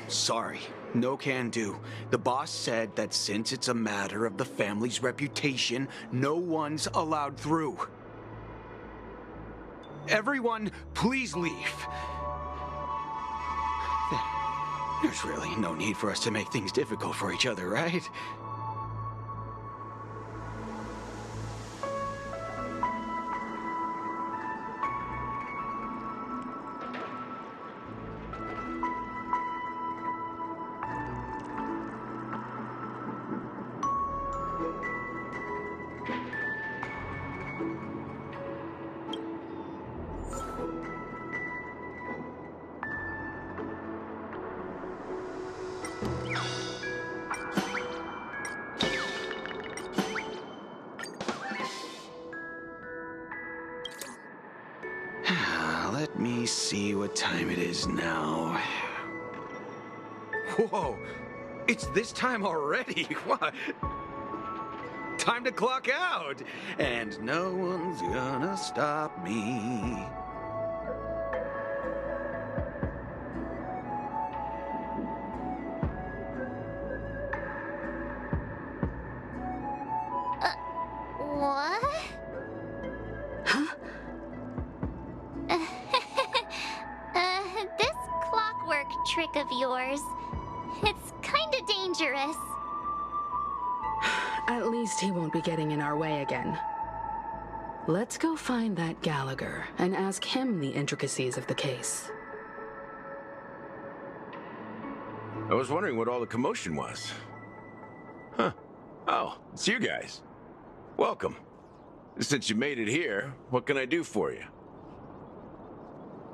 Sorry, no can do. The boss said that since it's a matter of the family's reputation, no one's allowed through. Everyone, please leave. There's really no need for us to make things difficult for each other, right? Let me see what time it is now. Whoa! It's this time already! What? Time to clock out! And no one's gonna stop me. What? Huh? This clockwork trick of yours, it's kinda dangerous. At least he won't be getting in our way again. Let's go find that Gallagher and ask him the intricacies of the case. I was wondering what all the commotion was. Huh. Oh, it's you guys. Welcome. Since you made it here, what can I do for you?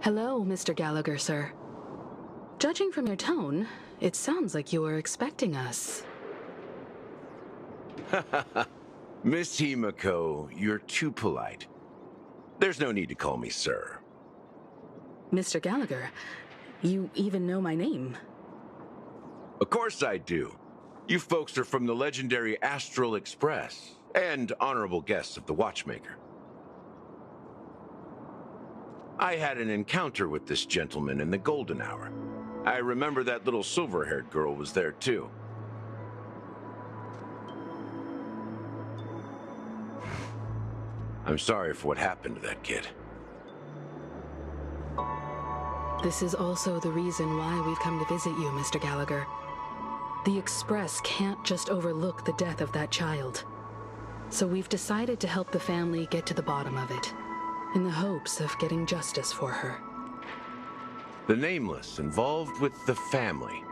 Hello, Mr. Gallagher, sir. Judging from your tone, it sounds like you were expecting us. Miss Himiko, you're too polite. There's no need to call me sir. Mr. Gallagher, you even know my name. Of course I do. You folks are from the legendary Astral Express and honorable guests of the Watchmaker. I had an encounter with this gentleman in the golden hour. I remember that little silver-haired girl was there too. I'm sorry for what happened to that kid. This is also the reason why we've come to visit you, Mr. Gallagher. The Express can't just overlook the death of that child. So we've decided to help the family get to the bottom of it, in the hopes of getting justice for her. The Nameless involved with the family.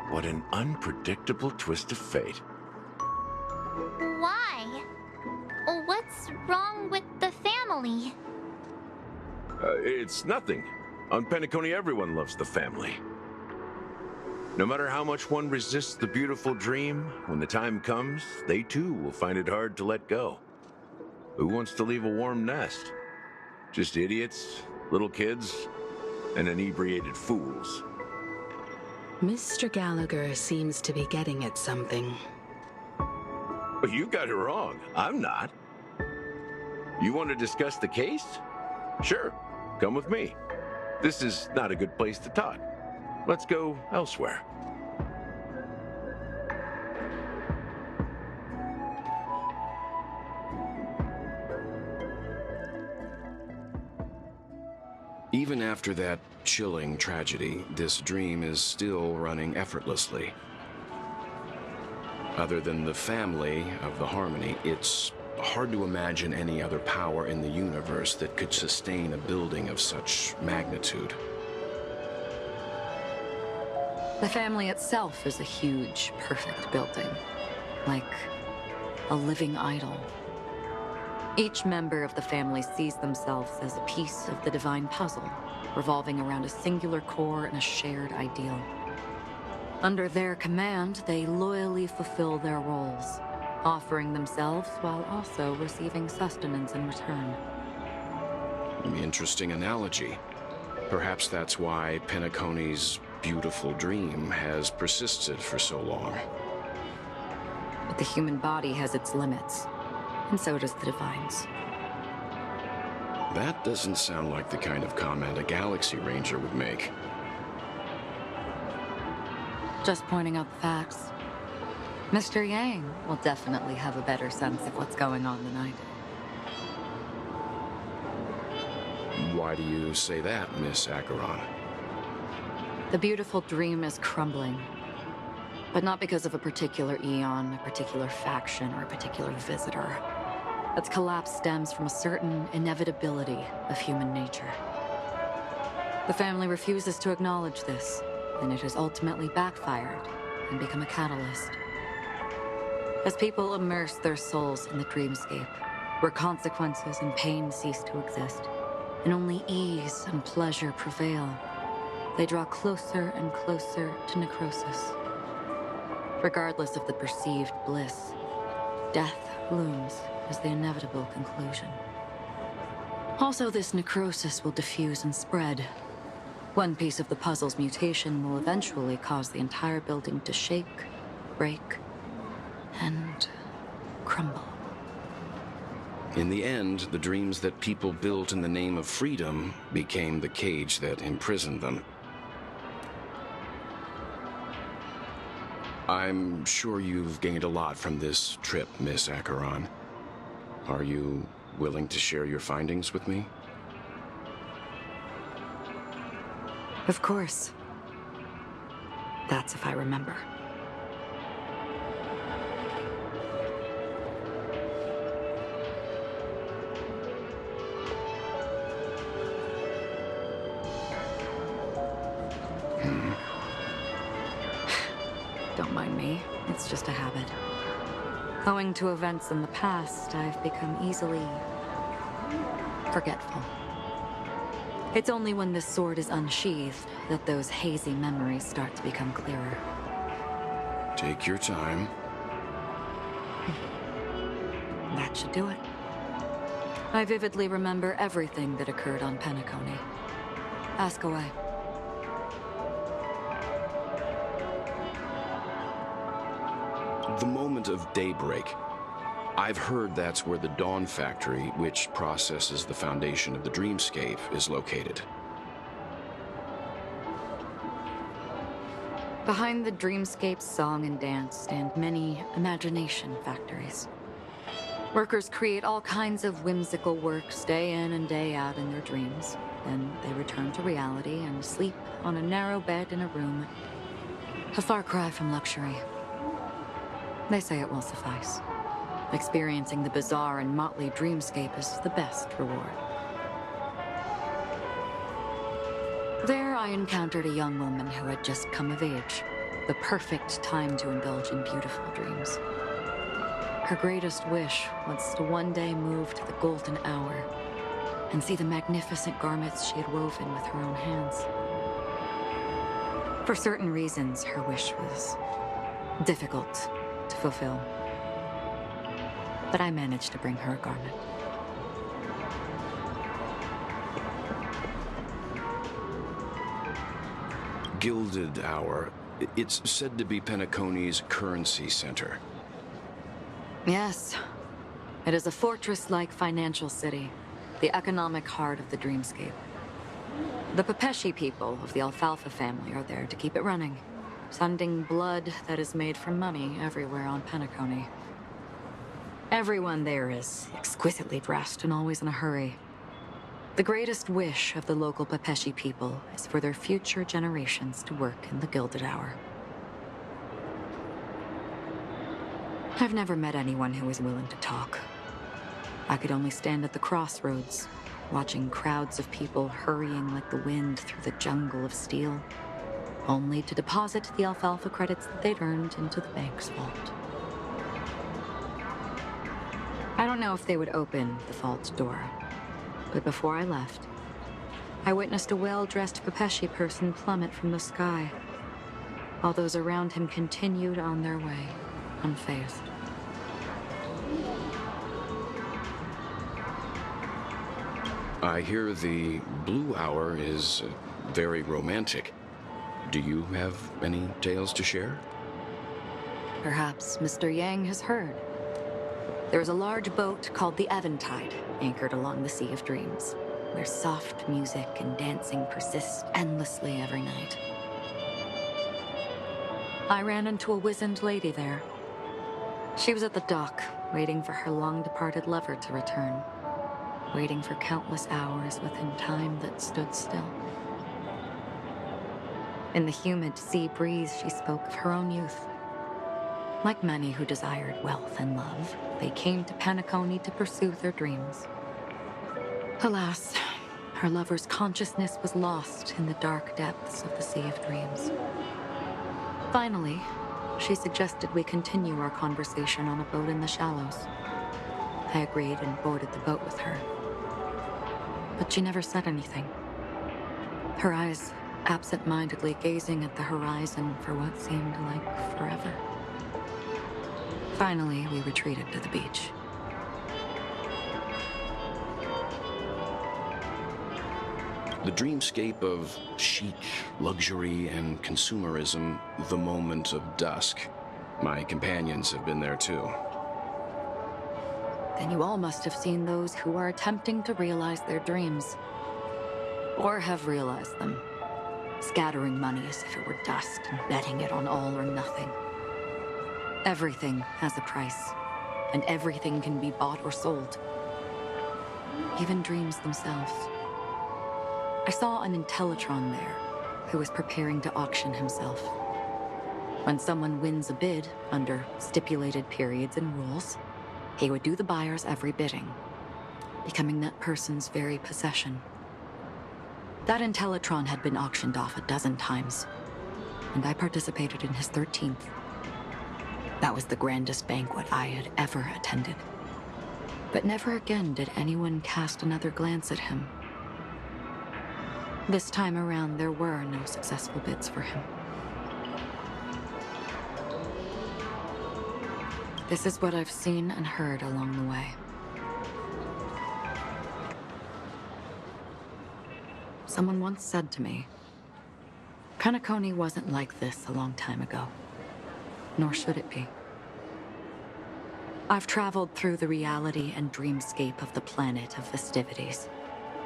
What an unpredictable twist of fate. Why? What's wrong with the family? It's nothing. On Penacony, everyone loves the family. No matter how much one resists the beautiful dream, when the time comes, they too will find it hard to let go. Who wants to leave a warm nest? Just idiots, little kids, and inebriated fools. Mr. Gallagher seems to be getting at something. But you got it wrong. I'm not. You want to discuss the case? Sure, come with me. This is not a good place to talk. Let's go elsewhere. Even after that chilling tragedy, this dream is still running effortlessly. Other than the family of the Harmony, it's hard to imagine any other power in the universe that could sustain a building of such magnitude. The family itself is a huge, perfect building, like a living idol. Each member of the family sees themselves as a piece of the divine puzzle, revolving around a singular core and a shared ideal. Under their command, they loyally fulfill their roles, offering themselves while also receiving sustenance in return. Interesting analogy. Perhaps that's why Penacony's beautiful dream has persisted for so long. But the human body has its limits, and so does the divine's. That doesn't sound like the kind of comment a Galaxy Ranger would make. Just pointing out the facts. Mr. Yang will definitely have a better sense of what's going on than I do. Why do you say that, Miss Acheron? The beautiful dream is crumbling. But not because of a particular eon, a particular faction, or a particular visitor. Its collapse stems from a certain inevitability of human nature. The family refuses to acknowledge this, and it has ultimately backfired and become a catalyst. As people immerse their souls in the dreamscape, where consequences and pain cease to exist, and only ease and pleasure prevail, they draw closer and closer to necrosis. Regardless of the perceived bliss, death looms as the inevitable conclusion. Also, this necrosis will diffuse and spread. One piece of the puzzle's mutation will eventually cause the entire building to shake, break, and crumble. In the end, the dreams that people built in the name of freedom became the cage that imprisoned them. I'm sure you've gained a lot from this trip, Miss Acheron. Are you willing to share your findings with me? Of course. That's if I remember. Don't mind me. It's just a habit. Owing to events in the past, I've become easily forgetful. It's only when this sword is unsheathed that those hazy memories start to become clearer. Take your time. That should do it. I vividly remember everything that occurred on Penacony. Ask away. The moment of daybreak. I've heard that's where the Dawn Factory, which processes the foundation of the dreamscape, is located. Behind the dreamscape's song and dance stand many imagination factories. Workers create all kinds of whimsical works day in and day out in their dreams. Then they return to reality and sleep on a narrow bed in a room. A far cry from luxury. They say it will suffice. Experiencing the bizarre and motley dreamscape is the best reward. There, I encountered a young woman who had just come of age. The perfect time to indulge in beautiful dreams. Her greatest wish was to one day move to the golden hour and see the magnificent garments she had woven with her own hands. For certain reasons, her wish was difficult to fulfill. But I managed to bring her a garment. Gilded Hour. It's said to be Penacony's currency center. Yes. It is a fortress-like financial city, the economic heart of the dreamscape. The Pepeshi people of the Alfalfa family are there to keep it running, sending blood that is made from money everywhere on Penacony. Everyone there is exquisitely dressed and always in a hurry. The greatest wish of the local Pepeshi people is for their future generations to work in the Gilded Hour. I've never met anyone who was willing to talk. I could only stand at the crossroads, watching crowds of people hurrying like the wind through the jungle of steel. only to deposit the alfalfa credits that they'd earned into the bank's vault. I don't know if they would open the vault door, but before I left, I witnessed a well-dressed Pepeshi person plummet from the sky, while those around him continued on their way, unfazed. I hear the Blue Hour is very romantic. Do you have any tales to share? Perhaps Mr. Yang has heard. There is a large boat called the Eventide, anchored along the Sea of Dreams, where soft music and dancing persist endlessly every night. I ran into a wizened lady there. She was at the dock, waiting for her long-departed lover to return, waiting for countless hours within time that stood still. In the humid sea breeze, she spoke of her own youth. Like many who desired wealth and love, they came to Penacony to pursue their dreams. Alas, her lover's consciousness was lost in the dark depths of the Sea of Dreams. Finally, she suggested we continue our conversation on a boat in the shallows. I agreed and boarded the boat with her. But she never said anything. Her eyes absent-mindedly gazing at the horizon for what seemed like forever. Finally, we retreated to the beach. The dreamscape of chic, luxury, and consumerism, the moment of dusk. My companions have been there too. Then you all must have seen those who are attempting to realize their dreams. Or have realized them, scattering money as if it were dust and betting it on all or nothing. Everything has a price, and everything can be bought or sold. Even dreams themselves. I saw an Intellitron there, who was preparing to auction himself. When someone wins a bid under stipulated periods and rules, he would do the buyer's every bidding, becoming that person's very possession. That Intellitron had been auctioned off 12 times, and I participated in his 13th. That was the grandest banquet I had ever attended. But never again did anyone cast another glance at him. This time around, there were no successful bids for him. This is what I've seen and heard along the way. Someone once said to me, Penacony wasn't like this a long time ago, nor should it be. I've traveled through the reality and dreamscape of the planet of festivities,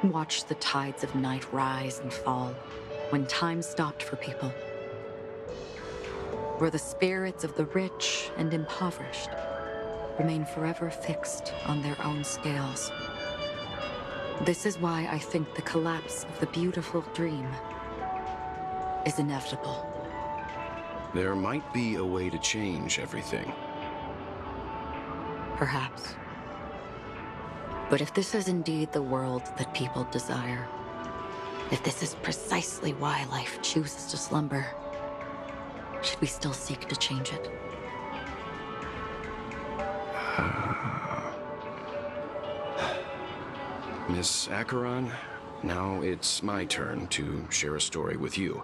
watched the tides of night rise and fall when time stopped for people, where the spirits of the rich and impoverished remain forever fixed on their own scales. This is why I think the collapse of the beautiful dream is inevitable. There might be a way to change everything. Perhaps. But if this is indeed the world that people desire, if this is precisely why life chooses to slumber, should we still seek to change it? Miss Acheron, now it's my turn to share a story with you.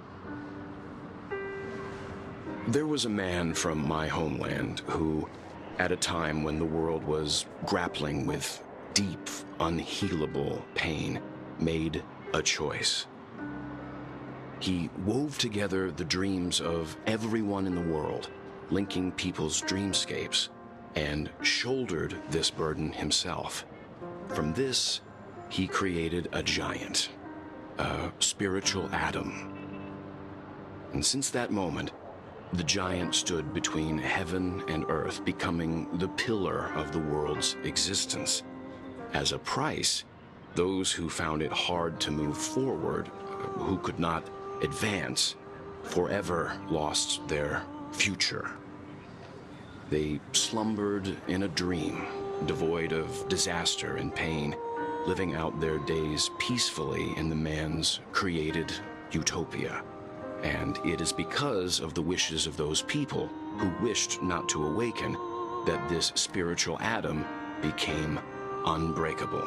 There was a man from my homeland who, at a time when the world was grappling with deep, unhealable pain, made a choice. He wove together the dreams of everyone in the world, linking people's dreamscapes, and shouldered this burden himself. From this, he created a giant, a spiritual atom. And since that moment, the giant stood between heaven and earth, becoming the pillar of the world's existence. As a price, those who found it hard to move forward, who could not advance, forever lost their future. They slumbered in a dream, devoid of disaster and pain, living out their days peacefully in the man's created utopia. And it is because of the wishes of those people who wished not to awaken that this spiritual atom became unbreakable.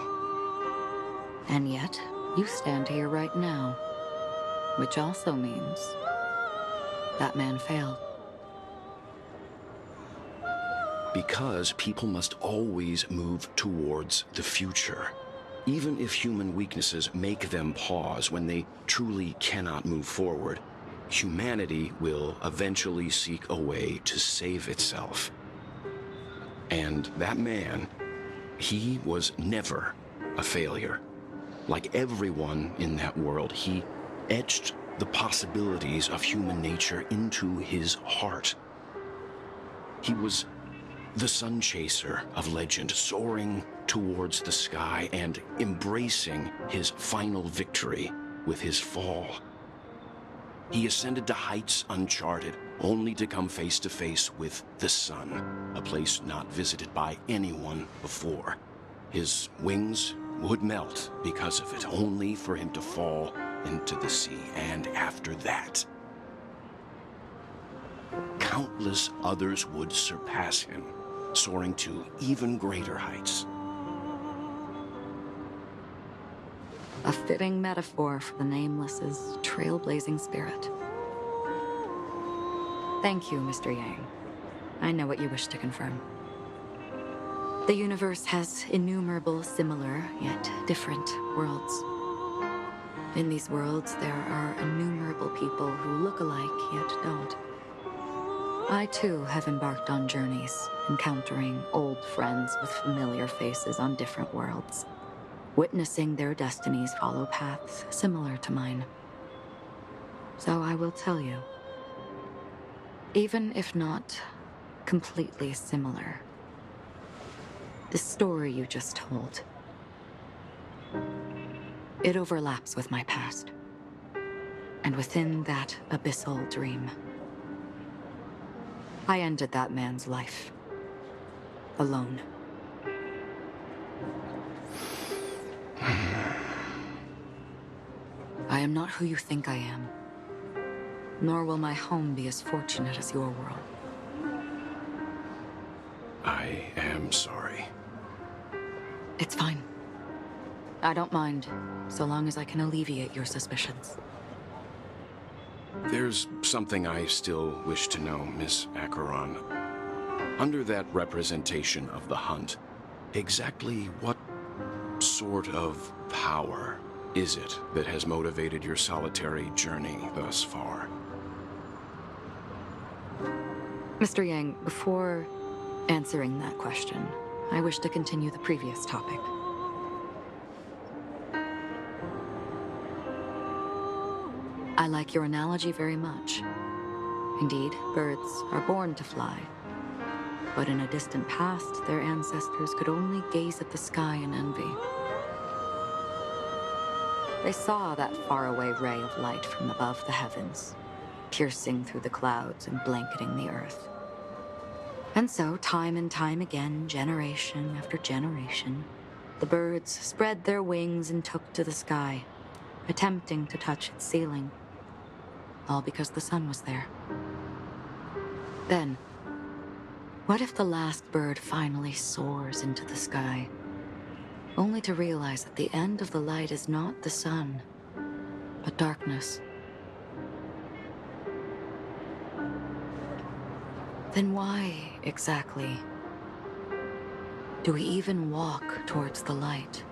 And yet, you stand here right now, which also means that man failed. Because people must always move towards the future. Even if human weaknesses make them pause when they truly cannot move forward, humanity will eventually seek a way to save itself. And that man, he was never a failure. Like everyone in that world, he etched the possibilities of human nature into his heart. He was the sun chaser of legend, soaring towards the sky and embracing his final victory with his fall. He ascended to heights uncharted, only to come face to face with the sun, a place not visited by anyone before. His wings would melt because of it, only for him to fall into the sea. And after that, countless others would surpass him, soaring to even greater heights. A fitting metaphor for the Nameless's trailblazing spirit. Thank you, Mr. Yang. I know what you wish to confirm. The universe has innumerable similar, yet different worlds. In these worlds, there are innumerable people who look alike, yet don't. I, too, have embarked on journeys, encountering old friends with familiar faces on different worlds, witnessing their destinies follow paths similar to mine. So I will tell you, even if not completely similar, the story you just told, it overlaps with my past. And within that abyssal dream, I ended that man's life. Alone. I am not who you think I am. Nor will my home be as fortunate as your world. I am sorry. It's fine. I don't mind, so long as I can alleviate your suspicions. There's something I still wish to know, Miss Acheron. Under that representation of the hunt, exactly what sort of power is it that has motivated your solitary journey thus far? Mr. Yang, before answering that question, I wish to continue the previous topic. I like your analogy very much. Indeed, birds are born to fly. But in a distant past, their ancestors could only gaze at the sky in envy. They saw that faraway ray of light from above the heavens, piercing through the clouds and blanketing the earth. And so, time and time again, generation after generation, the birds spread their wings and took to the sky, attempting to touch its ceiling, all because the sun was there. Then, what if the last bird finally soars into the sky, only to realize that the end of the light is not the sun, but darkness? Then why, exactly, do we even walk towards the light?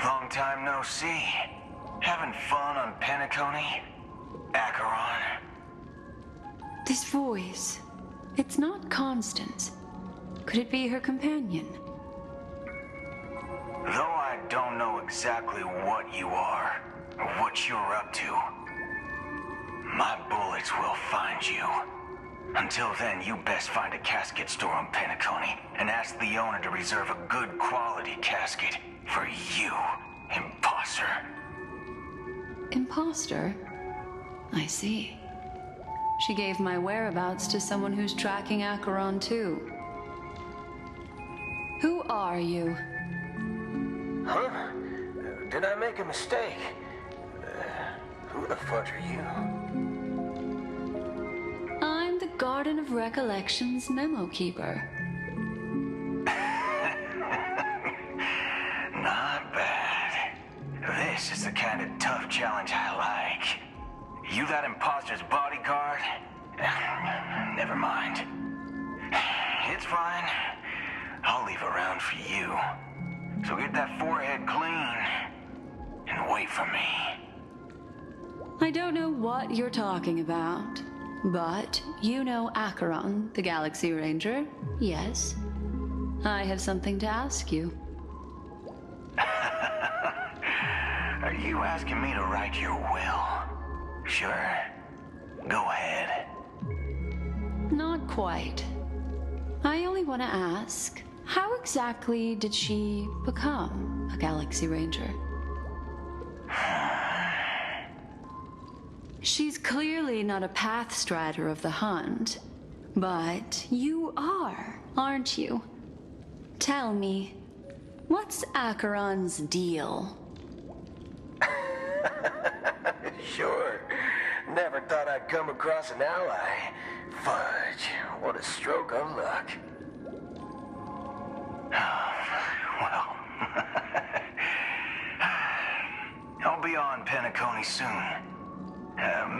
Long time no see. Having fun on Penacony? Acheron? This voice, it's not Constance. Could it be her companion? Though I don't know exactly what you are, or what you're up to, my bullets will find you. Until then, you best find a casket store on Penacony and ask the owner to reserve a good quality casket for you, imposter. imposter? I see. She gave my whereabouts to someone who's tracking Acheron too. Who are you? Huh? Did I make a mistake? Who the fudge are you? I'm the Garden of Recollection's memo keeper. Not bad. This is the kind of tough challenge I like. You that imposter's bodyguard? Never mind. It's fine. I'll leave a round for you. So get that forehead clean and wait for me. I don't know what you're talking about, but you know Acheron, the Galaxy Ranger, yes? I have something to ask you. Are you asking me to write your will? Sure. Go ahead. Not quite. I only want to ask, how exactly did she become a Galaxy Ranger? She's clearly not a pathstrider of the Hunt, but you are, aren't you? Tell me, what's Acheron's deal? Sure. Never thought I'd come across an ally. Fudge, what a stroke of luck. Well, I'll be on Penacony soon.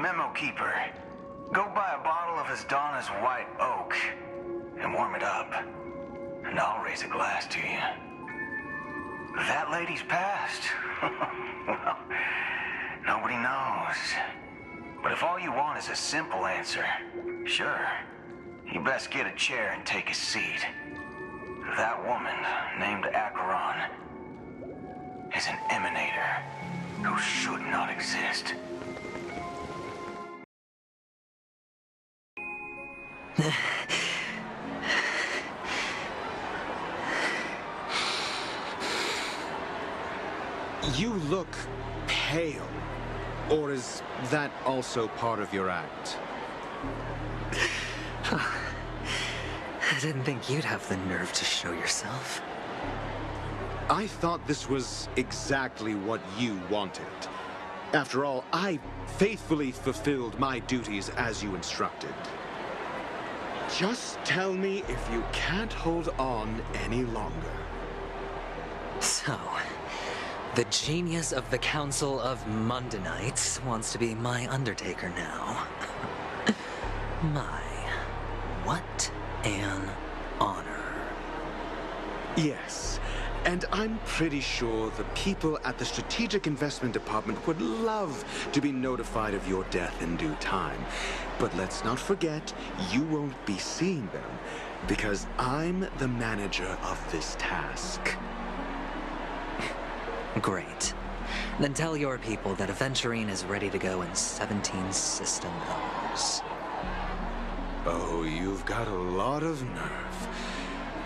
Memo Keeper, go buy a bottle of Donna's White Oak and warm it up, and I'll raise a glass to you. That lady's passed. Well, nobody knows. But if all you want is a simple answer, sure, you best get a chair and take a seat. That woman, named Acheron, is an emanator who should not exist. You look pale. Or is that also part of your act? I didn't think you'd have the nerve to show yourself. I thought this was exactly what you wanted. After all, I faithfully fulfilled my duties as you instructed. Just tell me if you can't hold on any longer. So, the genius of the Council of Mundanites wants to be my Undertaker now. My, what an honor. Yes, and I'm pretty sure the people at the Strategic Investment Department would love to be notified of your death in due time. But let's not forget, you won't be seeing them, because I'm the manager of this task. Great. Then tell your people that Aventurine is ready to go in 17 system hours. Oh, you've got a lot of nerve.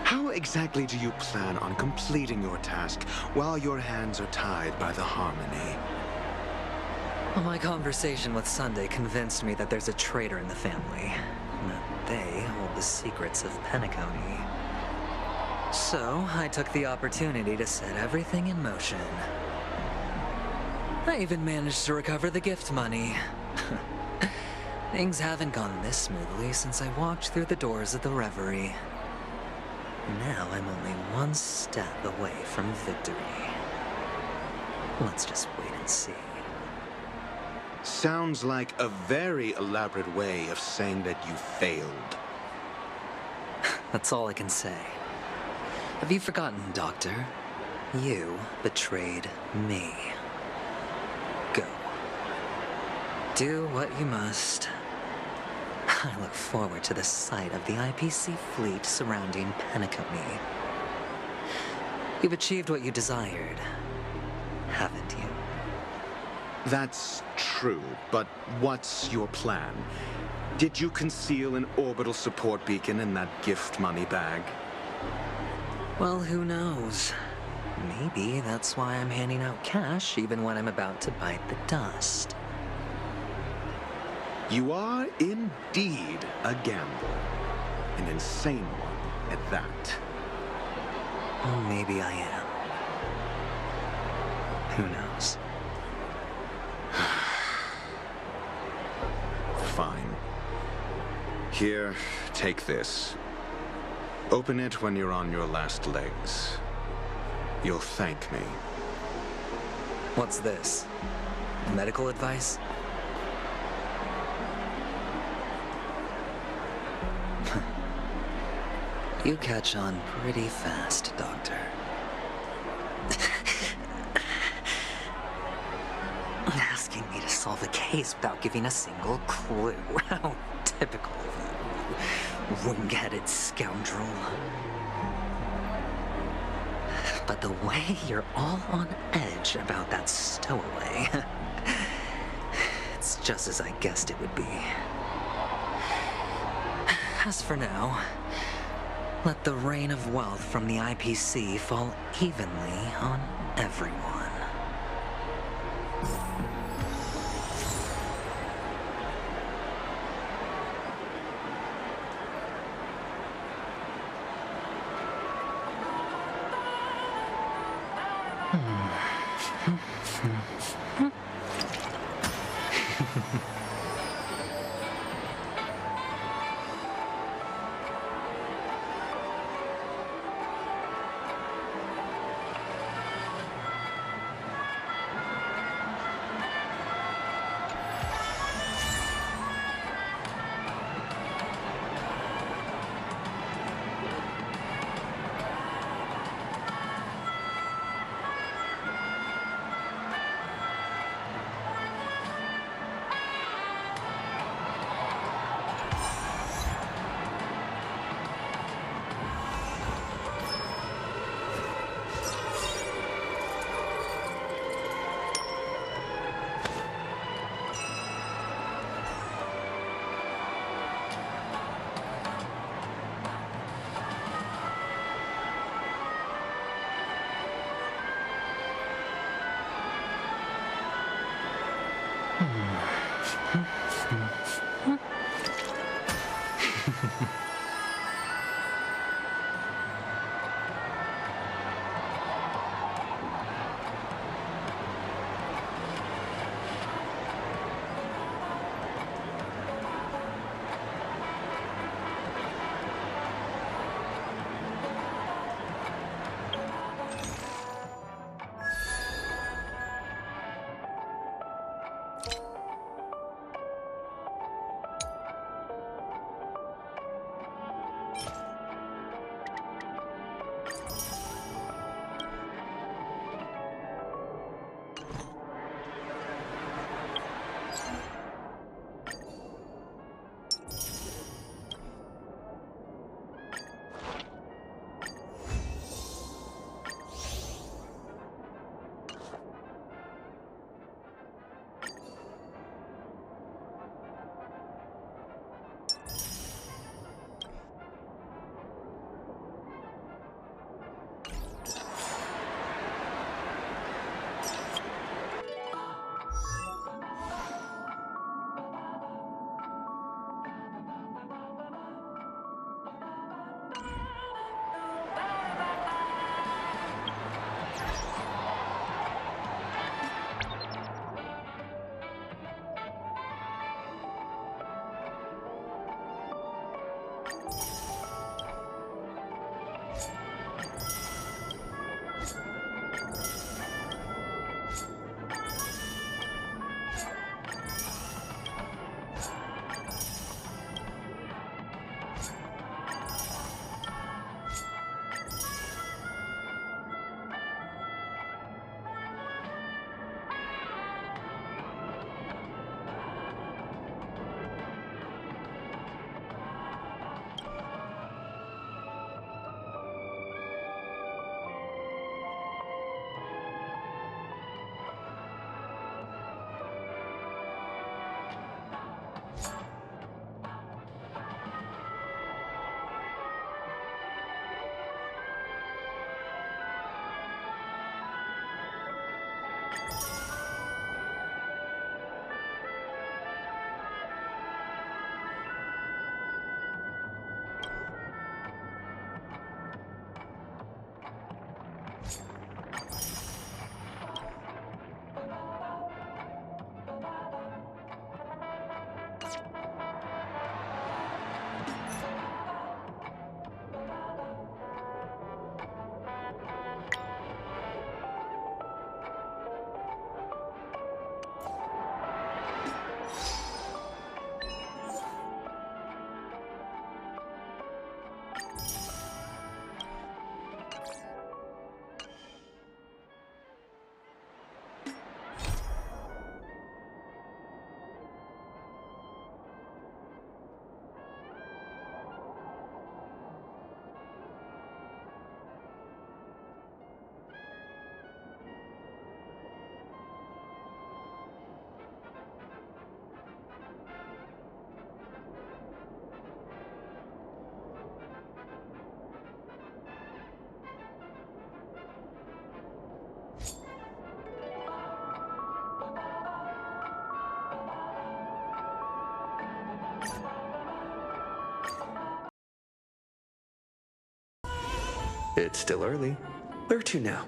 How exactly do you plan on completing your task while your hands are tied by the Harmony? Well, my conversation with Sunday convinced me that there's a traitor in the family, and that they hold the secrets of Penacony. So, I took the opportunity to set everything in motion. I even managed to recover the gift money. Things haven't gone this smoothly since I walked through the doors of the Reverie. Now I'm only one step away from victory. Let's just wait and see. Sounds like a very elaborate way of saying that you failed. That's all I can say. Have you forgotten, Doctor? You betrayed me. Go. Do what you must. I look forward to the sight of the IPC fleet surrounding Penacony. You've achieved what you desired, haven't you? That's true, but what's your plan? Did you conceal an orbital support beacon in that gift money bag? Well, who knows? Maybe that's why I'm handing out cash even when I'm about to bite the dust. You are indeed a gambler. An insane one at that. Or maybe I am. Who knows? Fine. Here, take this. Open it when you're on your last legs. You'll thank me. What's this? Medical advice? You catch on pretty fast, Doctor. Asking me to solve a case without giving a single clue. How typical of you, wing-headed scoundrel. But the way you're all on edge about that stowaway, it's just as I guessed it would be. As for now, let the rain of wealth from the IPC fall evenly on everyone. It's still early. Where to now?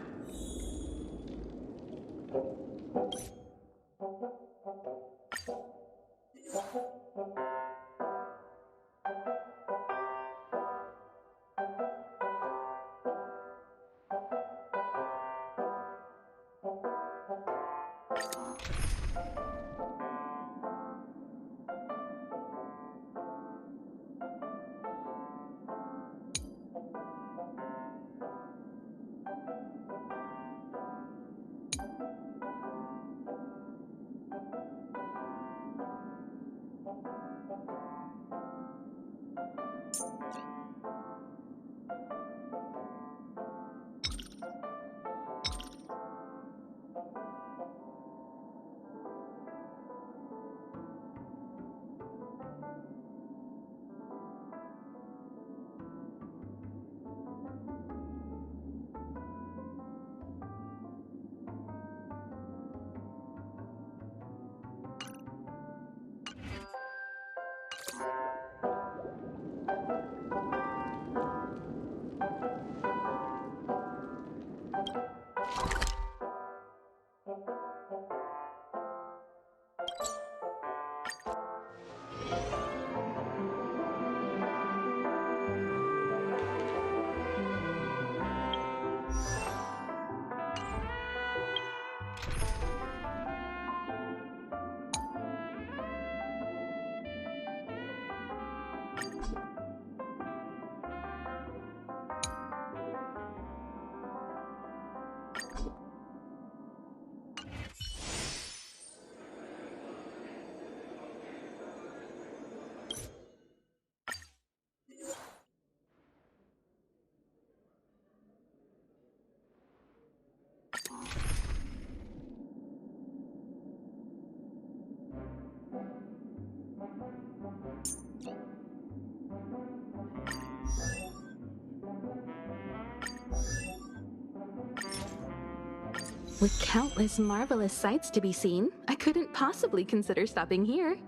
With countless marvelous sights to be seen, I couldn't possibly consider stopping here.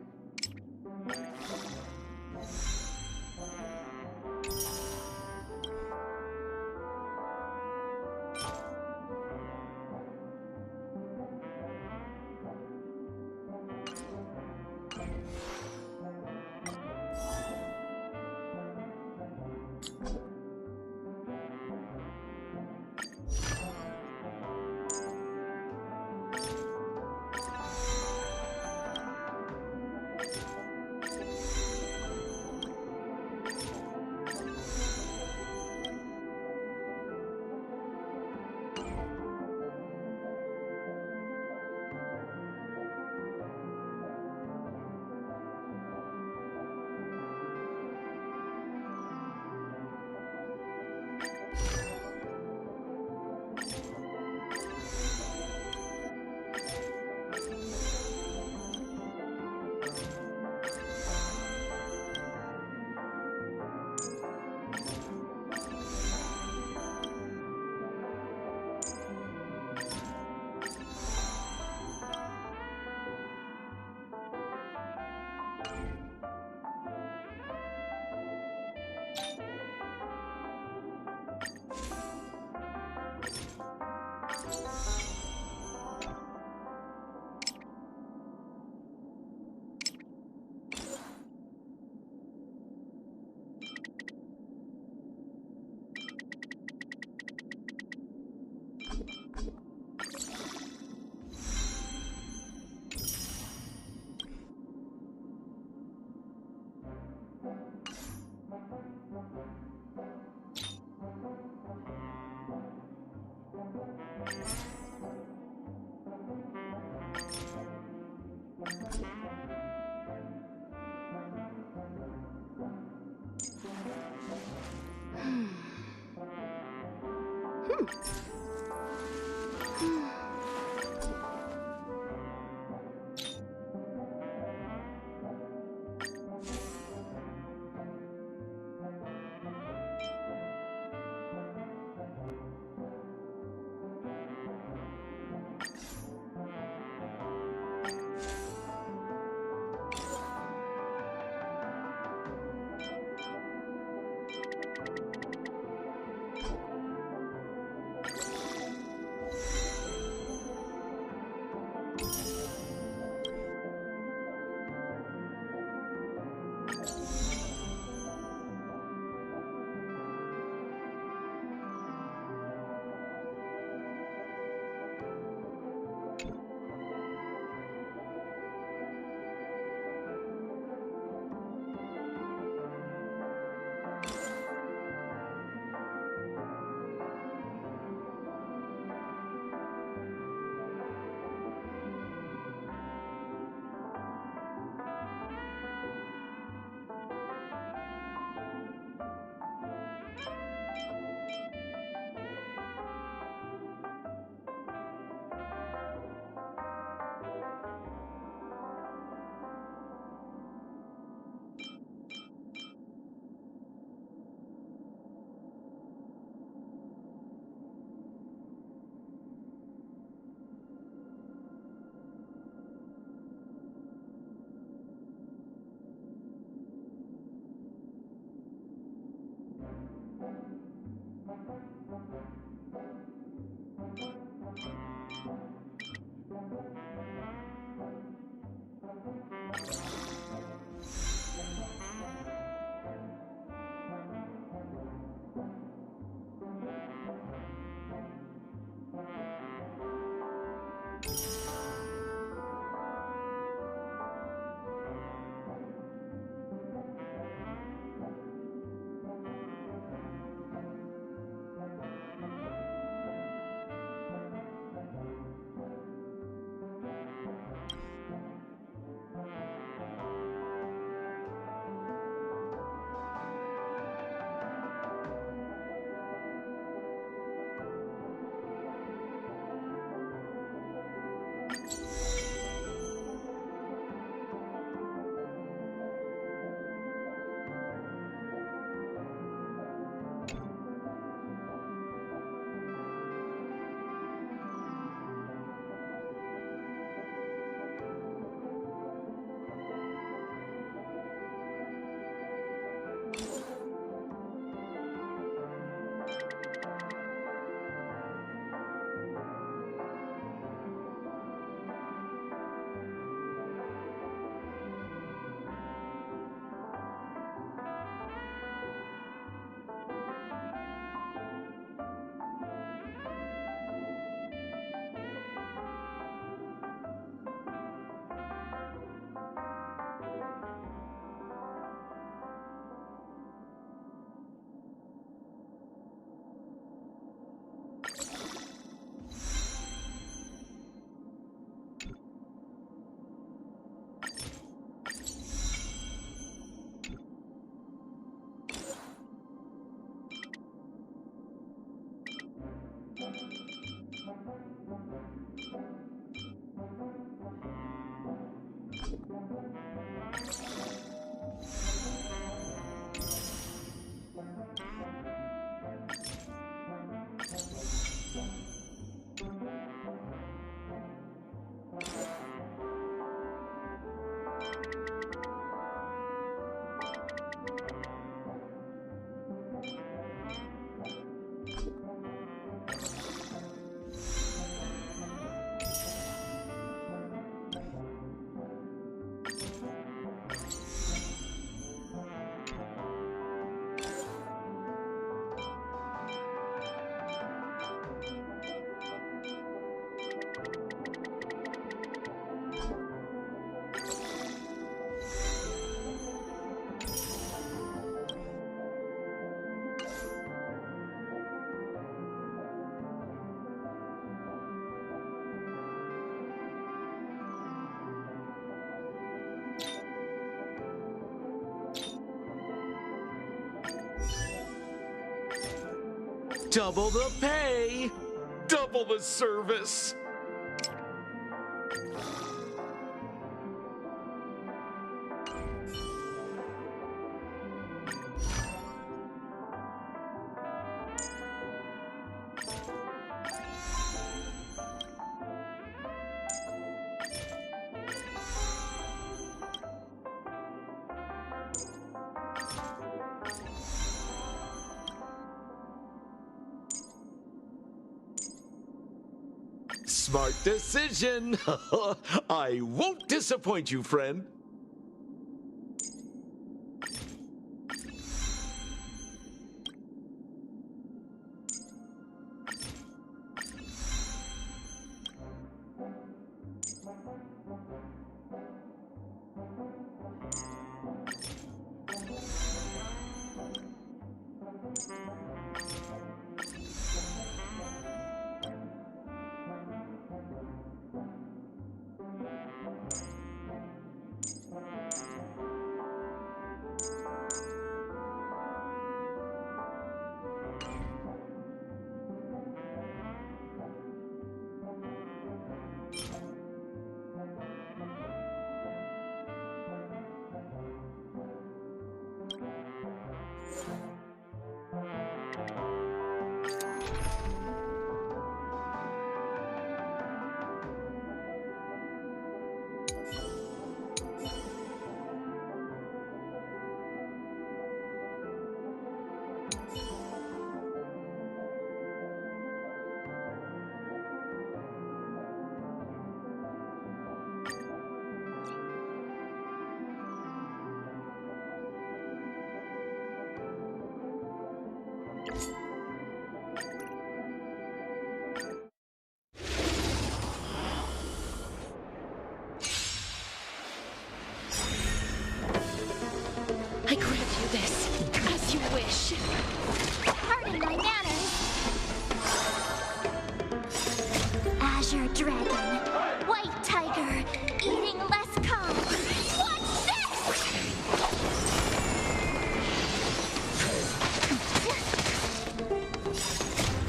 Double the pay! Double the service! Smart decision. I won't disappoint you, friend. I grant you this, as you wish. Pardon my manners. Azure Dragon, White Tiger, eating less calm. What's this?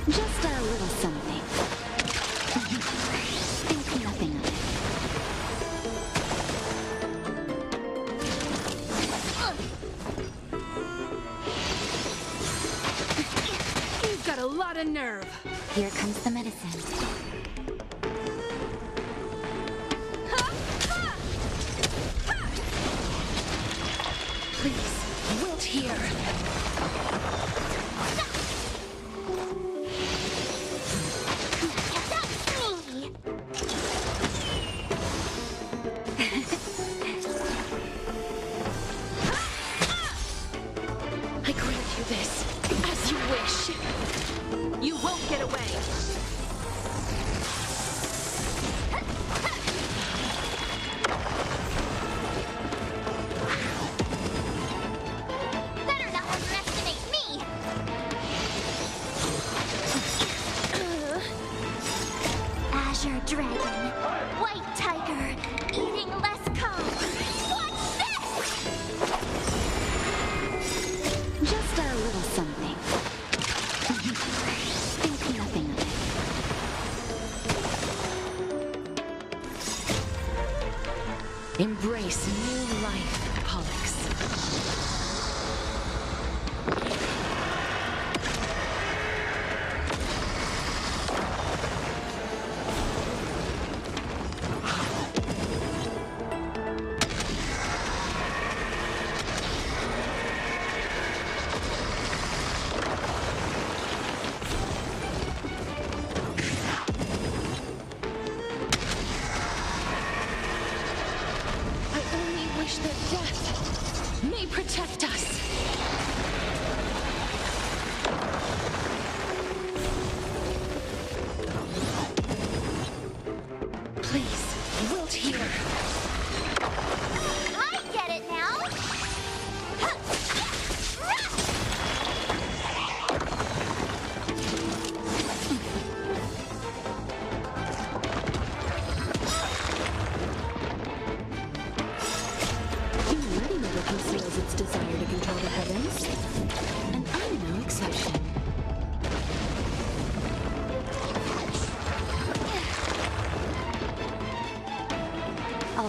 Just a little something. Think nothing of it. You've got a lot of nerve. Here comes the medicine. Please, wilt here. That's me! I grant you this, as you wish. You won't get away. Better not underestimate me! Azure Dragon, White Tiger, eating less calm. What's this? Just a little something. Think nothing of it. Embrace new life, Pollux. I only wish that death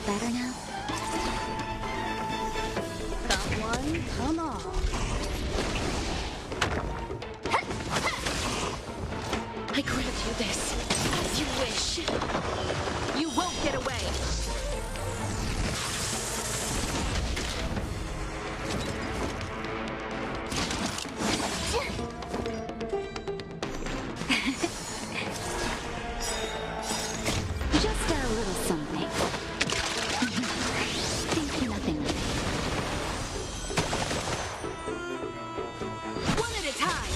better now? Come one, come all. I grant you this, as you wish. You won't get away. Just a little something. Think nothing of it. One at a time.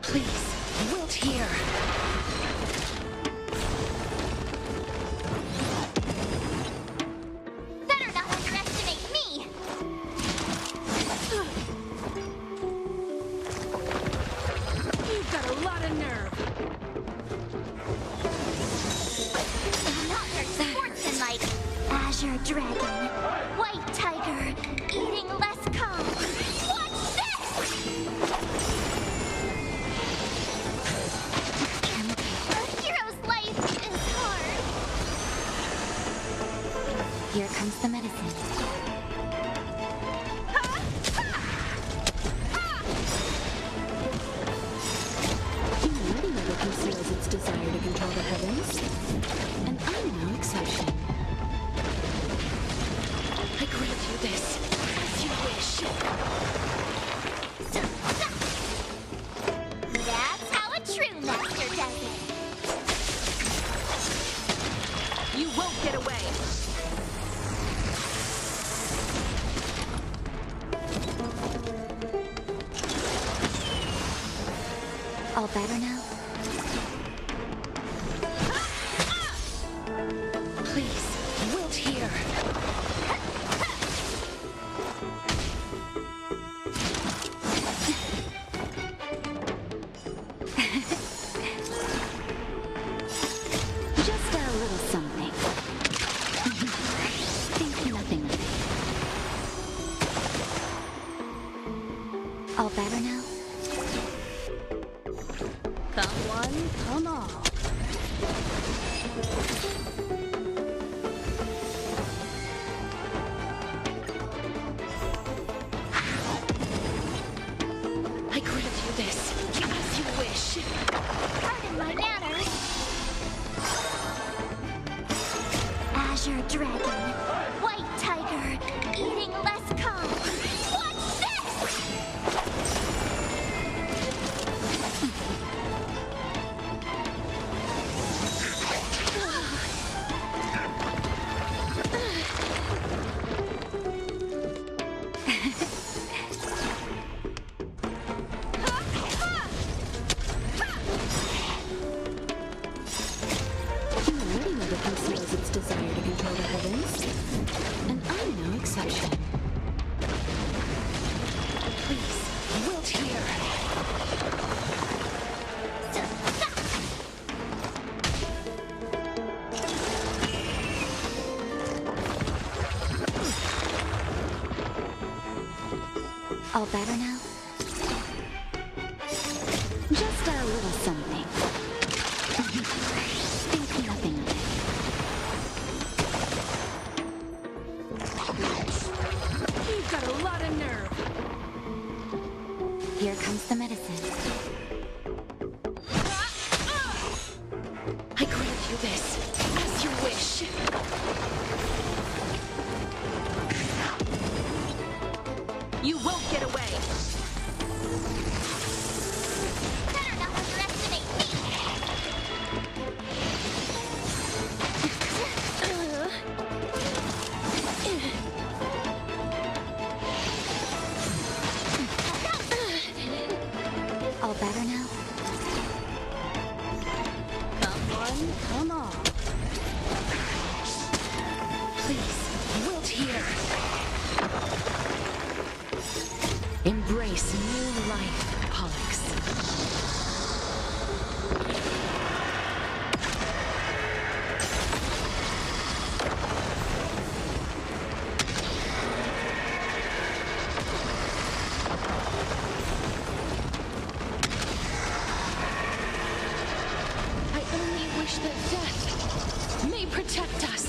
Please, wilt here. Better not underestimate me! You've got a lot of nerve. Not their sportsmanlike. Azure Dragon, White Tiger, eating less calm. What's this? A hero's life is hard. Here comes the medicine. Humanity never conceals its desire to control the heavens. And I'm no exception. I grant you this, as you wish. That's how a true master does it. You won't get away. All better now? Please, wilt here. Just a little something. Think nothing of it. All better now? Come one, come all. I grant you this, as you wish. Pardon my manners. Azure Dragon, White Tiger, eating less calm. What's this? Humanity never conceals its desire to control the heavens. And I'm no exception. Please, wilt here. All better now? Just a little something. Think nothing of it. You've got a lot of nerve. Here comes the medicine. I grant you this, as you wish. You won't get away. Better not underestimate me! All better now? Come one, come all. Please, wilt here. Embrace new life, Pollux. I only wish that death protect us.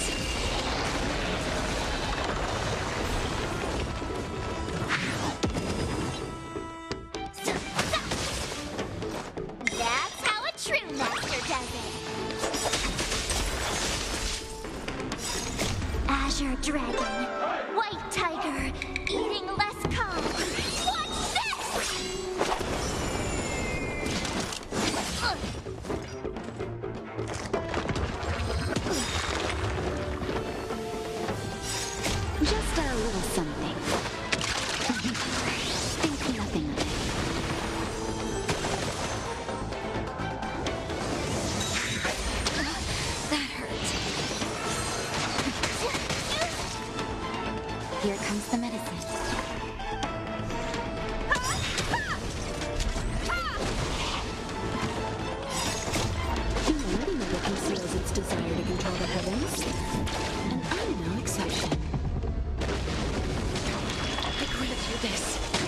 That's how a true master does it. Azure Dragon, White Tiger, eating less calm. What's this? Just a little something. Think nothing of it. That hurt. Here comes the medicine. Humanity never conceals its desire to control the heavens. And I'm no exception. I grant you this,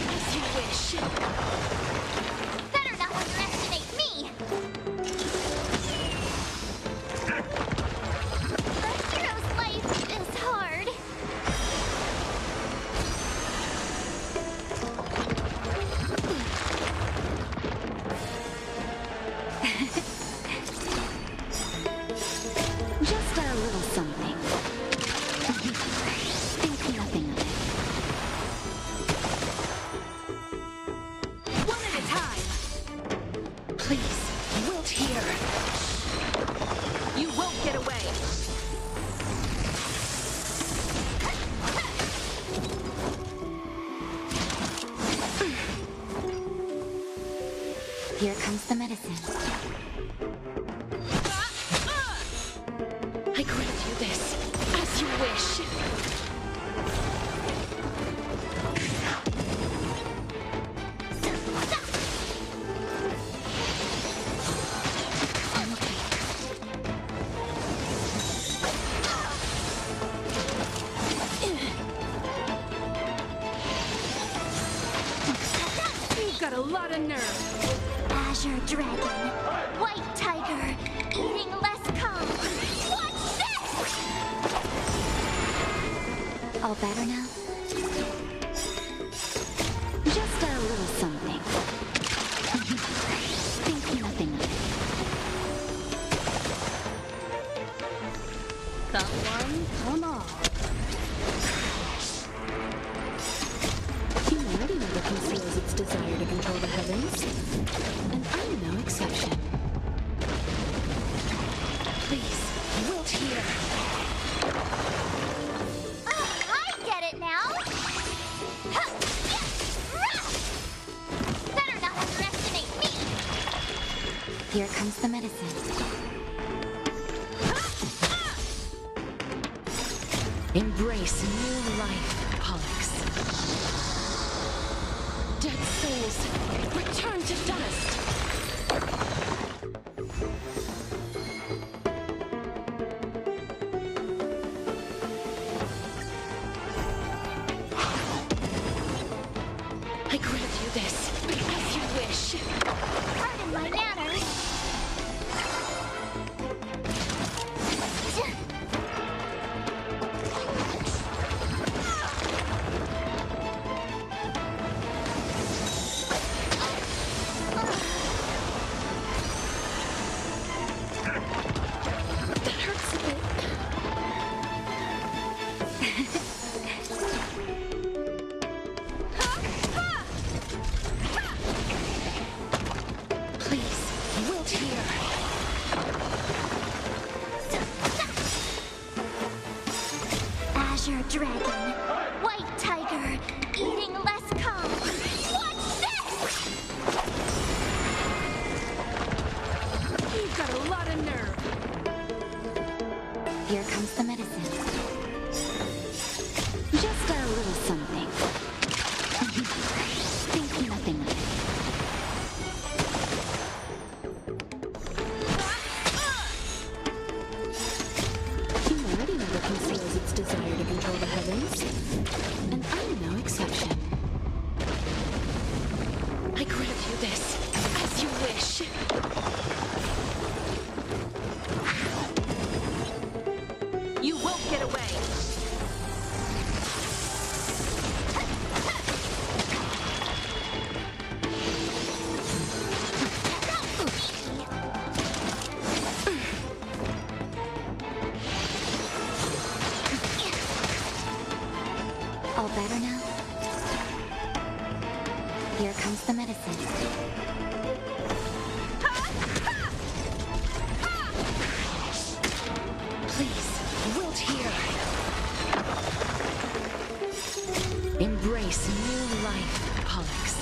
as you wish. Better not underestimate me. A hero's life is hard. Just a little something. Think nothing of it. One at a time. Please, wilt here. You won't get away. Here comes the medicine. I grant you this, as you wish. I'm okay. You've got a lot of nerve. Azure Dragon, White Tiger, eating less calm. What's this? All better now? Just a little something. Think nothing of it. Come one, come all. Humanity never conceals its desire to control the heavens. And I'm no exception. Please, wilt here. I get it now. Huh, yeah, rah! Better not underestimate me. Here comes the medicine. Embrace new life, Pollux. Dead souls, return to dust. I grant you this, as you wish. Pardon my manners. That hurts a bit. Please, wilt here. Azure Dragon, White Tiger, eating less calm. What's this? You've got a lot of nerve. Here comes the medicine. Just a little something. Think nothing of it. Humanity never conceals its desire to control the heavens. And I'm no exception. I grant you this, as you wish. Here comes the medicine. Please, wilt here. Embrace new life, Pollux.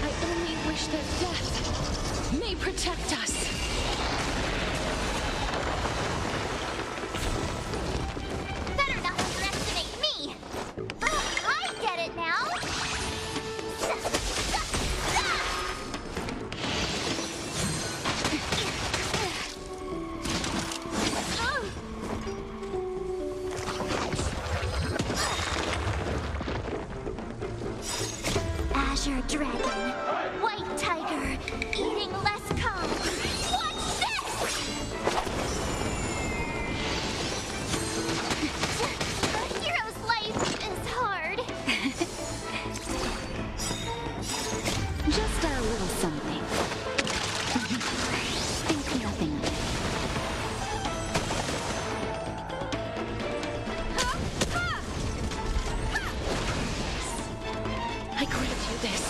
I only wish that death may protect us. Better not underestimate me! I get it now! Azure Dragon, White Tiger, eating less calm. Watch this! A hero's life is hard. Just a little something. Think nothing of it. I grant you this,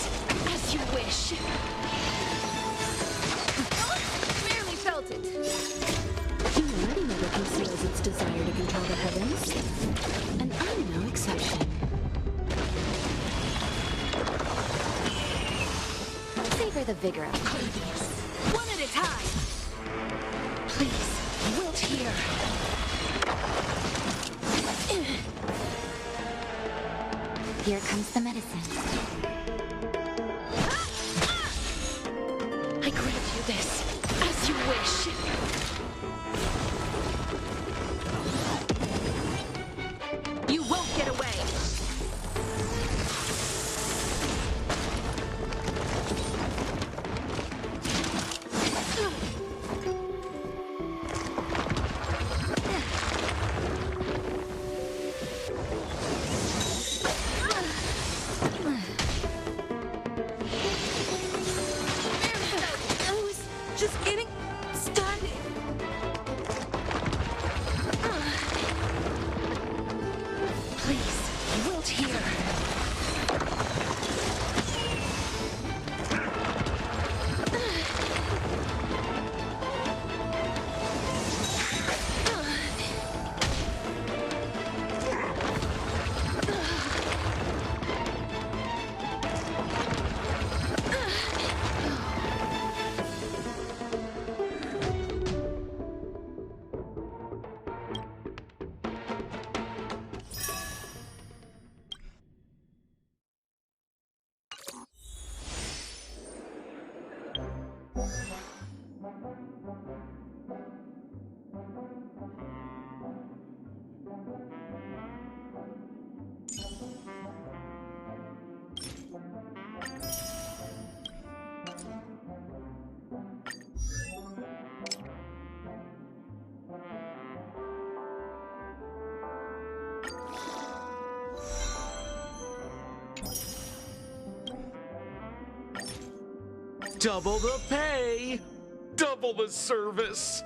as you wish. Barely felt it. Humanity never conceals its desire to control the heavens. And I'm no exception. Savor the vigor of previous. One at a time. Please, wilt here. Here comes the medicine. I grant you this, as you wish. You won't get away. I was just getting started. Please, wilt here. Double the pay, double the service.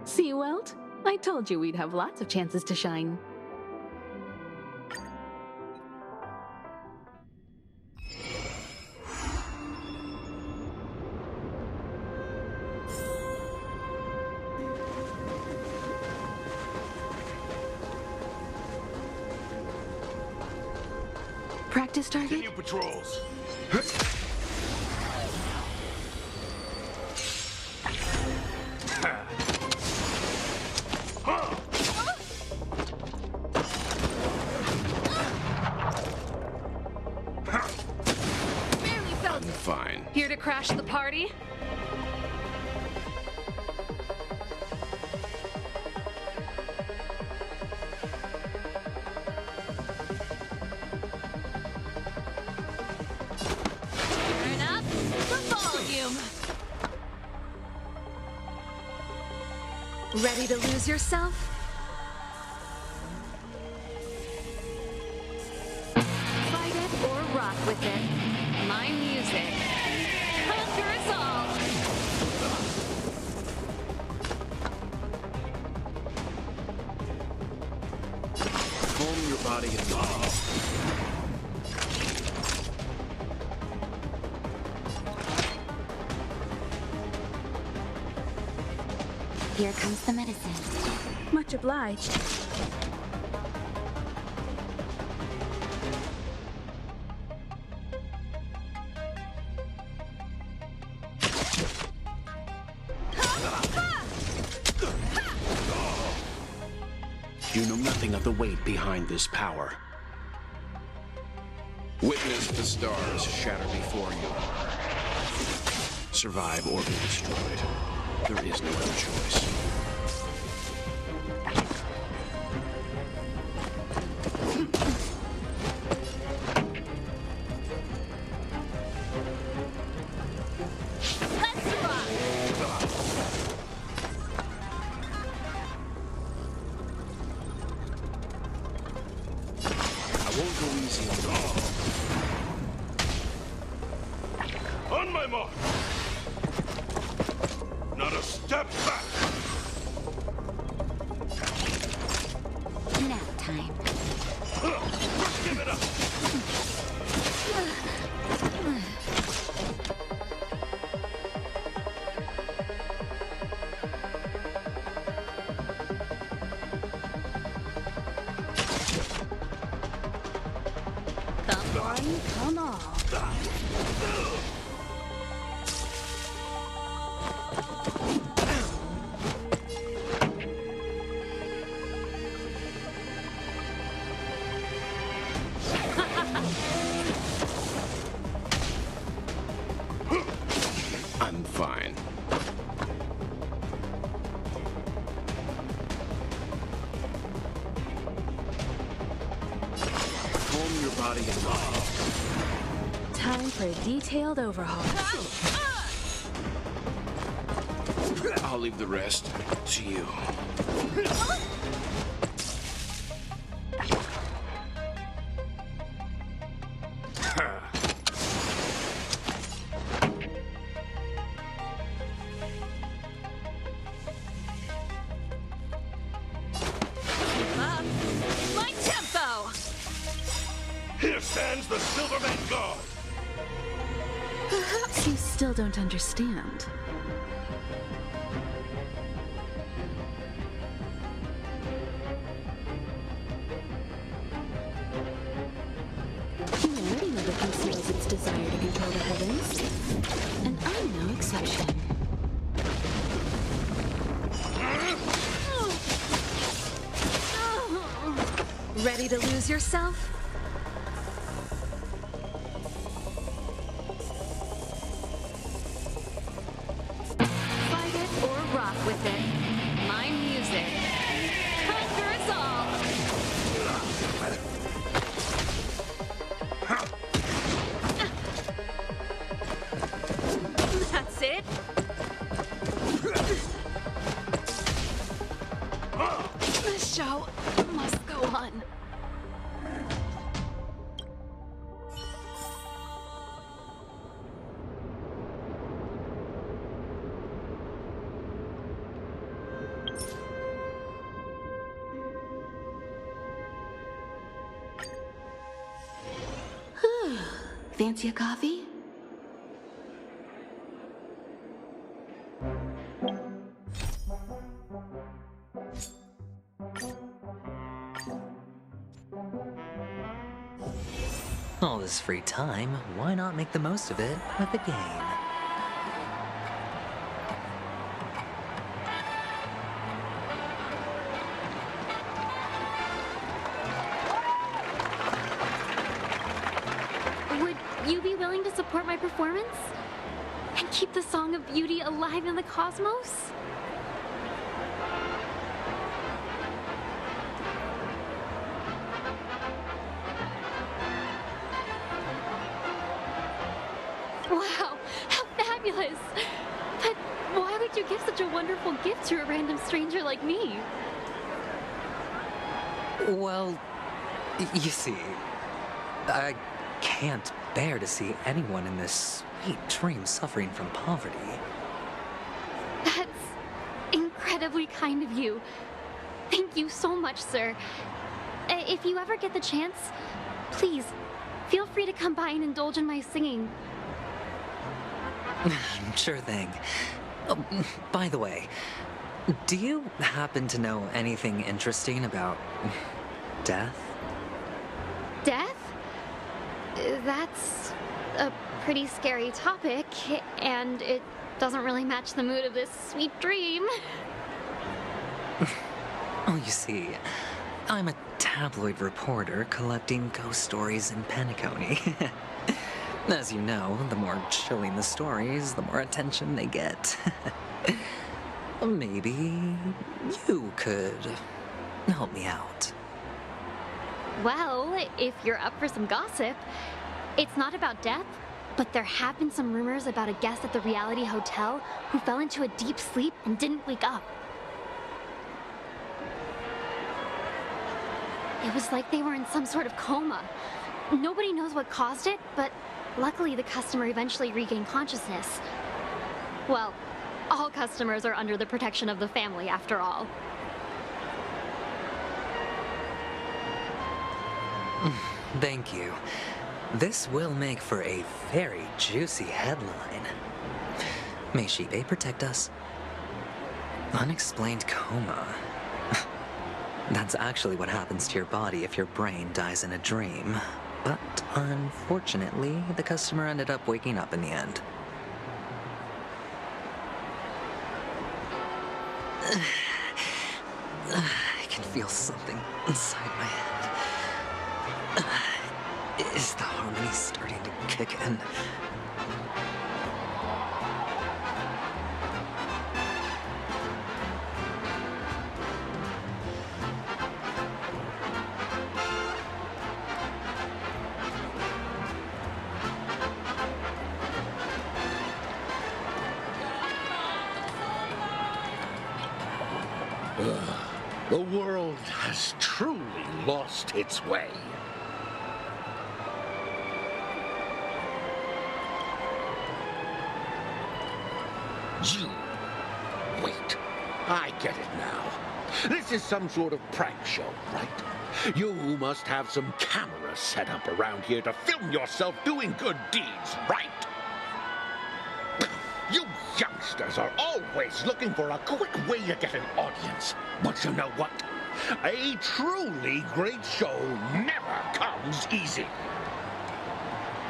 See, Welt? I told you we'd have lots of chances to shine. Practice target? Continue patrols. Barely felt I'm fine. Here to crash the party? Turn up the volume. Ready to lose yourself? Fight it or rock with it. My music. Conquer us all. Calm your body and mind. Here comes the medicine. Much obliged. You know nothing of the weight behind this power. Witness the stars shatter before you. Survive or be destroyed. There is no other choice. Let's rock! I won't go easy on you. On my mark. Not a step back. Nap time. Give it up. Come one, come all. I'm fine. Calm your body and mind. Time for a detailed overhaul. I'll leave the rest to you. Up. My tempo. Here stands the Silverman God. Perhaps you still don't understand. Humanity never conceals its desire to control the heavens, and I'm no exception. Ready to lose yourself? Fight it or rock with it. My show must go on. Fancy a coffee? All this free time, why not make the most of it with a game? Would you be willing to support my performance? And keep the Song of Beauty alive in the cosmos? Wow, how fabulous! But why would you give such a wonderful gift to a random stranger like me? Well, you see, I can't bear to see anyone in this sweet dream suffering from poverty. That's incredibly kind of you. Thank you so much, sir. If you ever get the chance, please, feel free to come by and indulge in my singing. Sure thing. Oh, by the way, do you happen to know anything interesting about death? Death? That's a pretty scary topic, and it doesn't really match the mood of this sweet dream. Oh, you see, I'm a tabloid reporter collecting ghost stories in Penacony. As you know, the more chilling the stories, the more attention they get. Maybe you could help me out. Well, if you're up for some gossip, it's not about death, but there have been some rumors about a guest at the reality hotel who fell into a deep sleep and didn't wake up. It was like they were in some sort of coma. Nobody knows what caused it, but luckily the customer eventually regained consciousness. Well, all customers are under the protection of the family, after all. Thank you. This will make for a very juicy headline. May Shibe protect us. Unexplained coma. That's actually what happens to your body if your brain dies in a dream. But unfortunately, the customer ended up waking up in the end. I can feel something inside my head. Is the harmony starting to kick in? The world has truly lost its way. You... Wait. I get it now. This is some sort of prank show, right? You must have some cameras set up around here to film yourself doing good deeds, right? You youngsters are always looking for a quick way to get an audience. But you know what? A truly great show never comes easy.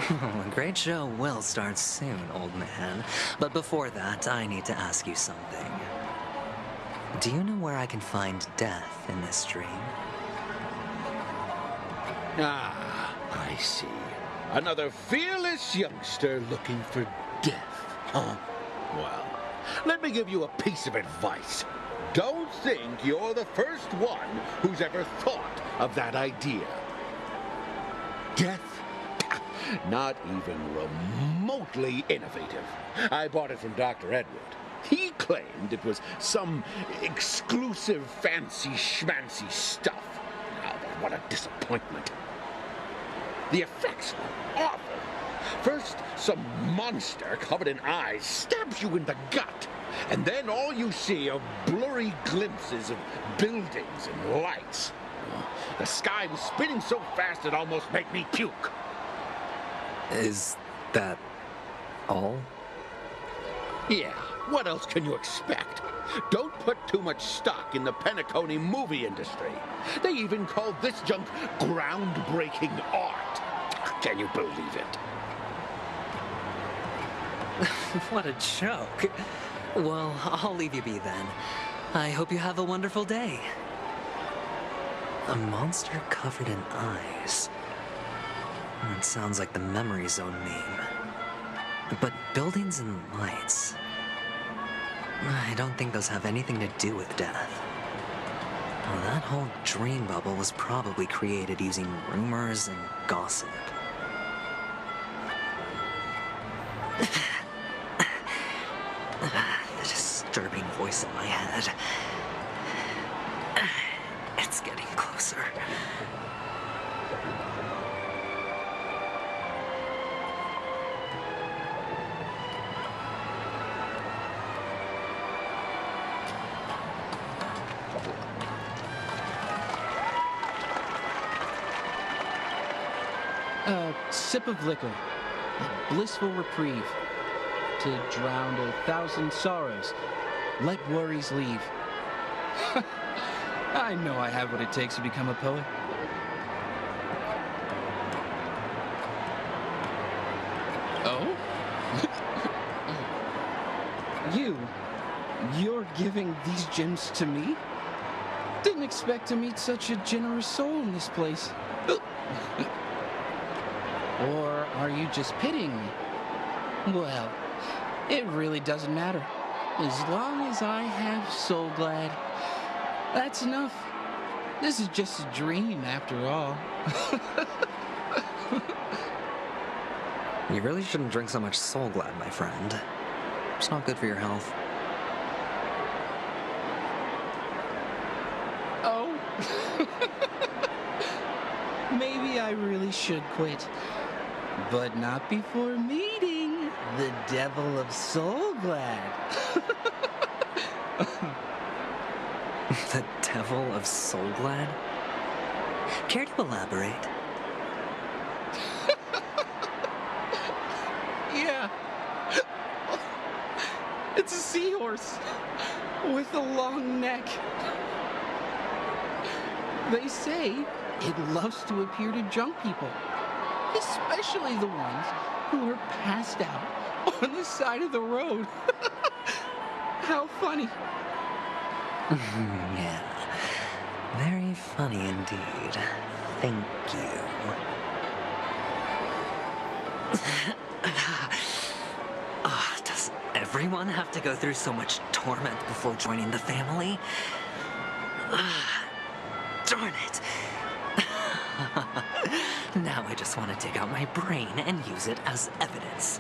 A great show will start soon, old man. But before that, I need to ask you something. Do you know where I can find death in this dream? Ah, I see. Another fearless youngster looking for death, huh? Well, let me give you a piece of advice. Don't think you're the first one who's ever thought of that idea. Death? Not even remotely innovative. I bought it from Dr. Edward. He claimed it was some exclusive fancy schmancy stuff. Oh, but what a disappointment. The effects were awful. First, some monster covered in eyes stabs you in the gut, and then all you see are blurry glimpses of buildings and lights. The sky was spinning so fast it almost made me puke. Is that all? Yeah, what else can you expect? Don't put too much stock in the Penacony movie industry. They even call this junk groundbreaking art. Can you believe it? What a joke. Well, I'll leave you be then. I hope you have a wonderful day. A monster covered in eyes. It sounds like the Memory Zone meme. But buildings and lights... I don't think those have anything to do with death. Well, that whole dream bubble was probably created using rumors and gossip. The disturbing voice in my head. It's getting closer. A sip of liquor, a blissful reprieve, to drown 1,000 sorrows, let worries leave. I know I have what it takes to become a poet. Oh? You're giving these gems to me? Didn't expect to meet such a generous soul in this place. Or are you just pitying me? Well, it really doesn't matter. As long as I have Soul Glad, that's enough. This is just a dream after all. You really shouldn't drink so much Soul Glad, my friend. It's not good for your health. Oh? Maybe I really should quit. But not before meeting the Devil of Soul Glad. The Devil of Soul Glad? Care to elaborate? Yeah. It's a seahorse with a long neck. They say it loves to appear to drunk people, especially the ones who are passed out on the side of the road. How funny. Yeah. Very funny indeed. Thank you. Does everyone have to go through so much torment before joining the family? Darn it. Now I just want to dig out my brain and use it as evidence.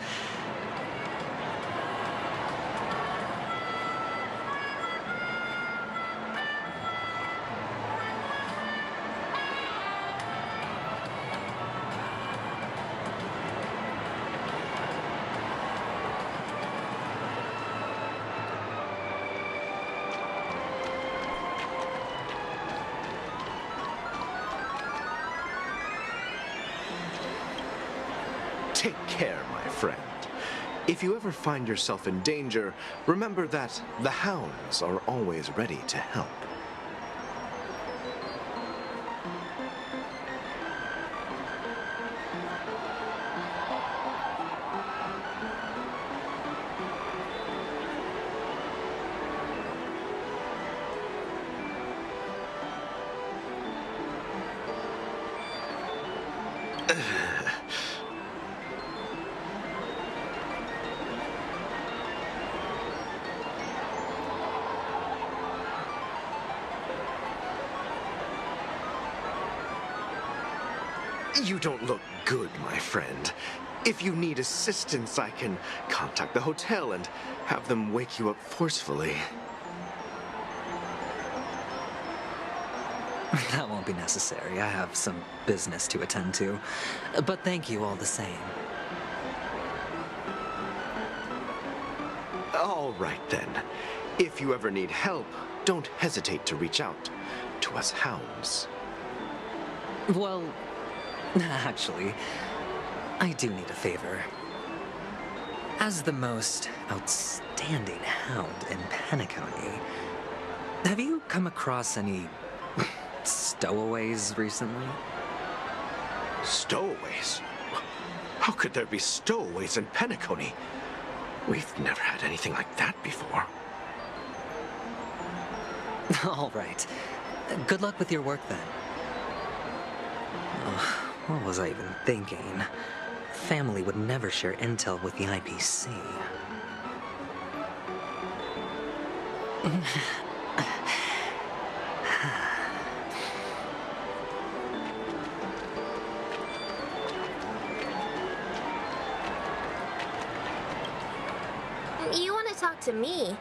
Take care, my friend. If you ever find yourself in danger, remember that the hounds are always ready to help. You don't look good, my friend. If you need assistance, I can contact the hotel and have them wake you up forcefully. That won't be necessary. I have some business to attend to. But thank you all the same. All right, then. If you ever need help, don't hesitate to reach out to us hounds. Well, actually, I do need a favor. As the most outstanding hound in Penacony, have you come across any stowaways recently? Stowaways? How could there be stowaways in Penacony? We've never had anything like that before. All right. Good luck with your work, then. What was I even thinking? Family would never share intel with the IPC. You want to talk to me?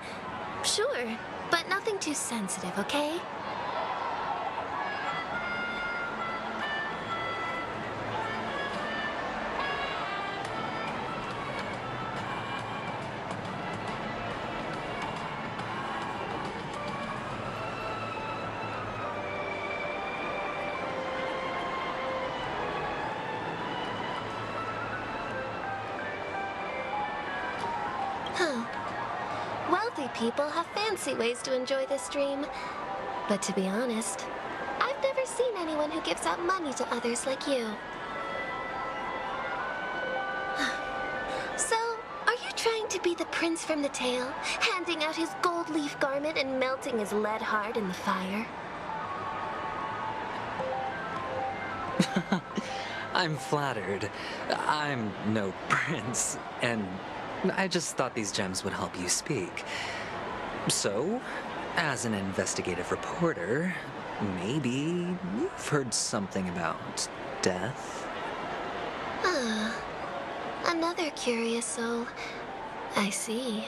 Sure, but nothing too sensitive, okay? Wealthy people have fancy ways to enjoy this dream. But to be honest, I've never seen anyone who gives out money to others like you. So, are you trying to be the prince from the tale, handing out his gold leaf garment and melting his lead heart in the fire? I'm flattered. I'm no prince, and I just thought these gems would help you speak. So, as an investigative reporter, maybe you've heard something about death? Another curious soul. I see.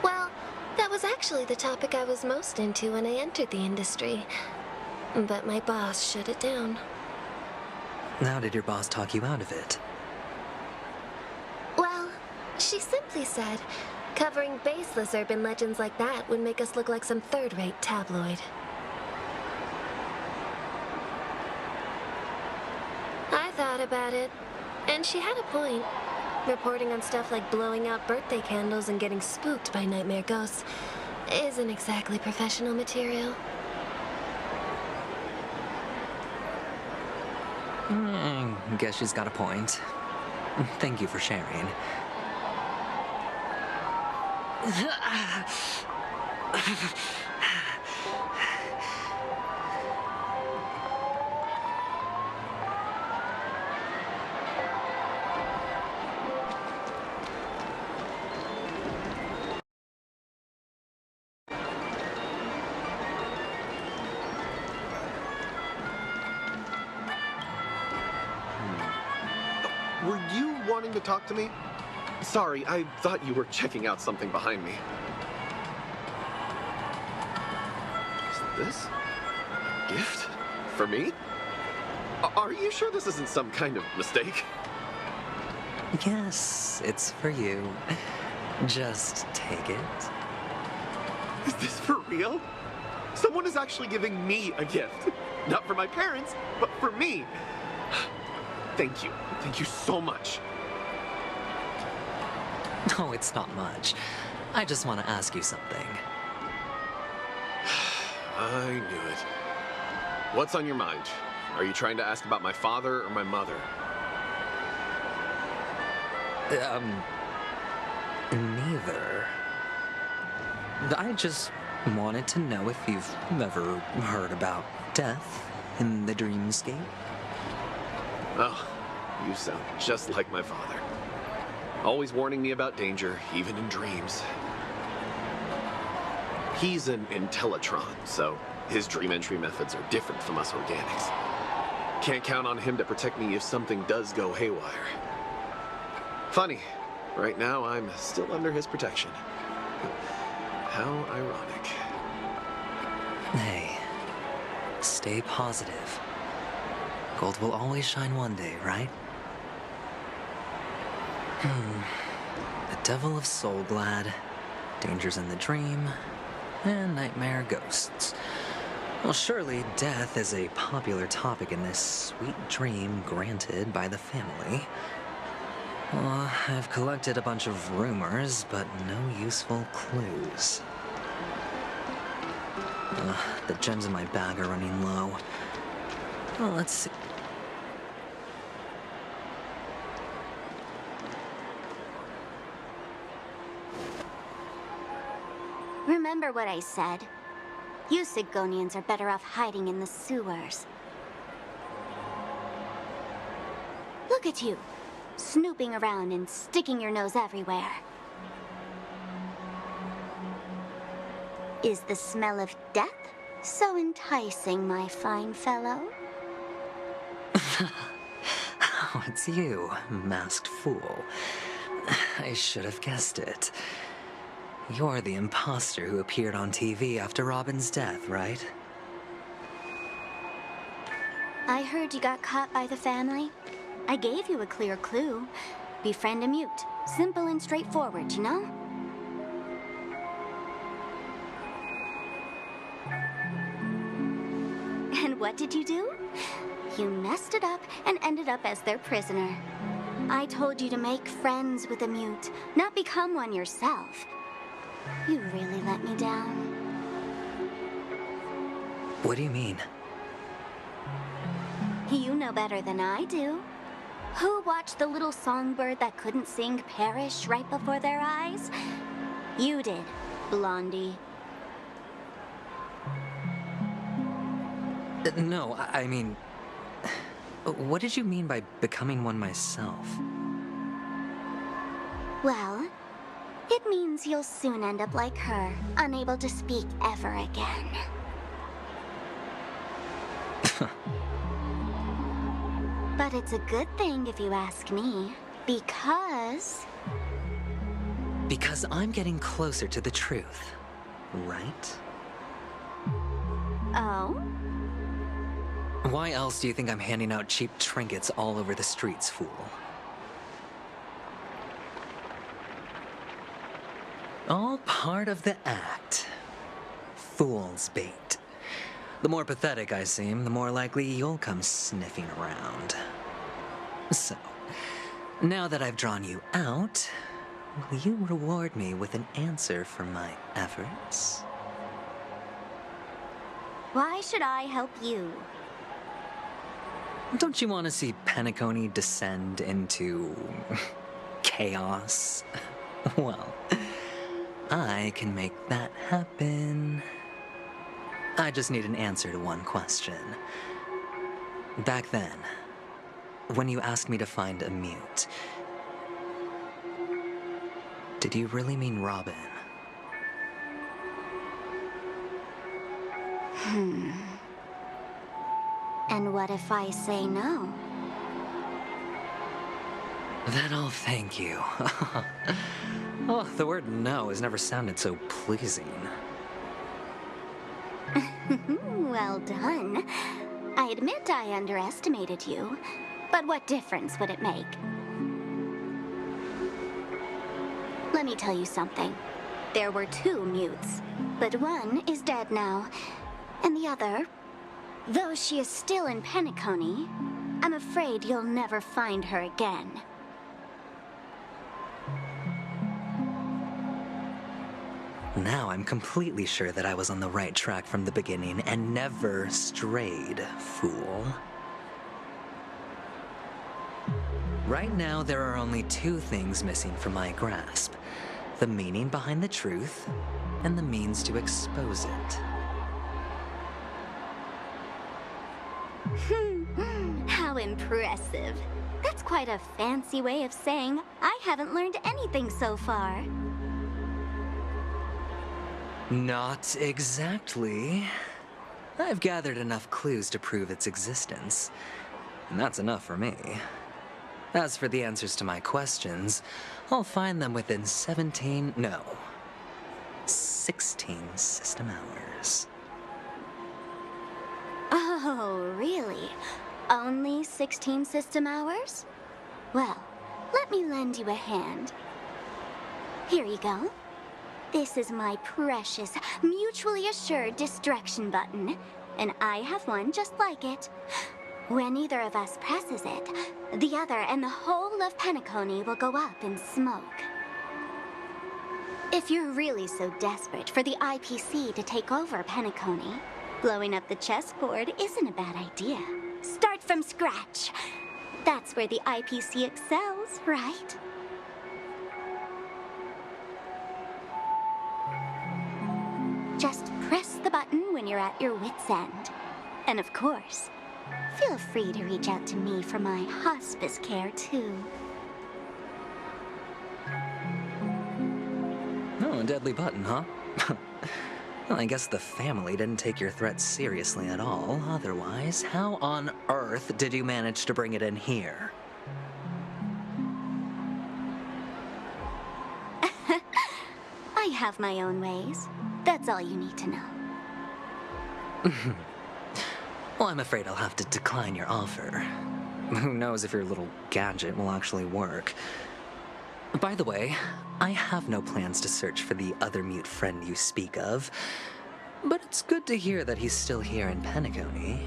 Well, that was actually the topic I was most into when I entered the industry. But my boss shut it down. How did your boss talk you out of it? Well, she simply said, covering baseless urban legends like that would make us look like some third-rate tabloid. I thought about it, and she had a point. Reporting on stuff like blowing out birthday candles and getting spooked by nightmare ghosts isn't exactly professional material. Guess she's got a point. Thank you for sharing. Were you wanting to talk to me? Sorry, I thought you were checking out something behind me. Is this a gift? For me? Are you sure this isn't some kind of mistake? Yes, it's for you. Just take it. Is this for real? Someone is actually giving me a gift. Not for my parents, but for me. Thank you. Thank you so much. No, it's not much. I just want to ask you something. I knew it. What's on your mind? Are you trying to ask about my father or my mother? Neither. I just wanted to know if you've ever heard about death in the dreamscape. Oh, you sound just like my father. Always warning me about danger, even in dreams. He's an Intellitron, so his dream entry methods are different from us organics. Can't count on him to protect me if something does go haywire. Funny, right now I'm still under his protection. How ironic. Hey, stay positive. Gold will always shine one day, right? The Devil of Soulglad, Dangers in the Dream, and Nightmare Ghosts. Well, surely death is a popular topic in this sweet dream granted by the family. Well, I've collected a bunch of rumors, but no useful clues. The gems in my bag are running low. Well, let's see. Remember what I said. You Sigonians are better off hiding in the sewers. Look at you, snooping around and sticking your nose everywhere. Is the smell of death so enticing, my fine fellow? Oh, it's you, masked fool. I should have guessed it. You're the imposter who appeared on TV after Robin's death, right? I heard you got caught by the family. I gave you a clear clue. Befriend a mute. Simple and straightforward, you know? And what did you do? You messed it up and ended up as their prisoner. I told you to make friends with a mute, not become one yourself. You really let me down. What do you mean? You know better than I do. Who watched the little songbird that couldn't sing perish right before their eyes? You did, Blondie. No, I mean... What did you mean by becoming one myself? Well, it means you'll soon end up like her, unable to speak ever again. But it's a good thing if you ask me, because... Because I'm getting closer to the truth, right? Oh? Why else do you think I'm handing out cheap trinkets all over the streets, fool? All part of the act. Fool's bait. The more pathetic I seem, the more likely you'll come sniffing around. So, now that I've drawn you out, will you reward me with an answer for my efforts? Why should I help you? Don't you want to see Penacony descend into... chaos? Well, I can make that happen. I just need an answer to one question. Back then, when you asked me to find a mute, did you really mean Robin? And what if I say no? Then I'll thank you. Oh, the word no has never sounded so pleasing. Well done. I admit I underestimated you, but what difference would it make? Let me tell you something. There were two mutes, but one is dead now, and the other, though she is still in Penacony, I'm afraid you'll never find her again. Now I'm completely sure that I was on the right track from the beginning and never strayed, fool. Right now, there are only two things missing from my grasp. The meaning behind the truth, and the means to expose it. How impressive. That's quite a fancy way of saying I haven't learned anything so far. Not exactly. I've gathered enough clues to prove its existence. and that's enough for me. As for the answers to my questions, I'll find them within 16 system hours. Oh, really? Only 16 system hours? Well, let me lend you a hand. Here you go. This is my precious, mutually assured distraction button, and I have one just like it. When either of us presses it, the other and the whole of Penacony will go up in smoke. If you're really so desperate for the IPC to take over Penacony, blowing up the chessboard isn't a bad idea. Start from scratch. That's where the IPC excels, right? Just press the button when you're at your wit's end. And of course, feel free to reach out to me for my hospice care, too. Oh, a deadly button, huh? Well, I guess the family didn't take your threat seriously at all. Otherwise, how on earth did you manage to bring it in here? I have my own ways. That's all you need to know. Well, I'm afraid I'll have to decline your offer. Who knows if your little gadget will actually work. By the way, I have no plans to search for the other mute friend you speak of, but it's good to hear that he's still here in Penacony.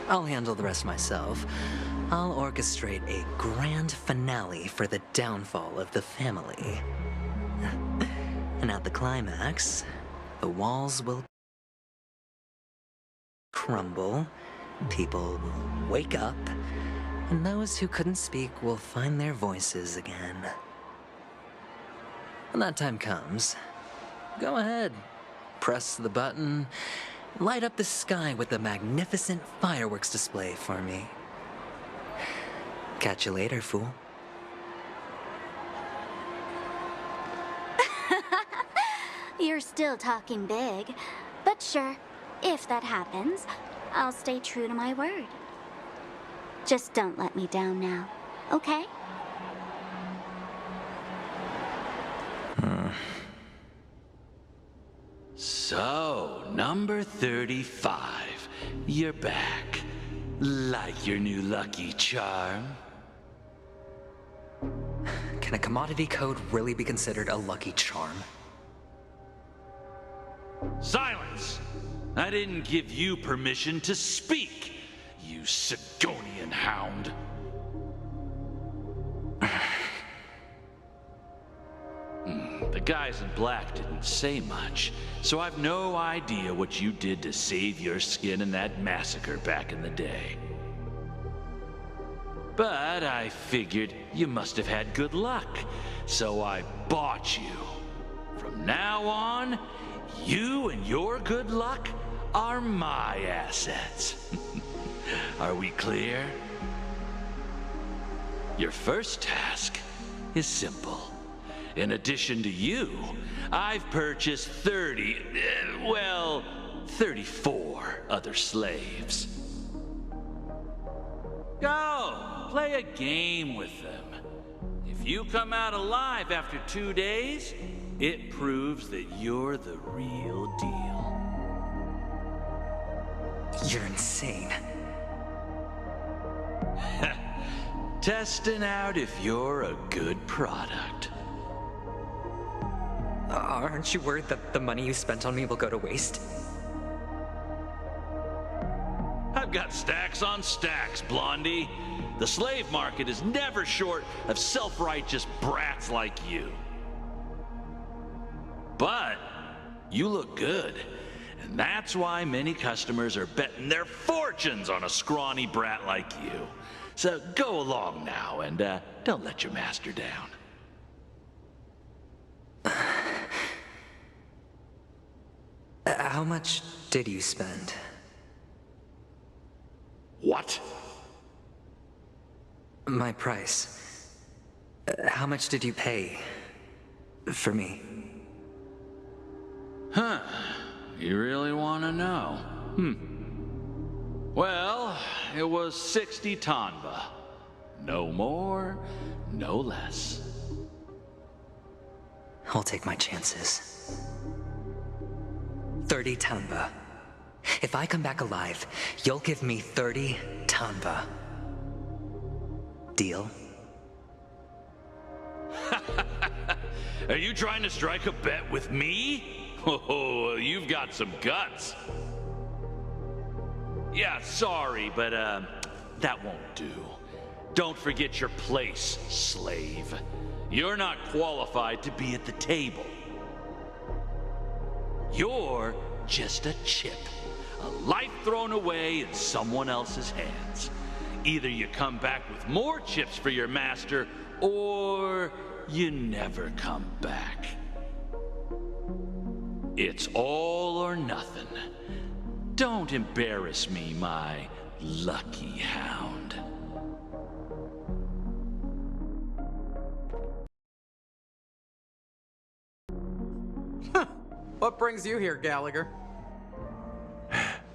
I'll handle the rest myself. I'll orchestrate a grand finale for the downfall of the family. And at the climax, the walls will crumble, people will wake up, and those who couldn't speak will find their voices again. When that time comes, go ahead, press the button, light up the sky with a magnificent fireworks display for me. Catch you later, fool. You're still talking big, but sure, if that happens, I'll stay true to my word. Just don't let me down now, okay? So, number 35. You're back. Like your new lucky charm? Can a commodity code really be considered a lucky charm? Silence! I didn't give you permission to speak, you Sigonian hound. The guys in black didn't say much, so I've no idea what you did to save your skin in that massacre back in the day. But I figured you must have had good luck, so I bought you. From now on, you and your good luck are my assets. Are we clear? Your first task is simple. In addition to you, I've purchased 34 other slaves. Go, play a game with them. If you come out alive after 2 days, it proves that you're the real deal. You're insane. Testing out if you're a good product. Aren't you worried that the money you spent on me will go to waste? I've got stacks on stacks, Blondie. The slave market is never short of self-righteous brats like you. But you look good, and that's why many customers are betting their fortunes on a scrawny brat like you. So go along now, and don't let your master down. How much did you spend? What? My price. How much did you pay for me? Huh. You really want to know? Well, it was 60 tanba. No more, no less. I'll take my chances. 30 tanba. If I come back alive, you'll give me 30 tanba. Deal? Are you trying to strike a bet with me? Oh, you've got some guts. Yeah, sorry, but that won't do. Don't forget your place, slave. You're not qualified to be at the table. You're just a chip. A life thrown away in someone else's hands. Either you come back with more chips for your master, or you never come back. It's all or nothing. Don't embarrass me, my lucky hound. What brings you here, Gallagher?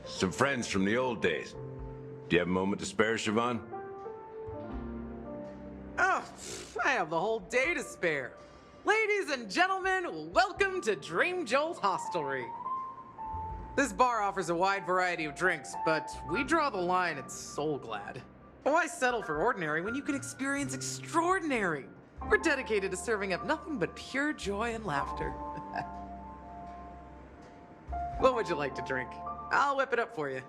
Some friends from the old days. Do you have a moment to spare, Siobhan? Oh, I have the whole day to spare. Ladies and gentlemen, welcome to Dream Jolt Hostelry. This bar offers a wide variety of drinks, but we draw the line at Soulglad. Why settle for ordinary when you can experience extraordinary? We're dedicated to serving up nothing but pure joy and laughter. What would you like to drink? I'll whip it up for you.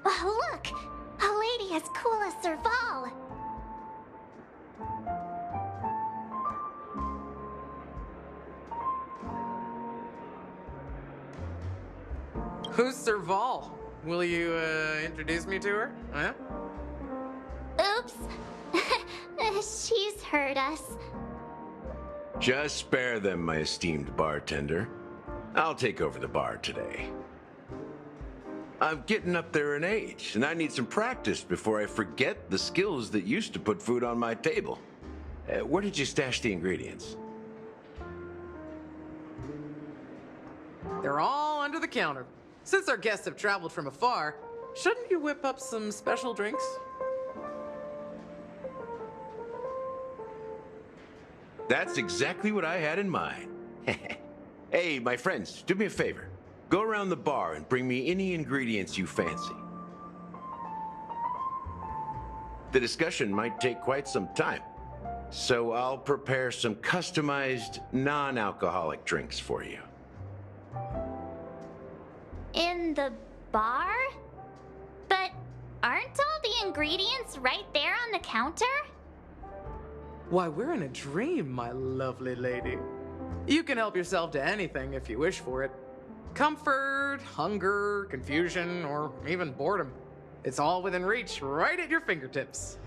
Oh, look! A lady as cool as Serval! Who's Serval? Will you, introduce me to her? Huh? Oops. She's heard us. Just spare them, my esteemed bartender. I'll take over the bar today. I'm getting up there in age, and I need some practice before I forget the skills that used to put food on my table. Where did you stash the ingredients? They're all under the counter. Since our guests have traveled from afar, shouldn't you whip up some special drinks? That's exactly what I had in mind. Hey, my friends, do me a favor. Go around the bar and bring me any ingredients you fancy. The discussion might take quite some time, so I'll prepare some customized, non-alcoholic drinks for you. In the bar? But aren't all the ingredients right there on the counter? Why, we're in a dream, my lovely lady. You can help yourself to anything if you wish for it. Comfort, hunger, confusion, or even boredom. It's all within reach, right at your fingertips.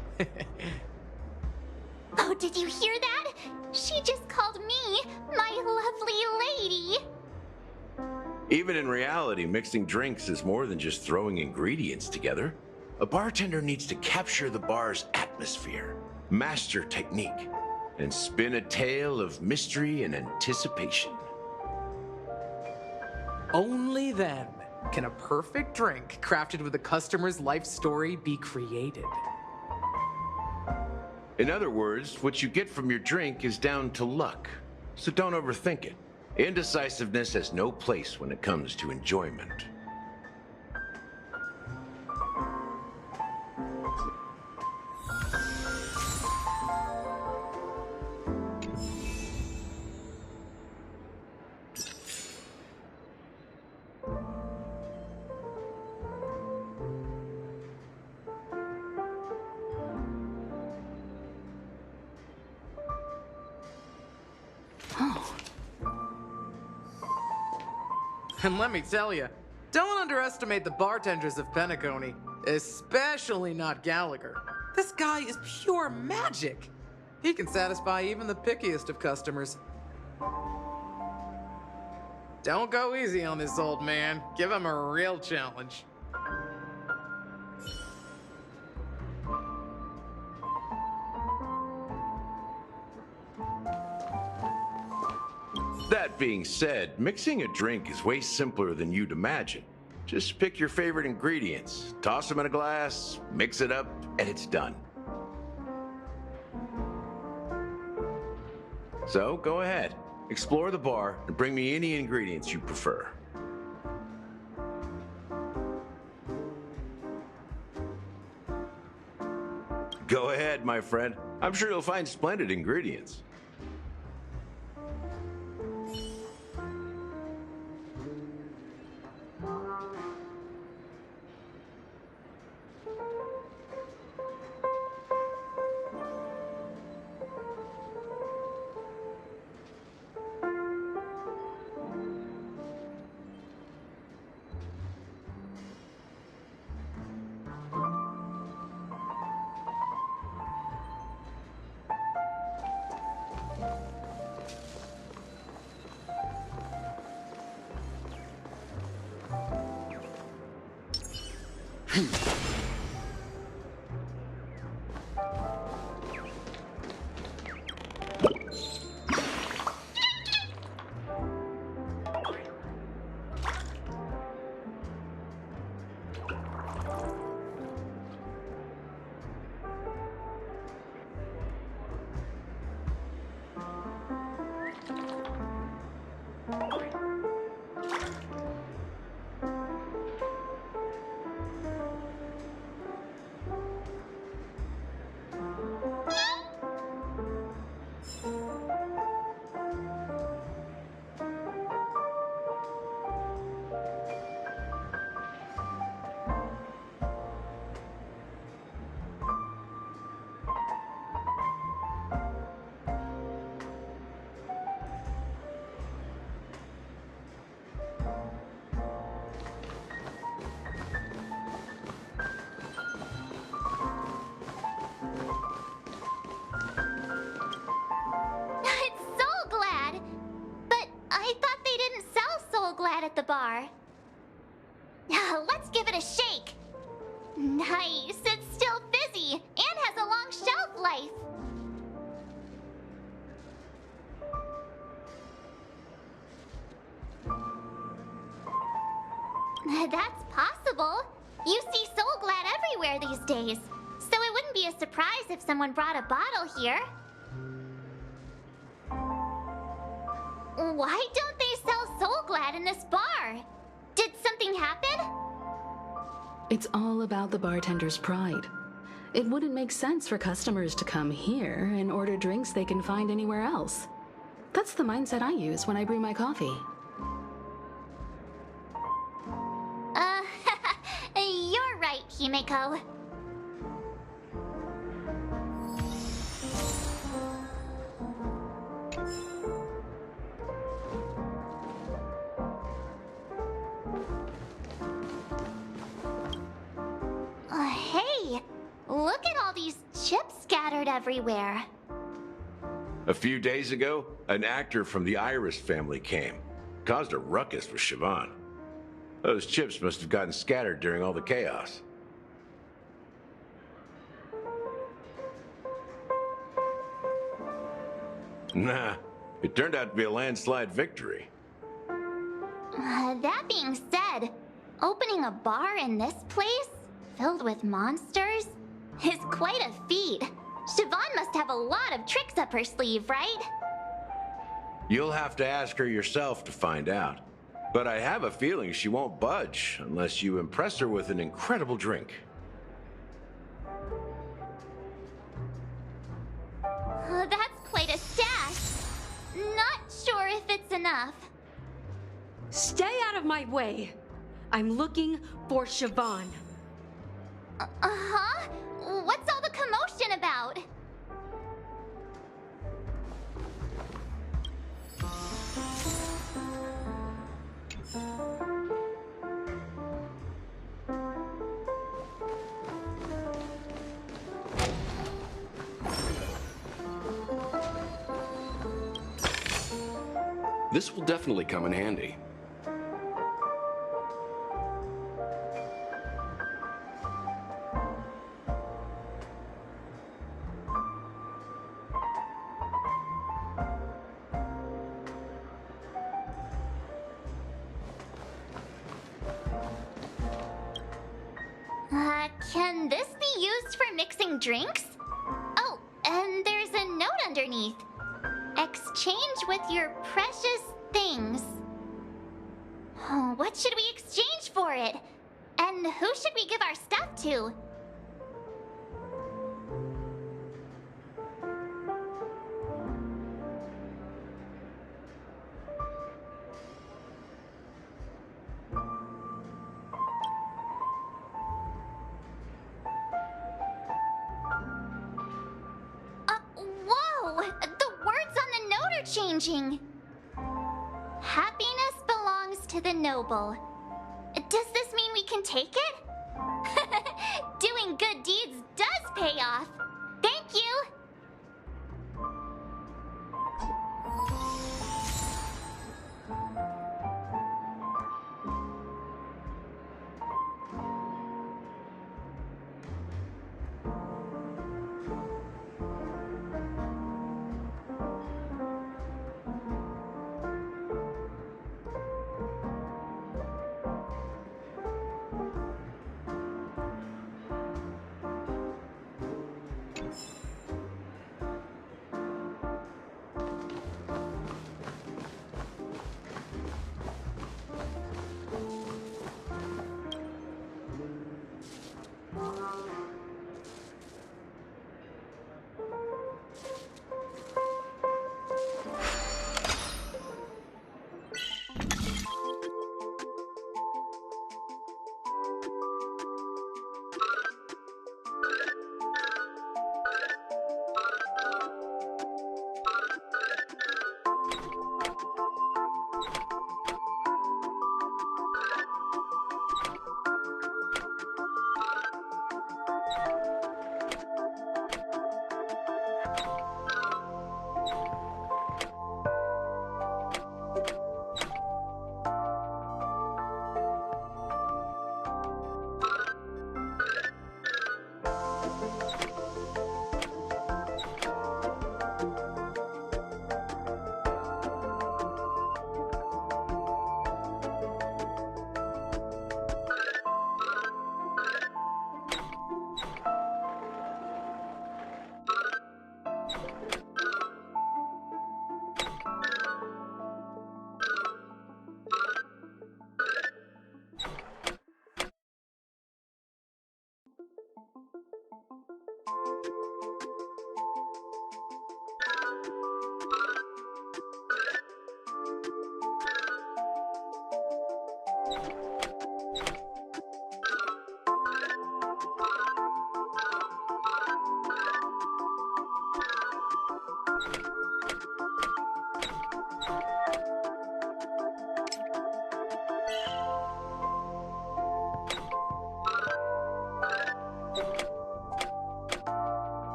Oh, did you hear that? She just called me my lovely lady. Even in reality, mixing drinks is more than just throwing ingredients together. A bartender needs to capture the bar's atmosphere, master technique, and spin a tale of mystery and anticipation. Only then can a perfect drink crafted with a customer's life story be created. In other words, what you get from your drink is down to luck, so don't overthink it. Indecisiveness has no place when it comes to enjoyment. And let me tell you, don't underestimate the bartenders of Penacony, especially not Gallagher. This guy is pure magic. He can satisfy even the pickiest of customers. Don't go easy on this old man. Give him a real challenge. That being said, mixing a drink is way simpler than you'd imagine. Just pick your favorite ingredients, toss them in a glass, mix it up, and it's done. So go ahead, explore the bar, and bring me any ingredients you prefer. Go ahead, my friend. I'm sure you'll find splendid ingredients. At the bar. Let's give it a shake. Nice, it's still fizzy and has a long shelf life. That's possible. You see Soul Glad everywhere these days, so it wouldn't be a surprise if someone brought a bottle here. Why don't they sell Soul Glad in this bar? Did something happen? It's all about the bartender's pride. It wouldn't make sense for customers to come here and order drinks they can find anywhere else. That's the mindset I use when I brew my coffee. You're right, Himeko. Hey, look at all these chips scattered everywhere. A few days ago, an actor from the Iris family came. Caused a ruckus with Siobhan. Those chips must have gotten scattered during all the chaos. Nah, it turned out to be a landslide victory. That being said, opening a bar in this place, filled with monsters, is quite a feat. Siobhan must have a lot of tricks up her sleeve, right? You'll have to ask her yourself to find out. But I have a feeling she won't budge unless you impress her with an incredible drink. That's quite a stash. Not sure if it's enough. Stay out of my way. I'm looking for Siobhan. Uh-huh? What's all the commotion about? This will definitely come in handy. used for mixing drinks? Oh, and there's a note underneath. Exchange with your precious things. Oh, what should we exchange for it? And who should we give our stuff to? Whoa! The words on the note are changing. Happiness belongs to the noble. Does this mean we can take it? Doing good deeds does pay off. Thank you.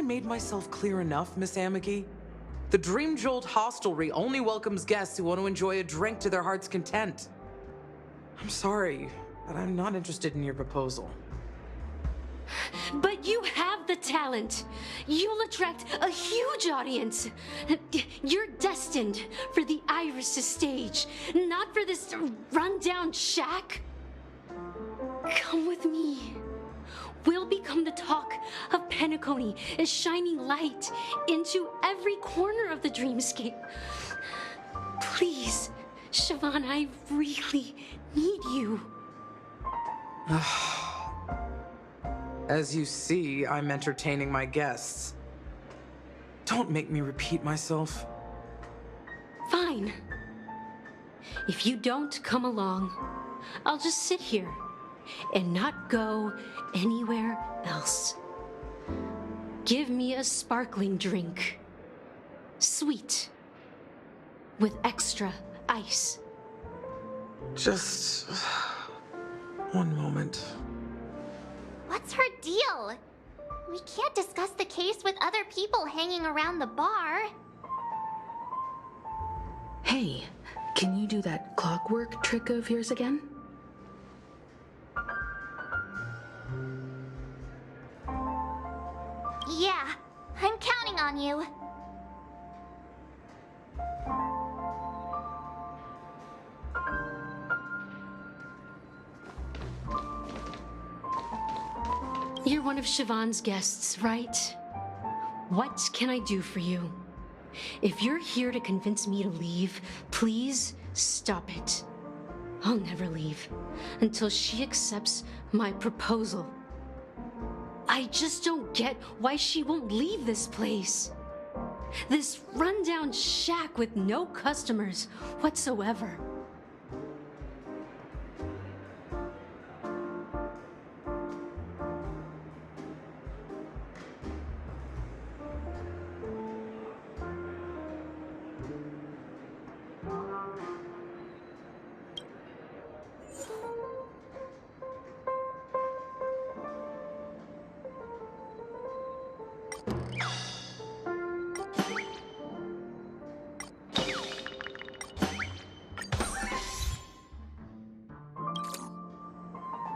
made myself clear enough, Miss Amiki? The Dream Jolt Hostelry only welcomes guests who want to enjoy a drink to their heart's content. I'm sorry, but I'm not interested in your proposal. But you have the talent. You'll attract a huge audience. You're destined for the Iris' stage, not for this rundown shack. Come with me. We'll become the talk of Penacony, a shining light into every corner of the dreamscape. Please, Siobhan, I really need you. As you see, I'm entertaining my guests. Don't make me repeat myself. Fine. If you don't come along, I'll just sit here and not go anywhere else. Give me a sparkling drink. Sweet. With extra ice. Just one moment. What's her deal? We can't discuss the case with other people hanging around the bar. Hey, can you do that clockwork trick of yours again? Yeah, I'm counting on you. You're one of Siobhan's guests, right? What can I do for you? If you're here to convince me to leave, please stop it. I'll never leave until she accepts my proposal. I just don't get why she won't leave this place. This rundown shack with no customers whatsoever.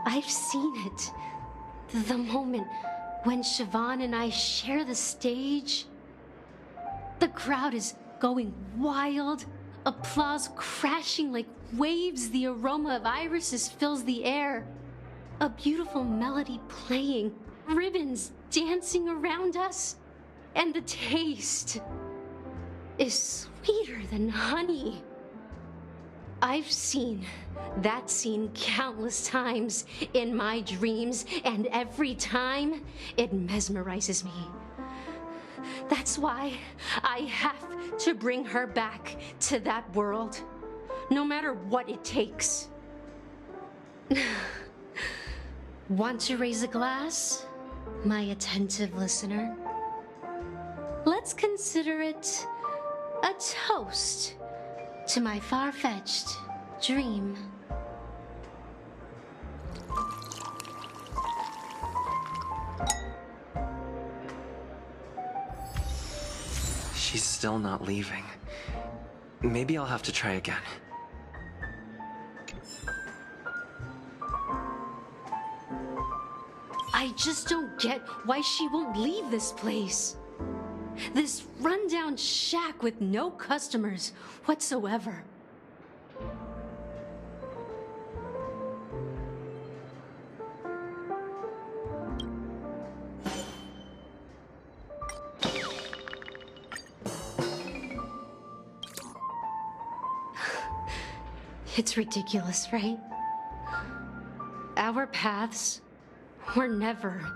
I've seen it. The moment when Siobhan and I share the stage. The crowd is going wild. Applause crashing like waves. The aroma of irises fills the air. A beautiful melody playing. Ribbons dancing around us. And the taste is sweeter than honey. I've seen that scene countless times in my dreams, and every time it mesmerizes me. That's why I have to bring her back to that world, no matter what it takes. Want to raise a glass, my attentive listener? Let's consider it a toast to my far-fetched dream. She's still not leaving. Maybe I'll have to try again. I just don't get why she won't leave this place. This rundown shack with no customers whatsoever. It's ridiculous, right? Our paths were never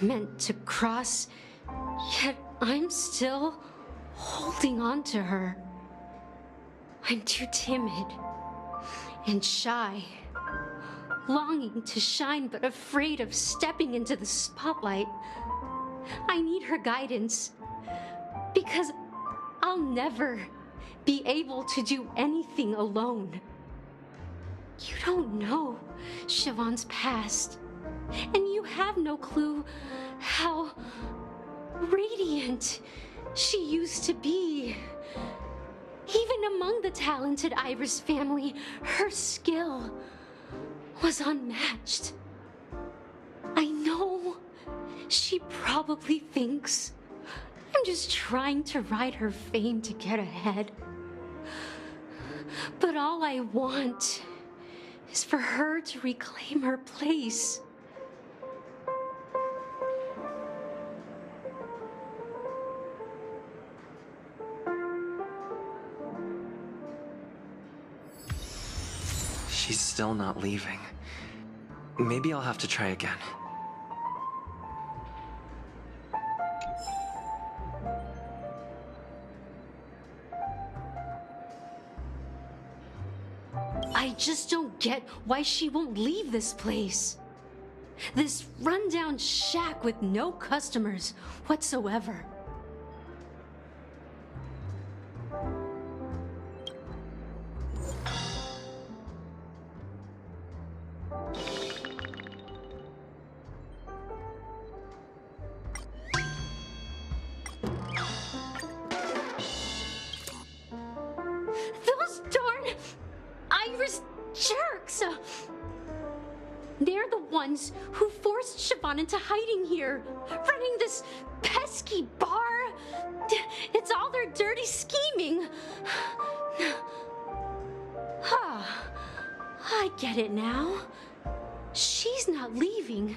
meant to cross, yet I'm still holding on to her. I'm too timid and shy, longing to shine but afraid of stepping into the spotlight. I need her guidance because I'll never be able to do anything alone. You don't know Siobhan's past, and you have no clue how radiant she used to be. Even among the talented Iris family, her skill was unmatched. I know she probably thinks I'm just trying to ride her fame to get ahead. But all I want is for her to reclaim her place. She's still not leaving. Maybe I'll have to try again. I just don't get why she won't leave this place. This rundown shack with no customers whatsoever. Those darn Iris jerks! They're the ones who forced Siobhan into hiding here, running this pesky bar. It's all their dirty scheming. I get it now. She's not leaving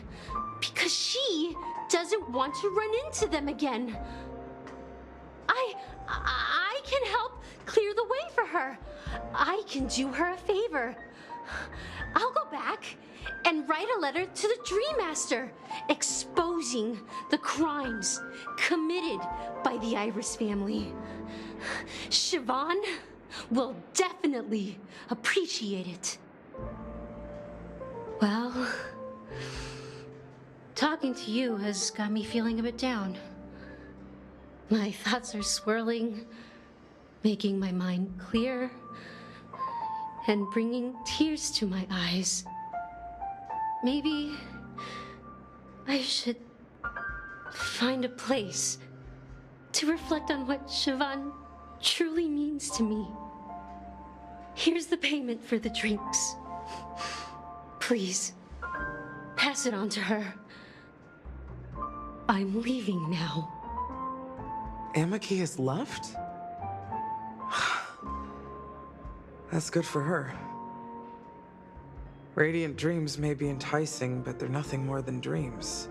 because she doesn't want to run into them again. I can help clear the way for her. I can do her a favor. I'll go back and write a letter to the Dream Master exposing the crimes committed by the Iris family. Siobhan will definitely appreciate it. Well, talking to you has got me feeling a bit down. My thoughts are swirling, making my mind clear, and bringing tears to my eyes. Maybe I should find a place to reflect on what Siobhan truly means to me. Here's the payment for the drinks. Please, pass it on to her. I'm leaving now. Amaki has left? That's good for her. Radiant dreams may be enticing, but they're nothing more than dreams.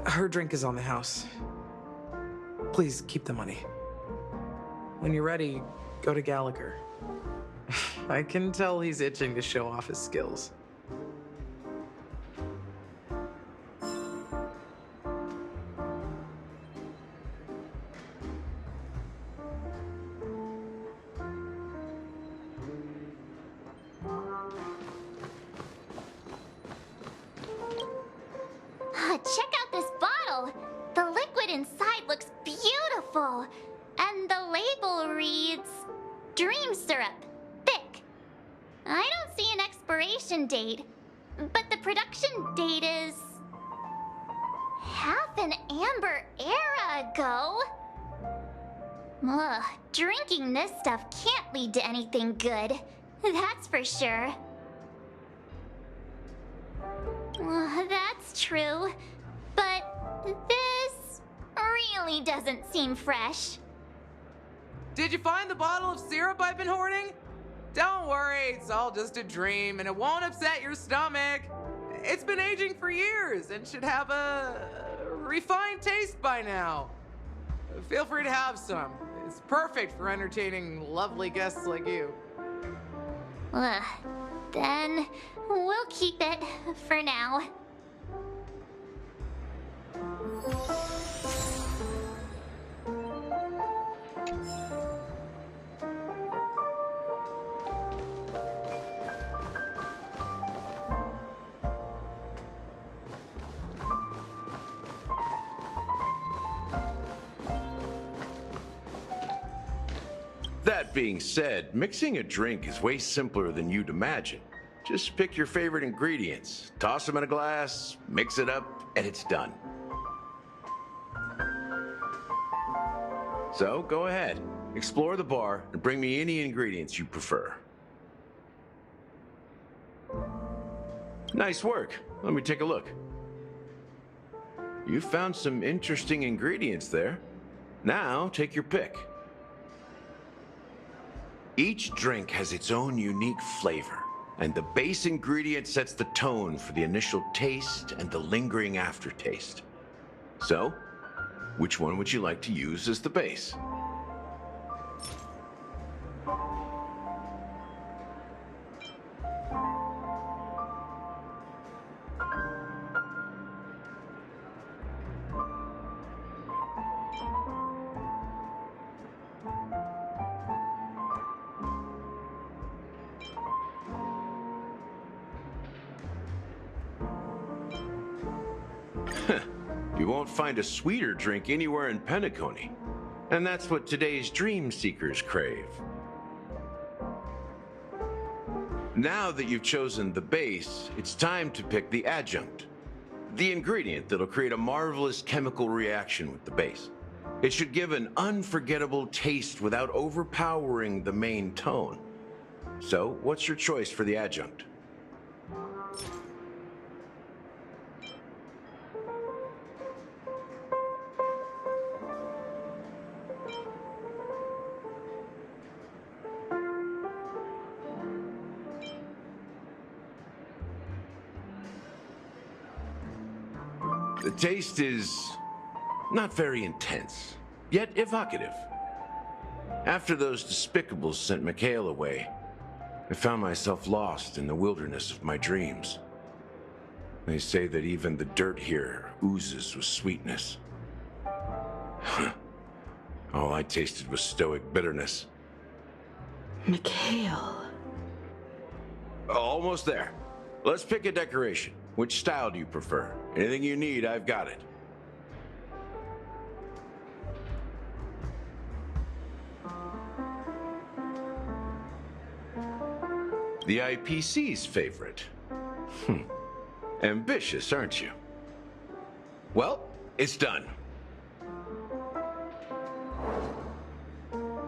Her drink is on the house. Please keep the money. When you're ready, go to Gallagher. I can tell he's itching to show off his skills. Check out this bottle! The liquid inside looks beautiful! And the label reads... Dream syrup. Thick. I don't see an expiration date, but the production date is... half an amber era ago. Ugh, drinking this stuff can't lead to anything good. That's for sure. That's true. But this really doesn't seem fresh. Did you find the bottle of syrup I've been hoarding? Don't worry, it's all just a dream and it won't upset your stomach. It's been aging for years and should have a refined taste by now. Feel free to have some. It's perfect for entertaining lovely guests like you. Then we'll keep it for now. That being said, mixing a drink is way simpler than you'd imagine. Just pick your favorite ingredients, toss them in a glass, mix it up, and it's done. So go ahead, explore the bar, and bring me any ingredients you prefer. Nice work. Let me take a look. You found some interesting ingredients there. Now, take your pick. Each drink has its own unique flavor, and the base ingredient sets the tone for the initial taste and the lingering aftertaste. So, which one would you like to use as the base? You won't find a sweeter drink anywhere in Penacony. And that's what today's dream seekers crave. Now that you've chosen the base, it's time to pick the adjunct. The ingredient that'll create a marvelous chemical reaction with the base. It should give an unforgettable taste without overpowering the main tone. So, what's your choice for the adjunct? The taste is not very intense, yet evocative. After those despicables sent Mikhail away, I found myself lost in the wilderness of my dreams. They say that even the dirt here oozes with sweetness. All I tasted was stoic bitterness. Mikhail. Almost there. Let's pick a decoration. Which style do you prefer? Anything you need, I've got it. The IPC's favorite. Ambitious, aren't you? Well, it's done.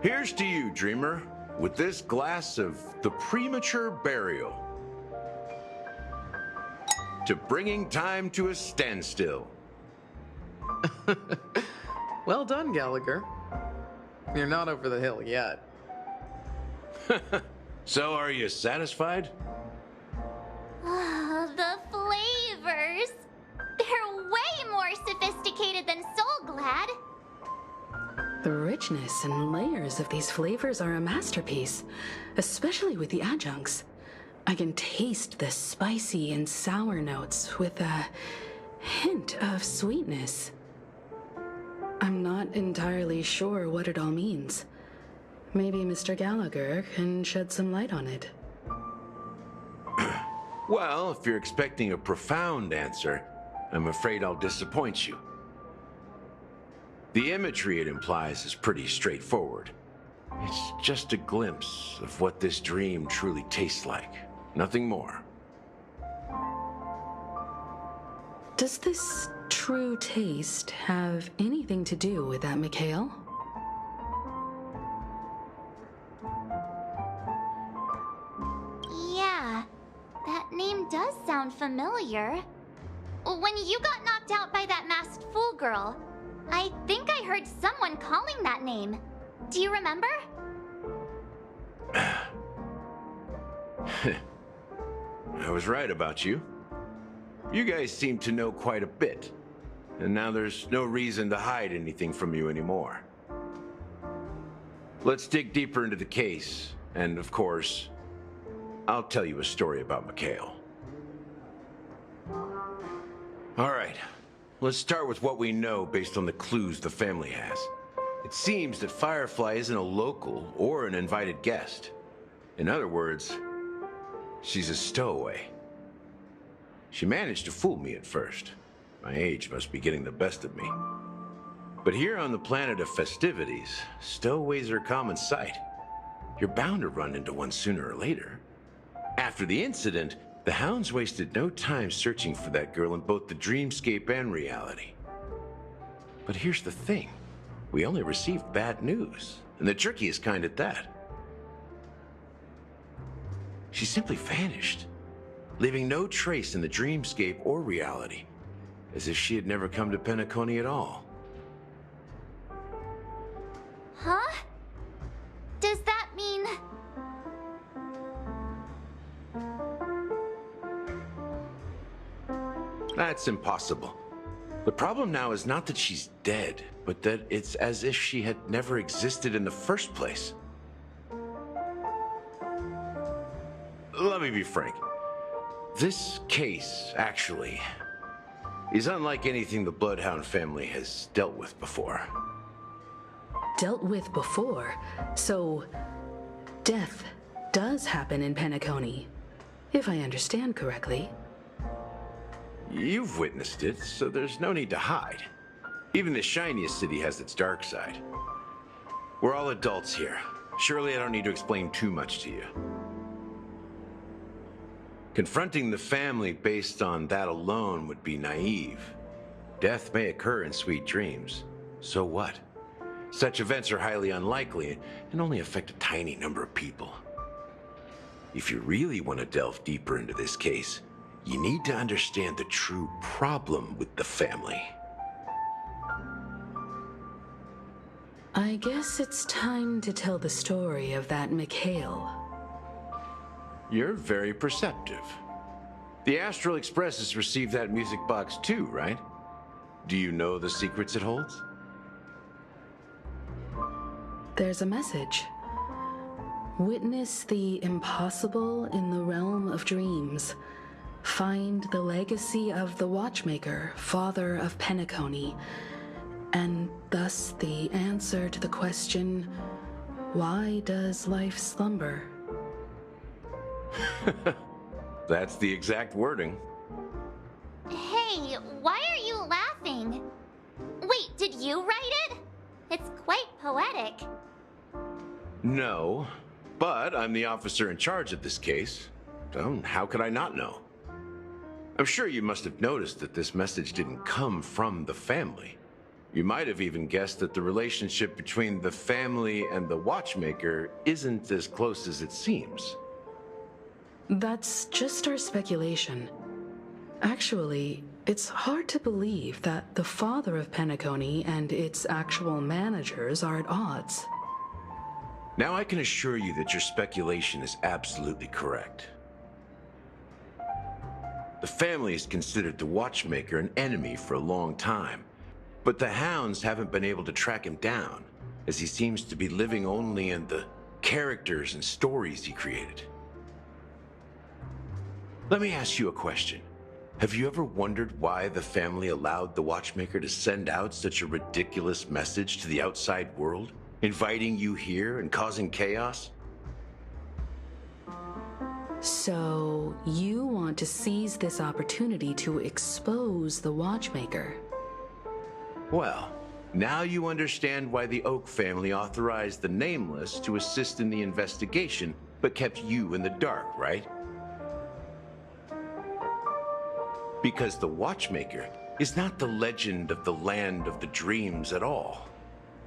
Here's to you, dreamer, with this glass of the premature burial. To bringing time to a standstill. Well done, Gallagher. You're not over the hill yet. So, are you satisfied? The flavors! They're way more sophisticated than Soul Glad. The richness and layers of these flavors are a masterpiece, especially with the adjuncts. I can taste the spicy and sour notes with a hint of sweetness. I'm not entirely sure what it all means. Maybe Mr. Gallagher can shed some light on it. Well, if you're expecting a profound answer, I'm afraid I'll disappoint you. The imagery it implies is pretty straightforward. It's just a glimpse of what this dream truly tastes like. Nothing more. Does this true taste have anything to do with that, Mikhail? Yeah, that name does sound familiar. When you got knocked out by that masked fool girl, I think I heard someone calling that name. Do you remember? I was right about you. You guys seem to know quite a bit, and now there's no reason to hide anything from you anymore. Let's dig deeper into the case, and of course, I'll tell you a story about Mikhail. All right, let's start with what we know based on the clues the family has. It seems that Firefly isn't a local or an invited guest. In other words, she's a stowaway. She managed to fool me at first. My age must be getting the best of me. But here on the planet of festivities, stowaways are a common sight. You're bound to run into one sooner or later. After the incident, the hounds wasted no time searching for that girl in both the dreamscape and reality. But here's the thing. we only received bad news, and the trickiest kind at that. She simply vanished, leaving no trace in the dreamscape or reality, as if she had never come to Penacony at all. Huh? Does that mean... That's impossible. The problem now is not that she's dead, but that it's as if she had never existed in the first place. Let me be frank. This case, actually, is unlike anything the Bloodhound family has dealt with before. Dealt with before? So, death does happen in Penacony, if I understand correctly. You've witnessed it, so there's no need to hide. Even the shiniest city has its dark side. We're all adults here. Surely I don't need to explain too much to you. Confronting the family based on that alone would be naive. Death may occur in sweet dreams. So what? Such events are highly unlikely and only affect a tiny number of people. If you really want to delve deeper into this case, you need to understand the true problem with the family. I guess it's time to tell the story of that Mikhail. You're very perceptive. The Astral Express has received that music box too, right? Do you know the secrets it holds? There's a message. Witness the impossible in the realm of dreams. Find the legacy of the Watchmaker, father of Penacony, and thus the answer to the question, why does life slumber? That's the exact wording. Hey, why are you laughing? Wait, did you write it? It's quite poetic. No, but I'm the officer in charge of this case, so how could I not know? I'm sure you must have noticed that this message didn't come from the family. You might have even guessed that the relationship between the family and the Watchmaker isn't as close as it seems. That's just our speculation. Actually, it's hard to believe that the father of Penacony and its actual managers are at odds. Now I can assure you that your speculation is absolutely correct. The family has considered the Watchmaker an enemy for a long time, but the Hounds haven't been able to track him down, as he seems to be living only in the characters and stories he created. Let me ask you a question. Have you ever wondered why the family allowed the Watchmaker to send out such a ridiculous message to the outside world, inviting you here and causing chaos? So, you want to seize this opportunity to expose the Watchmaker? Well, now you understand why the Oak family authorized the Nameless to assist in the investigation, but kept you in the dark, right? Because the Watchmaker is not the legend of the land of the dreams at all.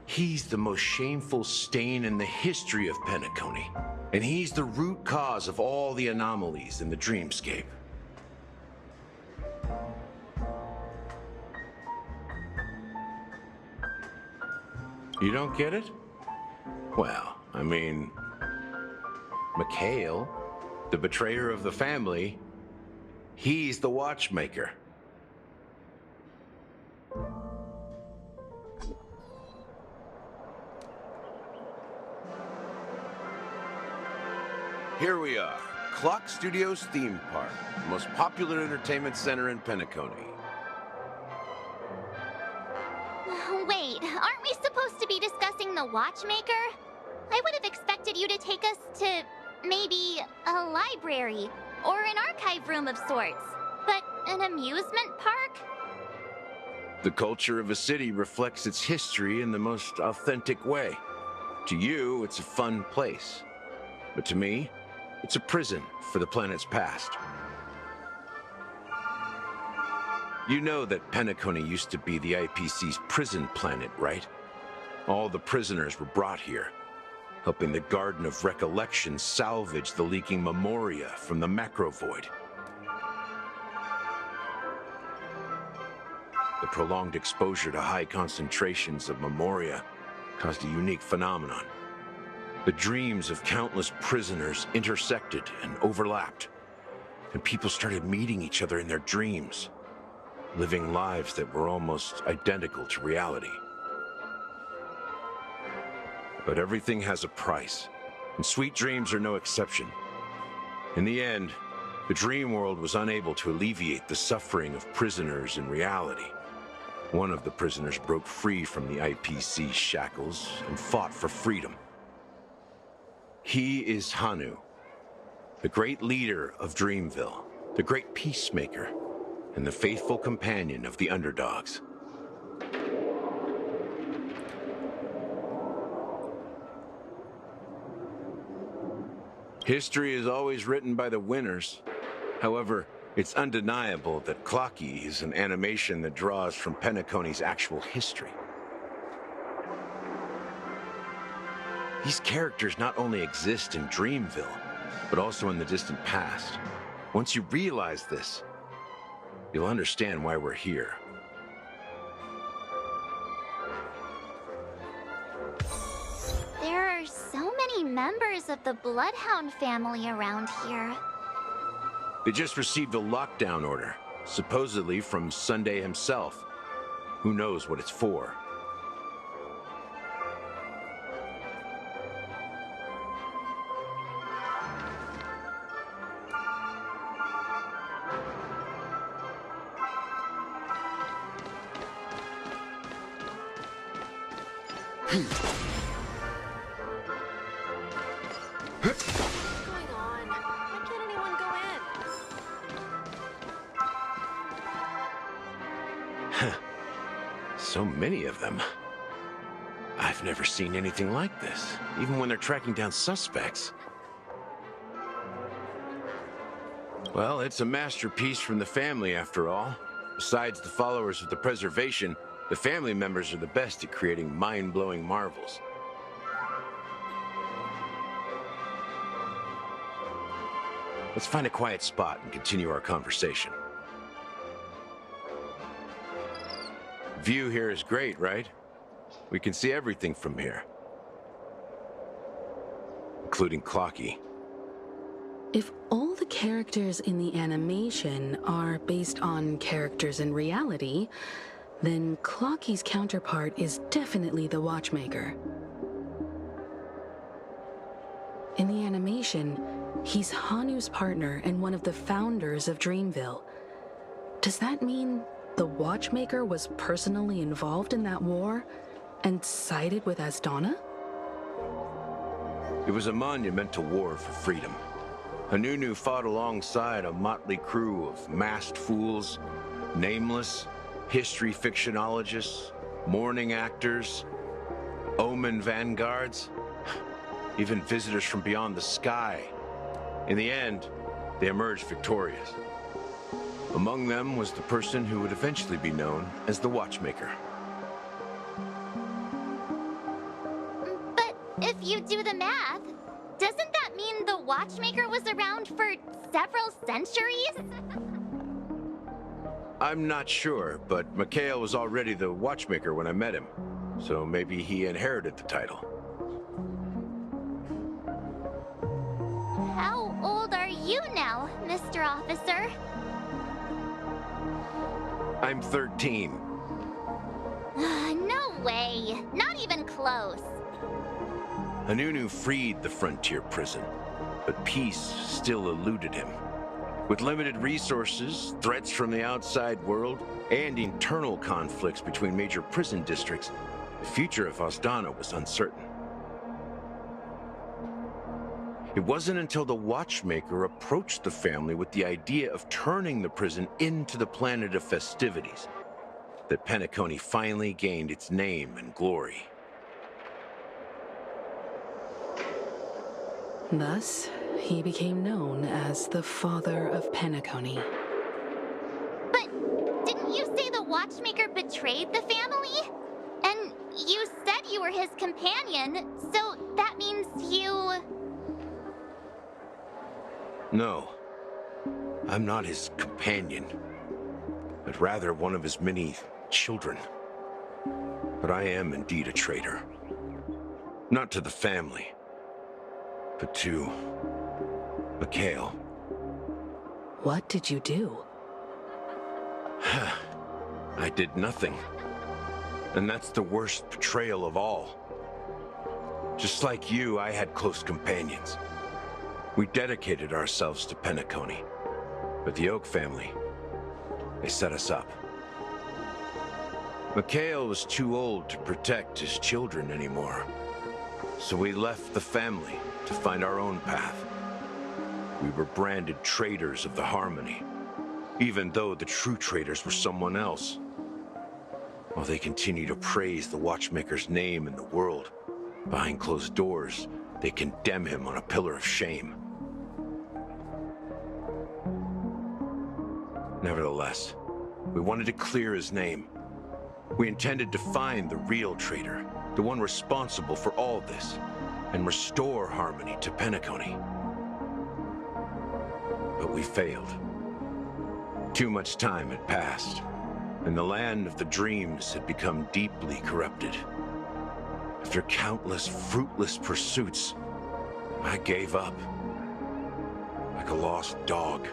He's the most shameful stain in the history of Penacony, and he's the root cause of all the anomalies in the dreamscape. You don't get it? Well, I mean, Mikhail, the betrayer of the family, he's the Watchmaker. Here we are, Clock Studios Theme Park, the most popular entertainment center in Penacony. Wait, aren't we supposed to be discussing the Watchmaker? I would have expected you to take us to maybe a library or an archive room of sorts. But an amusement park? The culture of a city reflects its history in the most authentic way. To you, it's a fun place. But to me, it's a prison for the planet's past. You know that Penacony used to be the IPC's prison planet, right? All the prisoners were brought here, helping the Garden of Recollection salvage the leaking memoria from the macro void. The prolonged exposure to high concentrations of memoria caused a unique phenomenon. The dreams of countless prisoners intersected and overlapped, and people started meeting each other in their dreams, living lives that were almost identical to reality. But everything has a price, and sweet dreams are no exception. In the end, the dream world was unable to alleviate the suffering of prisoners in reality. One of the prisoners broke free from the IPC shackles and fought for freedom. He is Hanu, the great leader of Dreamville, the great peacemaker, and the faithful companion of the underdogs. History is always written by the winners. However, it's undeniable that Clocky is an animation that draws from Penacony's actual history. These characters not only exist in Dreamville, but also in the distant past. Once you realize this, you'll understand why we're here. There are so many members of the Bloodhound family around here. They just received a lockdown order, supposedly from Sunday himself. Who knows what it's for? So many of them. I've never seen anything like this, even when they're tracking down suspects. Well, it's a masterpiece from the family, after all. Besides the followers of the preservation, the family members are the best at creating mind-blowing marvels. Let's find a quiet spot and continue our conversation. View here is great, right? We can see everything from here. Including Clocky. If all the characters in the animation are based on characters in reality, then Clocky's counterpart is definitely the Watchmaker. In the animation, he's Hanu's partner and one of the founders of Dreamville. Does that mean the Watchmaker was personally involved in that war and sided with Asdana? It was a monumental war for freedom. Hanunu fought alongside a motley crew of masked fools, nameless, history fictionologists, mourning actors, omen vanguards, even visitors from beyond the sky. In the end, they emerged victorious. Among them was the person who would eventually be known as the Watchmaker. But if you do the math, doesn't that mean the Watchmaker was around for several centuries? I'm not sure, but Mikhail was already the Watchmaker when I met him, so maybe he inherited the title. How old are you now, Mr. Officer? I'm 13. No way. Not even close. Hanunu freed the frontier prison, but peace still eluded him. With limited resources, threats from the outside world, and internal conflicts between major prison districts, the future of Asdana was uncertain. It wasn't until the Watchmaker approached the family with the idea of turning the prison into the planet of festivities that Penacony finally gained its name and glory. Thus, he became known as the Father of Penacony. But didn't you say the Watchmaker betrayed the family? And you said you were his companion, so that means you... No. I'm not his companion, but rather one of his many children. But I am indeed a traitor. Not to the family, but to Mikhail. What did you do? I did nothing. And that's the worst betrayal of all. Just like you, I had close companions. We dedicated ourselves to Penacony. But the Oak family, they set us up. Mikhail was too old to protect his children anymore. So we left the family to find our own path. We were branded traitors of the Harmony, even though the true traitors were someone else. While they continue to praise the Watchmaker's name in the world, behind closed doors, they condemn him on a pillar of shame. Nevertheless, we wanted to clear his name. We intended to find the real traitor, the one responsible for all this, and restore harmony to Penacony. But we failed. Too much time had passed, and the land of the dreams had become deeply corrupted. After countless fruitless pursuits, I gave up, like a lost dog.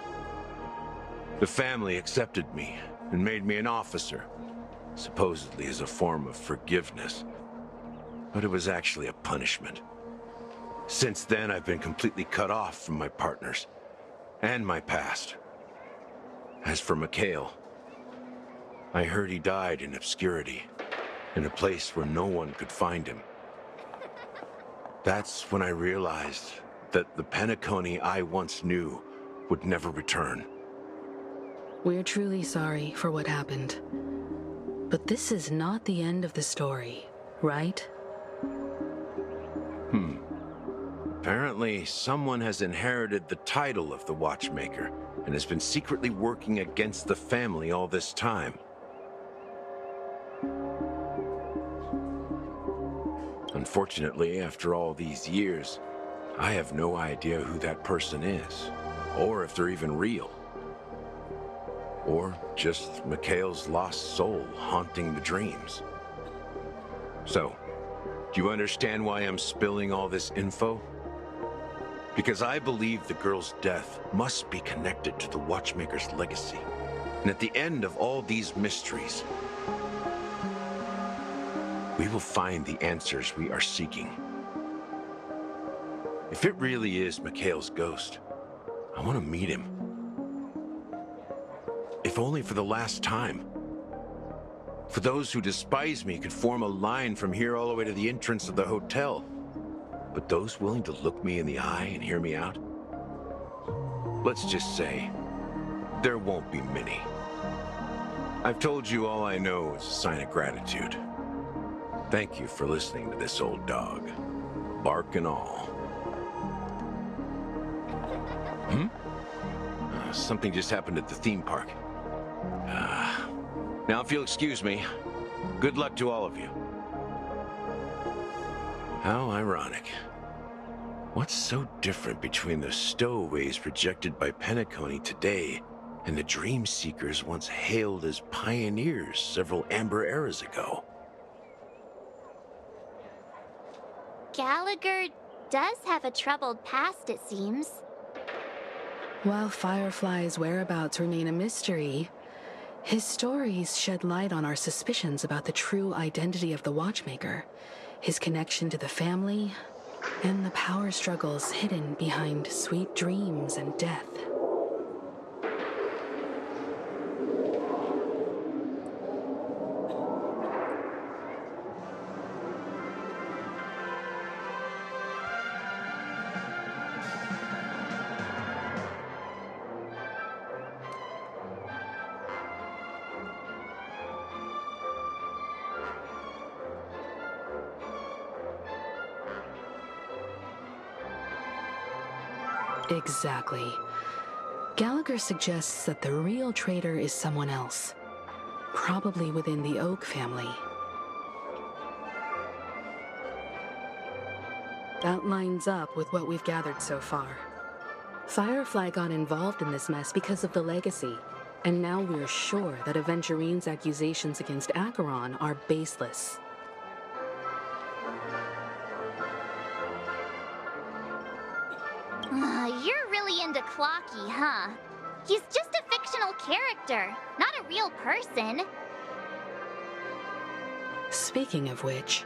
The family accepted me and made me an officer, supposedly as a form of forgiveness. But it was actually a punishment. Since then, I've been completely cut off from my partners and my past. As for Mikhail, I heard he died in obscurity, in a place where no one could find him. That's when I realized that the Penacony I once knew would never return. We're truly sorry for what happened. But this is not the end of the story, right? Apparently, someone has inherited the title of the Watchmaker and has been secretly working against the family all this time. Unfortunately, after all these years, I have no idea who that person is, or if they're even real. Or just Mikhail's lost soul haunting the dreams. So, do you understand why I'm spilling all this info? Because I believe the girl's death must be connected to the Watchmaker's legacy. And at the end of all these mysteries, we will find the answers we are seeking. If it really is Mikhail's ghost, I want to meet him. If only for the last time. For those who despise me could form a line from here all the way to the entrance of the hotel. But those willing to look me in the eye and hear me out? Let's just say, there won't be many. I've told you all I know is a sign of gratitude. Thank you for listening to this old dog. Bark and all. Something just happened at the theme park. Now, if you'll excuse me, good luck to all of you. How ironic. What's so different between the stowaways rejected by Penacony today and the dream seekers once hailed as pioneers several amber eras ago? Gallagher does have a troubled past, it seems. While Firefly's whereabouts remain a mystery, his stories shed light on our suspicions about the true identity of the Watchmaker, his connection to the family, and the power struggles hidden behind sweet dreams and death. Exactly. Gallagher suggests that the real traitor is someone else, probably within the Oak family. That lines up with what we've gathered so far. Firefly got involved in this mess because of the legacy, and now we're sure that Aventurine's accusations against Acheron are baseless. You're really into Clocky, huh? He's just a fictional character, not a real person. Speaking of which,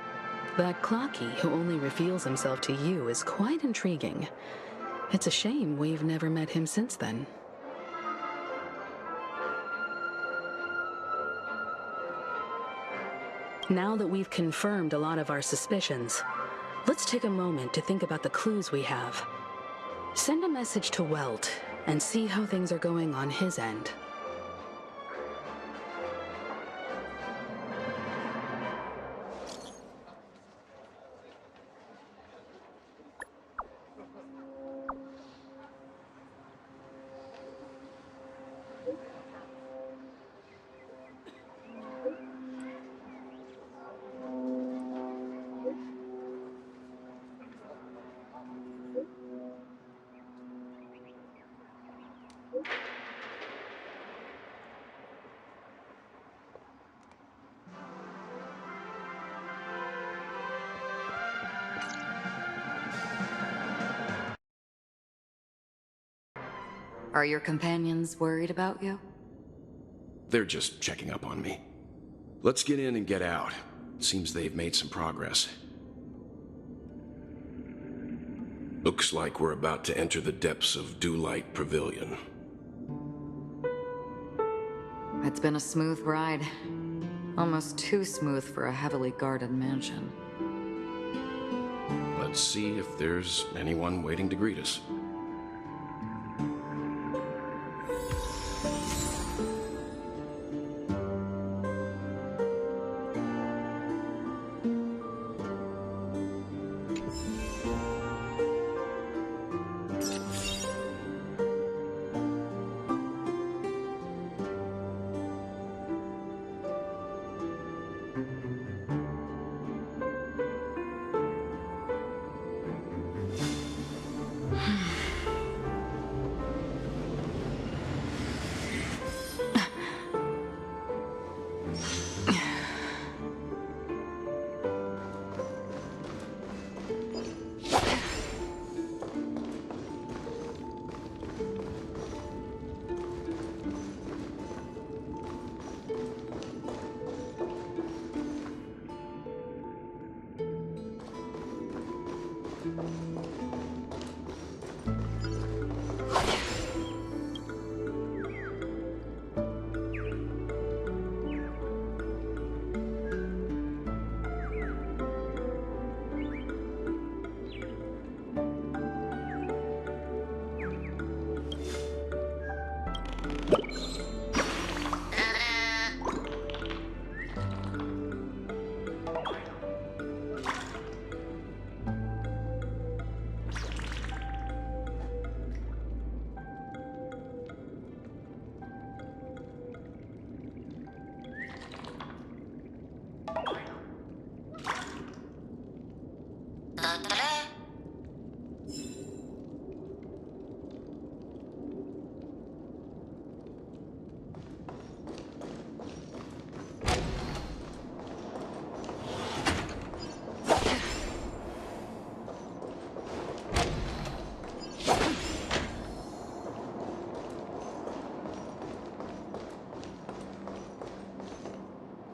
that Clocky who only reveals himself to you is quite intriguing. It's a shame we've never met him since then. Now that we've confirmed a lot of our suspicions, let's take a moment to think about the clues we have. Send a message to Welt and see how things are going on his end. Are your companions worried about you? They're just checking up on me. Let's get in and get out. Seems they've made some progress. Looks like we're about to enter the depths of Dewlight Pavilion. It's been a smooth ride. Almost too smooth for a heavily guarded mansion. Let's see if there's anyone waiting to greet us.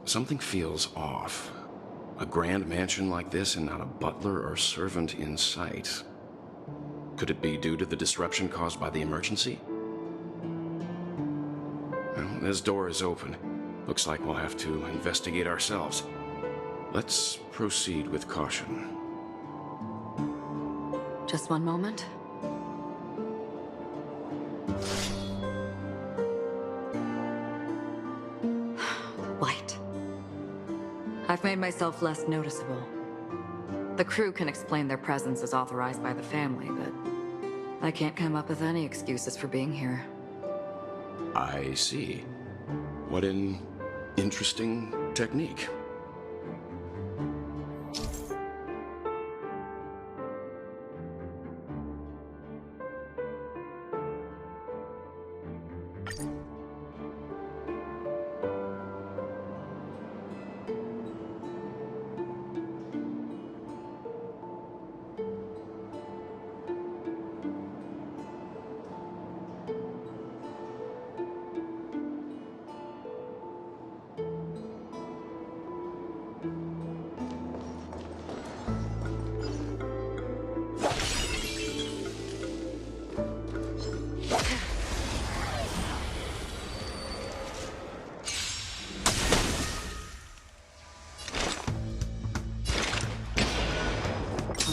Something feels off. A grand mansion like this and not a butler or servant in sight. Could it be due to the disruption caused by the emergency? Well, this door is open. Looks like we'll have to investigate ourselves. Let's proceed with caution. Just one moment. Light. I've made myself less noticeable. The crew can explain their presence as authorized by the family, but I can't come up with any excuses for being here. I see. What an interesting technique.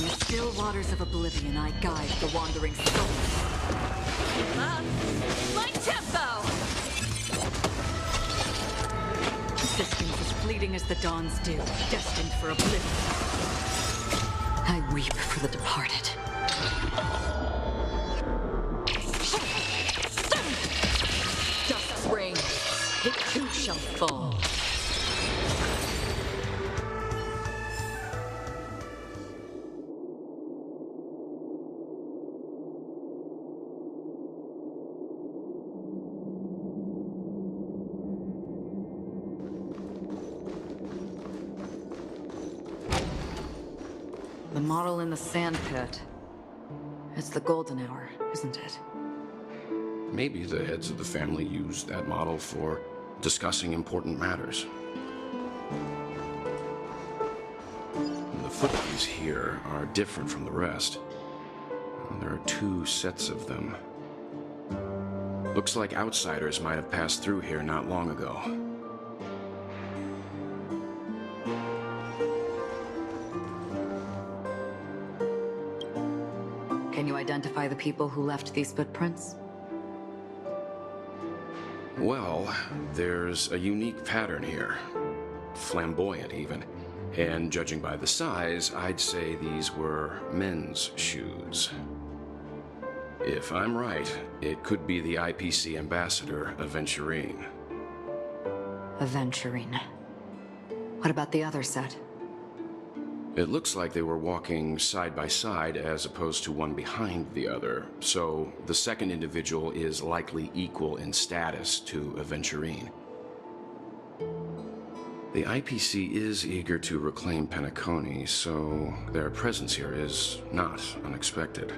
From the still waters of oblivion, I guide the wandering souls. My tempo! Existence as fleeting as the dawn's dew, destined for oblivion. I weep for the departed. Dust's rain, it too shall fall. The model in the sand pit. It's the golden hour, isn't it? Maybe the heads of the family used that model for discussing important matters. The footprints here are different from the rest. There are 2 sets of them. Looks like outsiders might have passed through here not long ago. Can you identify the people who left these footprints? Well, there's a unique pattern here. Flamboyant, even. And judging by the size, I'd say these were men's shoes. If I'm right, it could be the IPC ambassador, Aventurine. Aventurine. What about the other set? It looks like they were walking side by side as opposed to one behind the other, so the second individual is likely equal in status to Aventurine. The IPC is eager to reclaim Penacony, so their presence here is not unexpected.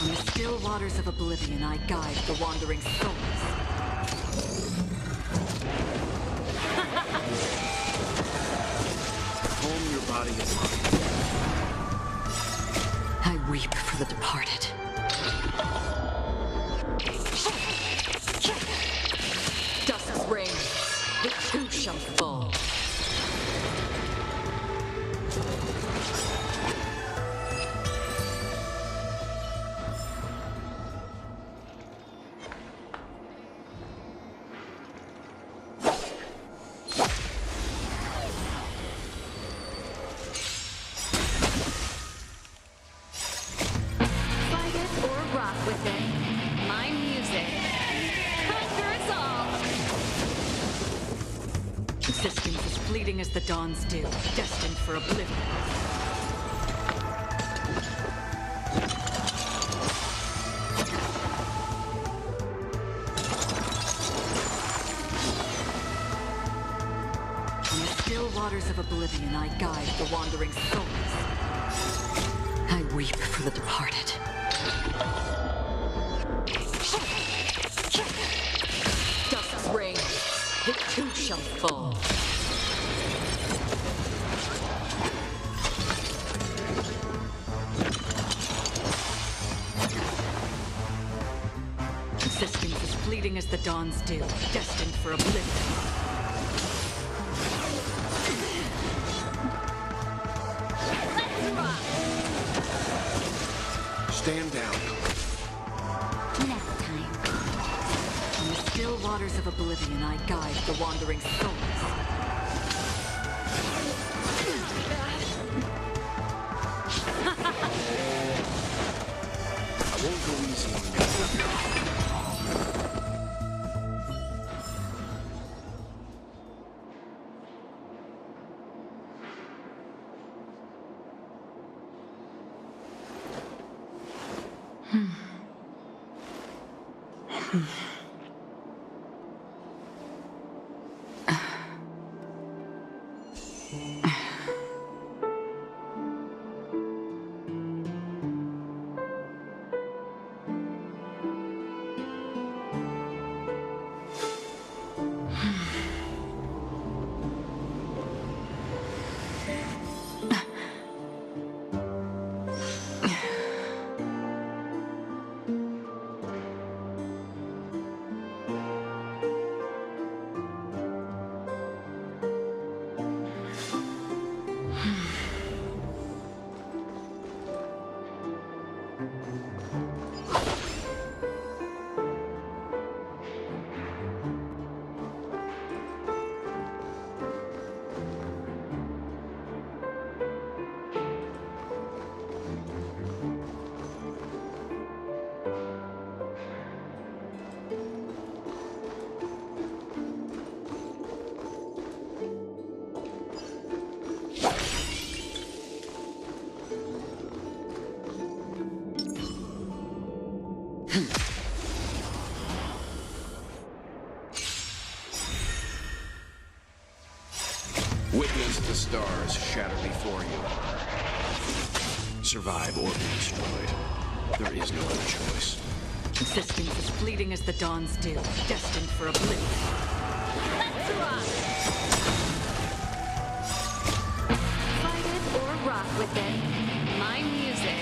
On the still waters of oblivion, I guide the wandering souls. Calm your body and mind. I weep for the departed. Dust's rain, it too shall fall. Existence as fleeting as the dawn's dew, destined for oblivion. On the still waters of oblivion, I guide the wandering souls. I weep for the departed. Dust's rain, it too shall fall. Existence as fleeting as the dawn's dew, destined for oblivion. Stand down. Next time. On the still waters of oblivion, I guide the wandering souls. I won't go easy on you. Witness the stars shatter before you. Survive or be destroyed. There is no other choice. Existence as fleeting as the dawn's dew, destined for oblivion. Let's rock! Fight it or rock with it. My music.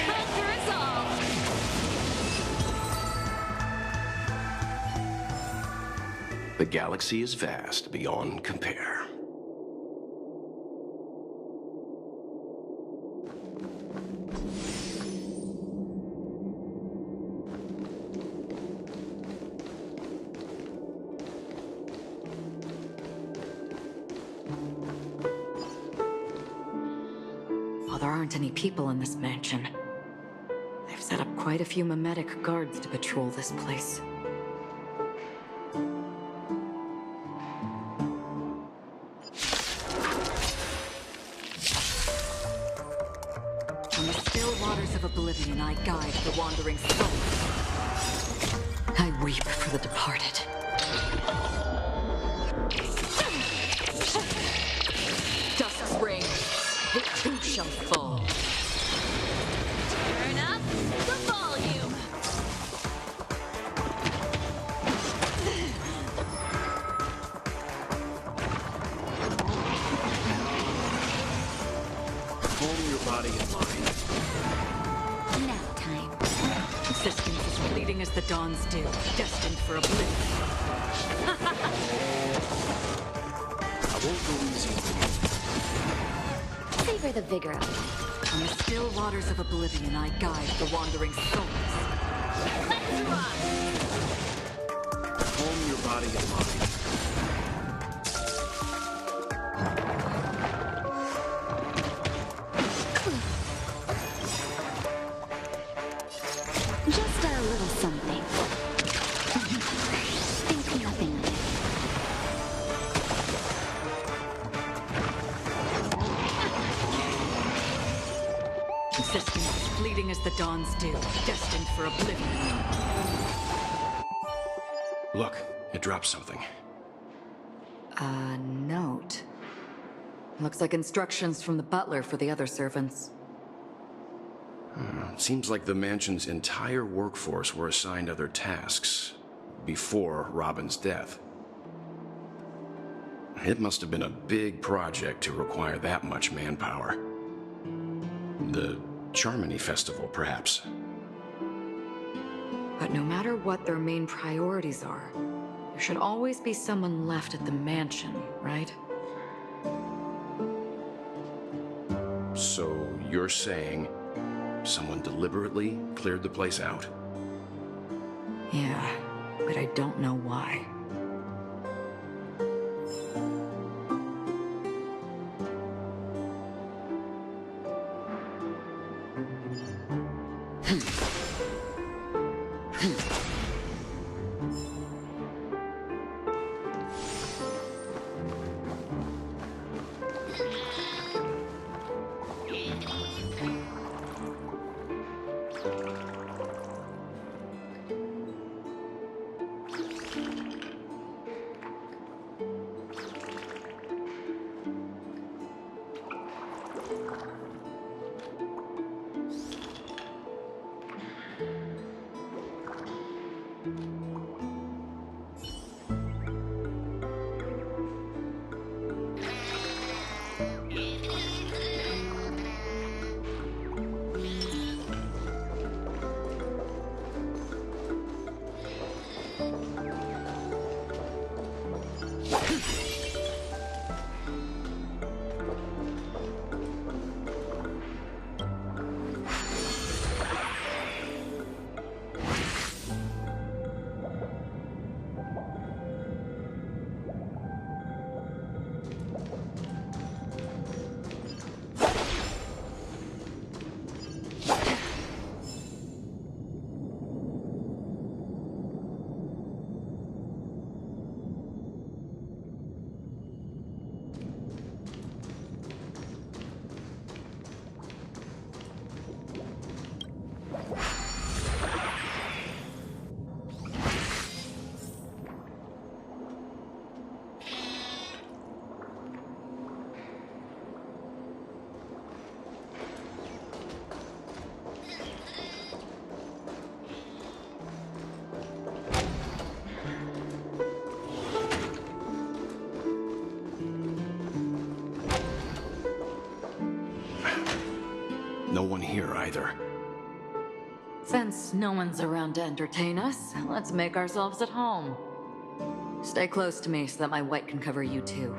Conquer us all! The galaxy is vast beyond compare. While there aren't any people in this mansion, they've set up quite a few mimetic guards to patrol this place. On the still waters of oblivion, I guide the wandering souls. I weep for the departed. Dusk's reign, the too shall fall. Turn up the volume. Calm your body and mind. Nap time. Existence as fleeting as the dawn's dew, destined for oblivion. I won't go easy on you. Savor the vigor of it. On the still waters of oblivion, I guide the wandering souls. Let's rock! Calm your body and mind. Just a little something. Think nothing of it. Existence as fleeting as the dawn's dew, destined for oblivion. Look, it dropped something. A note. Looks like instructions from the butler for the other servants. Seems like the mansion's entire workforce were assigned other tasks before Robin's death. It must have been a big project to require that much manpower. The Charmony Festival, perhaps. But no matter what their main priorities are, there should always be someone left at the mansion, right? So you're saying someone deliberately cleared the place out? Yeah, but I don't know why. No one here either. Since no one's around to entertain us, let's make ourselves at home. Stay close to me so that my white can cover you too.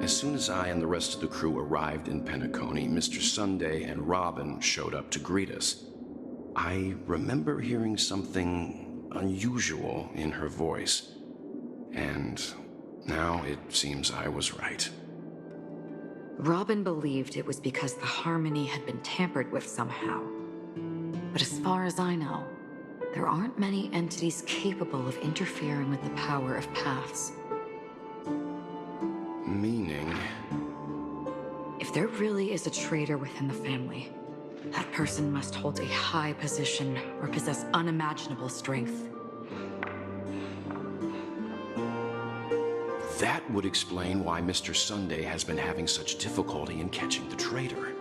As soon as I and the rest of the crew arrived in Penacony, Mr. Sunday and Robin showed up to greet us. I remember hearing something unusual in her voice, and now it seems I was right. Robin believed it was because the harmony had been tampered with somehow. But as far as I know, there aren't many entities capable of interfering with the power of paths. Meaning? If there really is a traitor within the family, that person must hold a high position or possess unimaginable strength. That would explain why Mr. Sunday has been having such difficulty in catching the traitor.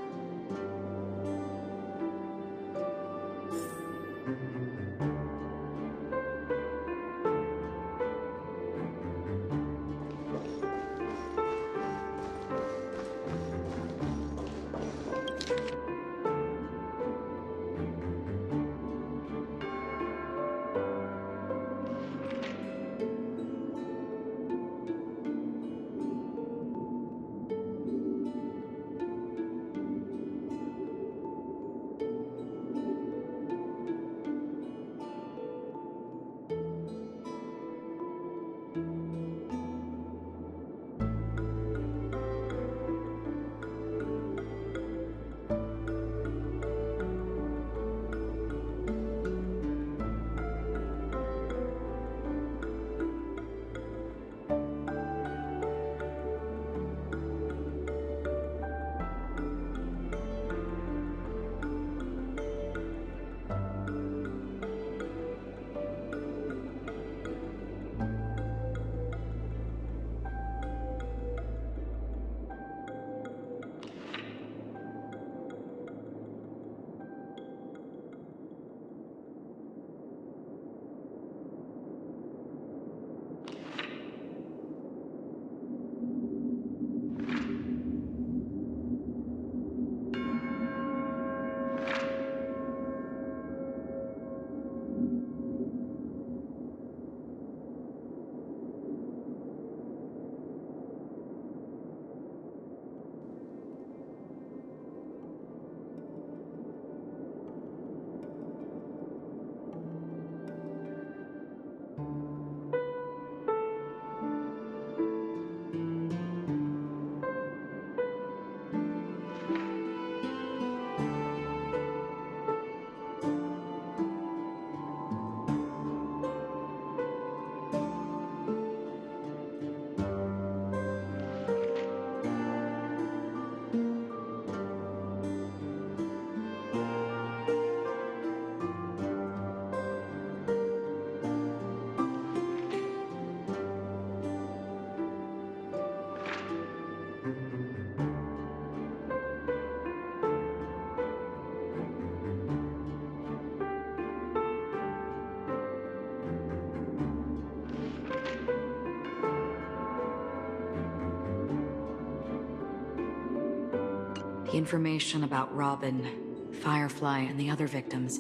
The information about Robin, Firefly, and the other victims.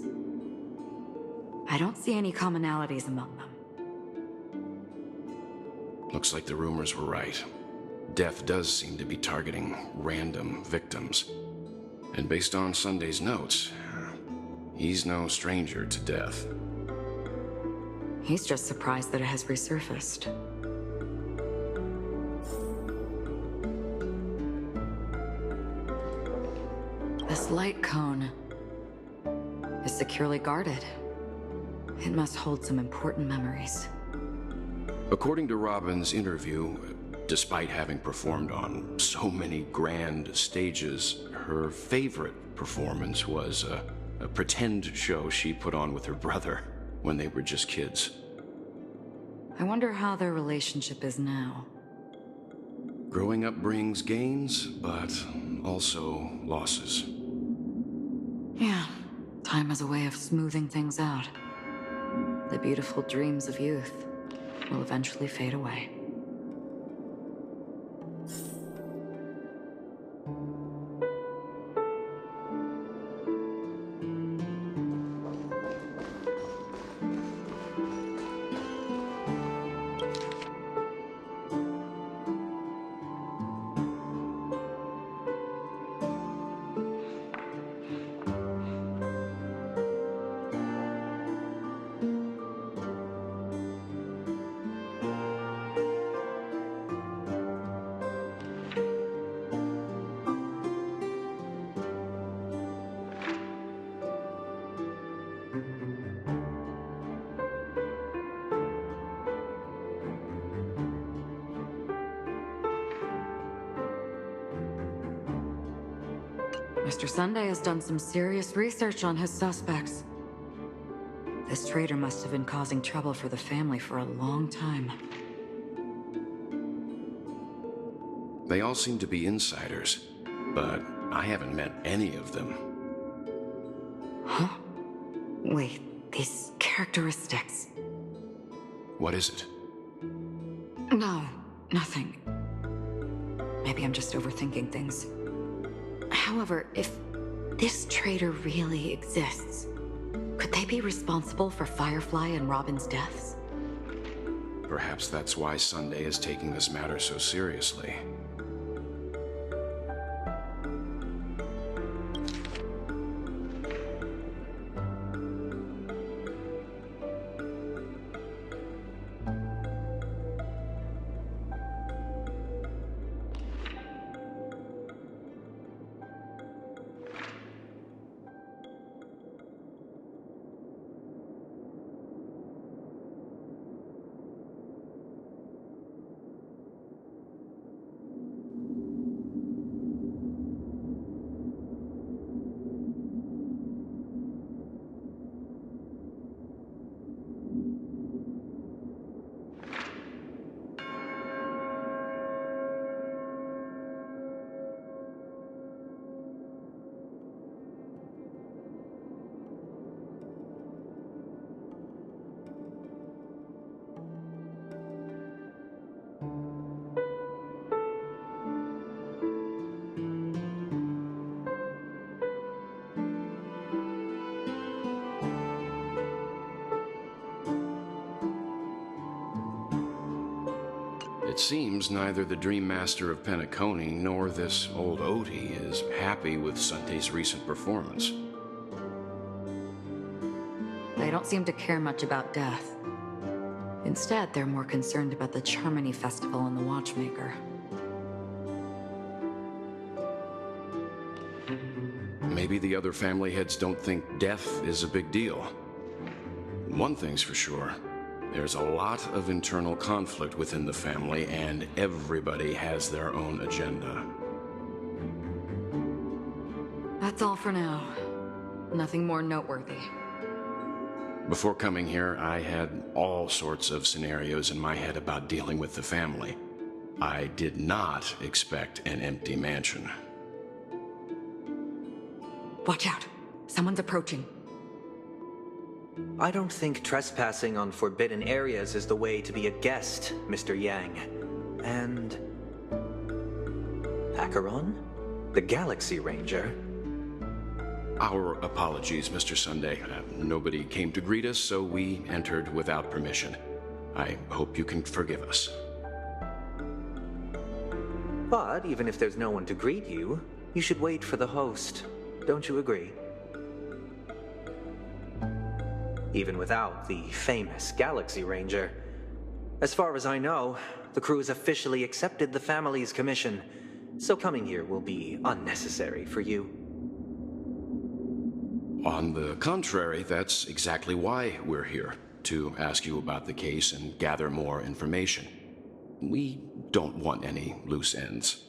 I don't see any commonalities among them. Looks like the rumors were right. Death does seem to be targeting random victims. And based on Sunday's notes, he's no stranger to death. He's just surprised that it has resurfaced. This light cone is securely guarded. It must hold some important memories. According to Robin's interview, despite having performed on so many grand stages, her favorite performance was a pretend show she put on with her brother when they were just kids. I wonder how their relationship is now. Growing up brings gains, but also losses. Yeah, time has a way of smoothing things out. The beautiful dreams of youth will eventually fade away. Mr. Sunday has done some serious research on his suspects. This traitor must have been causing trouble for the family for a long time. They all seem to be insiders, but I haven't met any of them. Huh? Wait, these characteristics... What is it? No, nothing. Maybe I'm just overthinking things. However, if this traitor really exists, could they be responsible for Firefly and Robin's deaths? Perhaps that's why Sunday is taking this matter so seriously. It seems neither the Dream Master of Penacony nor this old Odie is happy with Sunday's recent performance. They don't seem to care much about death. Instead, they're more concerned about the Charmony Festival and the Watchmaker. Maybe the other family heads don't think death is a big deal. One thing's for sure. There's a lot of internal conflict within the family, and everybody has their own agenda. That's all for now. Nothing more noteworthy. Before coming here, I had all sorts of scenarios in my head about dealing with the family. I did not expect an empty mansion. Watch out! Someone's approaching. I don't think trespassing on forbidden areas is the way to be a guest, Mr. Yang. And... Acheron? The Galaxy Ranger? Our apologies, Mr. Sunday. Nobody came to greet us, so we entered without permission. I hope you can forgive us. But even if there's no one to greet you, you should wait for the host. Don't you agree? Even without the famous Galaxy Ranger. As far as I know, the crew has officially accepted the family's commission, so coming here will be unnecessary for you. On the contrary, that's exactly why we're here, to ask you about the case and gather more information. We don't want any loose ends.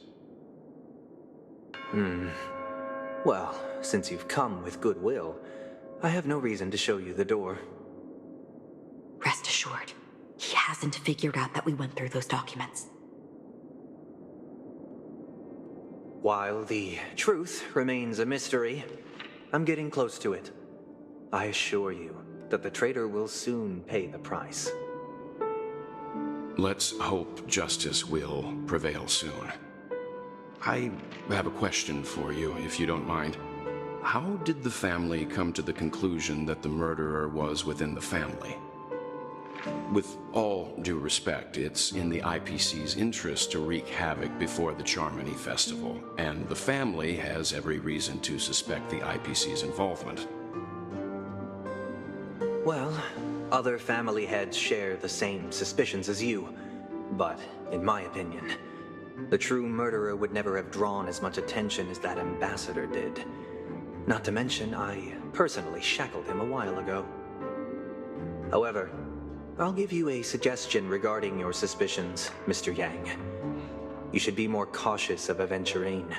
Well, since you've come with goodwill, I have no reason to show you the door. Rest assured, he hasn't figured out that we went through those documents. While the truth remains a mystery, I'm getting close to it. I assure you that the traitor will soon pay the price. Let's hope justice will prevail soon. I have a question for you, if you don't mind. How did the family come to the conclusion that the murderer was within the family? With all due respect, it's in the IPC's interest to wreak havoc before the Charmony Festival, and the family has every reason to suspect the IPC's involvement. Well, other family heads share the same suspicions as you, but in my opinion, the true murderer would never have drawn as much attention as that ambassador did. Not to mention, I personally shackled him a while ago. However, I'll give you a suggestion regarding your suspicions, Mr. Yang. You should be more cautious of Aventurine.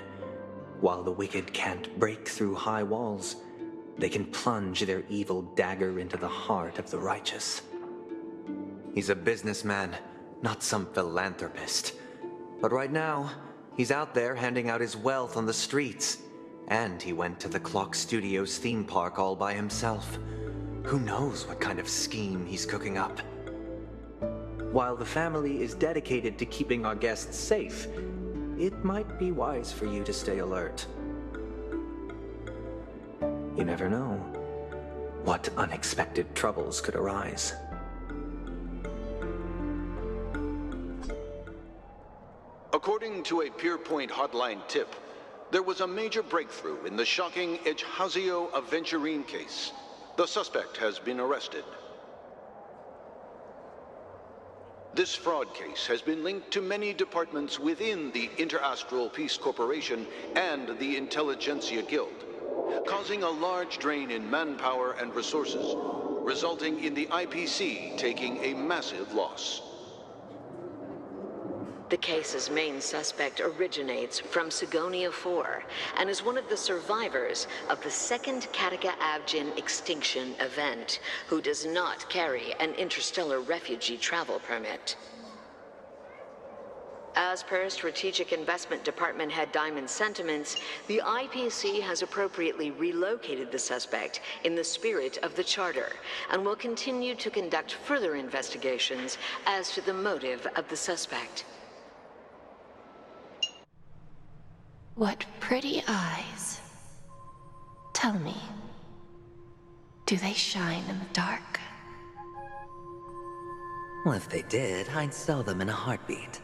While the wicked can't break through high walls, they can plunge their evil dagger into the heart of the righteous. He's a businessman, not some philanthropist. But right now, he's out there handing out his wealth on the streets. And he went to the Clock Studios theme park all by himself. Who knows what kind of scheme he's cooking up? While the family is dedicated to keeping our guests safe, it might be wise for you to stay alert. You never know what unexpected troubles could arise. According to a Pierpoint hotline tip, there was a major breakthrough in the shocking Ejhazio Aventurine case. The suspect has been arrested. This fraud case has been linked to many departments within the Interastral Peace Corporation and the Intelligentsia Guild, causing a large drain in manpower and resources, resulting in the IPC taking a massive loss. The case's main suspect originates from Sigonia 4 and is one of the survivors of the second Kataka-Avgin extinction event, who does not carry an interstellar refugee travel permit. As per Strategic Investment Department Head Diamond's sentiments, the IPC has appropriately relocated the suspect in the spirit of the Charter and will continue to conduct further investigations as to the motive of the suspect. What pretty eyes. Tell me, do they shine in the dark? Well, if they did, I'd sell them in a heartbeat.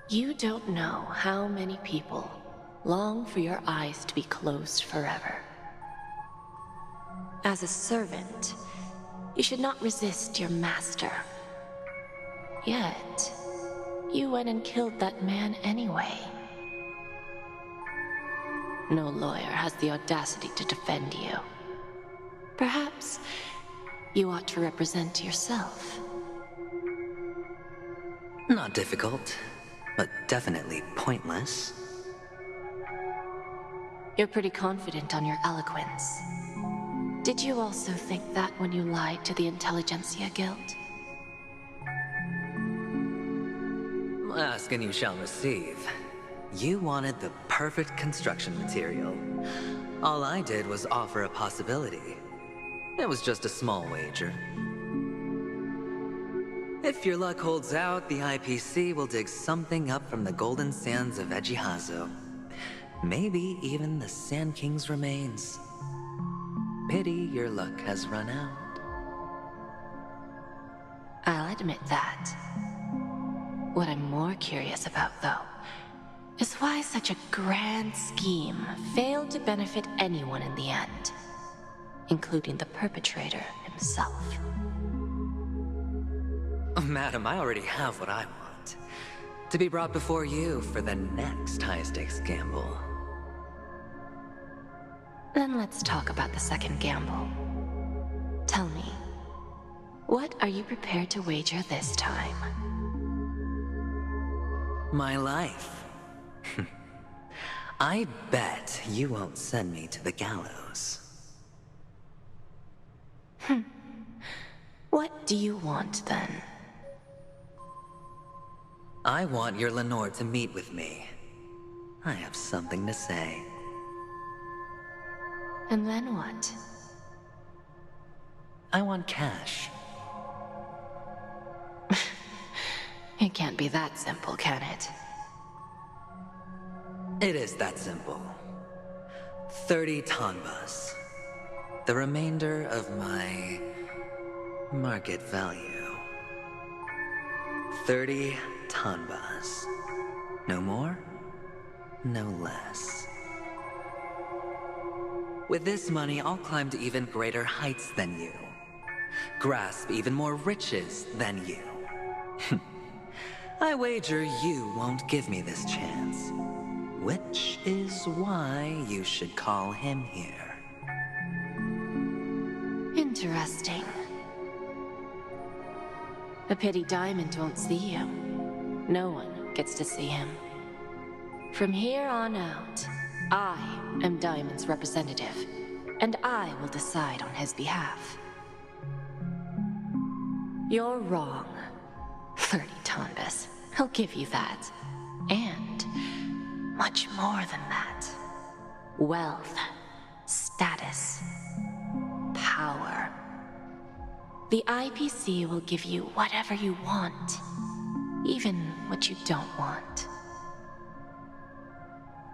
You don't know how many people long for your eyes to be closed forever. As a servant, you should not resist your master. Yet, you went and killed that man anyway. No lawyer has the audacity to defend you. Perhaps you ought to represent yourself. Not difficult, but definitely pointless. You're pretty confident on your eloquence. Did you also think that when you lied to the Intelligentsia Guild? Ask and you shall receive. You wanted the perfect construction material. All I did was offer a possibility. It was just a small wager. If your luck holds out, the IPC will dig something up from the golden sands of Ejihazo. Maybe even the Sand King's remains. Pity your luck has run out. I'll admit that. What I'm more curious about, though, is why such a grand scheme failed to benefit anyone in the end, including the perpetrator himself. Madam, I already have what I want. To be brought before you for the next high-stakes gamble. Then let's talk about the second gamble. Tell me, what are you prepared to wager this time? My life. I bet you won't send me to the gallows. What do you want, then? I want your Lenore to meet with me. I have something to say. And then what? I want cash. It can't be that simple, can it? It is that simple. 30 tanbas. The remainder of my market value. 30 tanbas. No more, no less. With this money, I'll climb to even greater heights than you. Grasp even more riches than you. I wager you won't give me this chance. Which is why you should call him here. Interesting. A pity Diamond won't see you. No one gets to see him. From here on out, I am Diamond's representative, and I will decide on his behalf. You're wrong. 30 tanbas. I'll give you that. And much more than that. Wealth, status, power. The IPC will give you whatever you want, even what you don't want.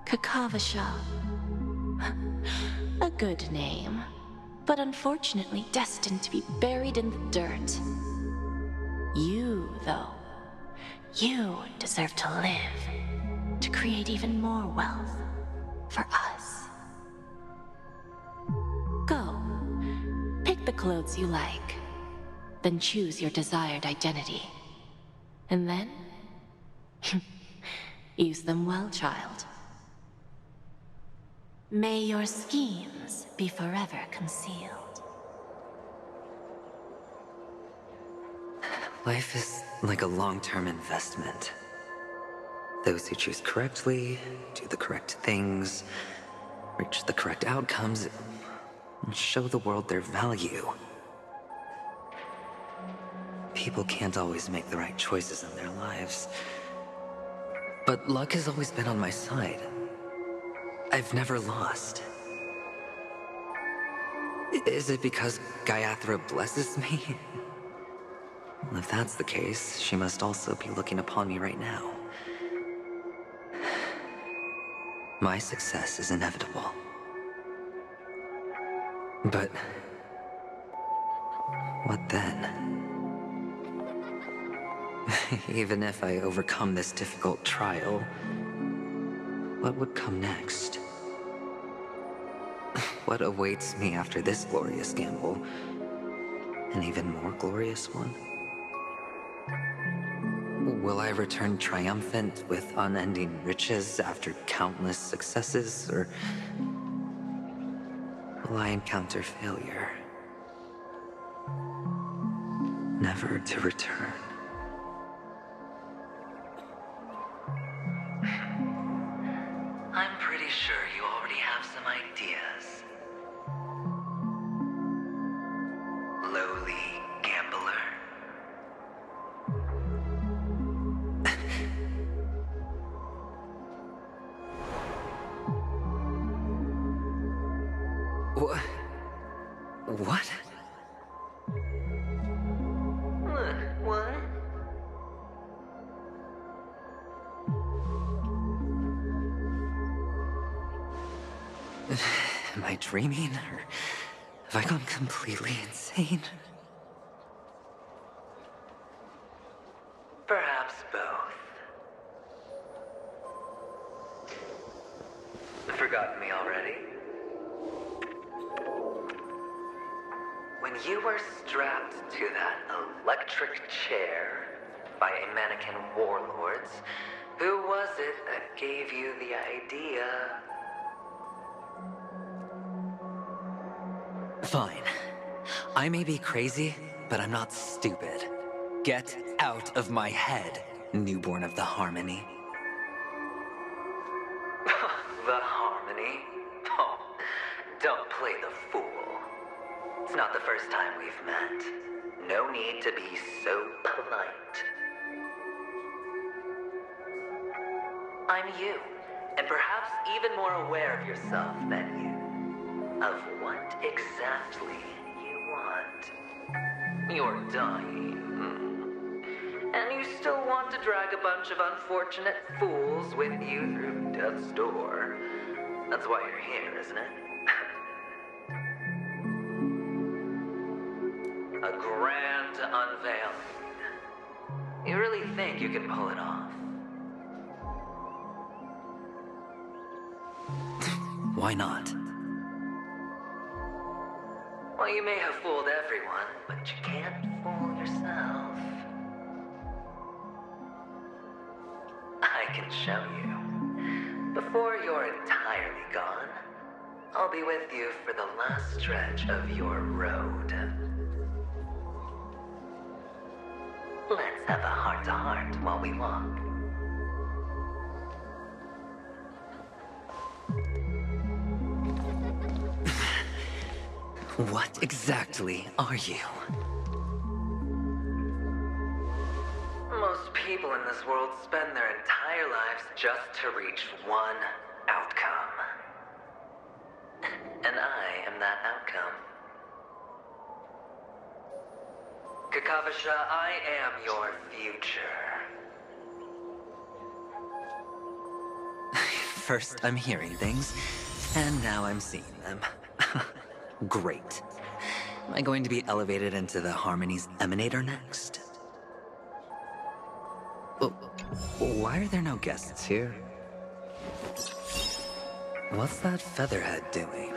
Kakavasha. A good name, but unfortunately destined to be buried in the dirt. You, though, you deserve to live, to create even more wealth for us. Go, pick the clothes you like, then choose your desired identity. And then, use them well, child. May your schemes be forever concealed. Life is like a long-term investment. Those who choose correctly, do the correct things, reach the correct outcomes, and show the world their value. People can't always make the right choices in their lives. But luck has always been on my side. I've never lost. Is it because Gayathra blesses me? Well, if that's the case, she must also be looking upon me right now. My success is inevitable. But what then? Even if I overcome this difficult trial, what would come next? What awaits me after this glorious gamble? An even more glorious one? Will I return triumphant with unending riches after countless successes, or will I encounter failure, never to return? I'm pretty sure you already have some ideas. Lowly gambler. What? What? dreaming? Or have I gone completely insane? Perhaps both. Forgotten me already? When you were strapped to that electric chair by a mannequin warlords, who was it that gave you the idea? Fine. I may be crazy, but I'm not stupid. Get out of my head, newborn of the Harmony. The Harmony? Oh, don't play the fool. It's not the first time we've met. No need to be so polite. I'm you, and perhaps even more aware of yourself than you. Of what exactly you want. You're dying. And you still want to drag a bunch of unfortunate fools with you through death's door. That's why you're here, isn't it? A grand unveiling. You really think you can pull it off? Why not? Well, you may have fooled everyone, but you can't fool yourself. I can show you. Before you're entirely gone, I'll be with you for the last stretch of your road. Let's have a heart-to-heart while we walk. What exactly are you? Most people in this world spend their entire lives just to reach one outcome. And I am that outcome. Kakavasha, I am your future. First I'm hearing things, and now I'm seeing them. Great. Am I going to be elevated into the Harmony's Emanator next? Oh, why are there no guests here? What's that featherhead doing?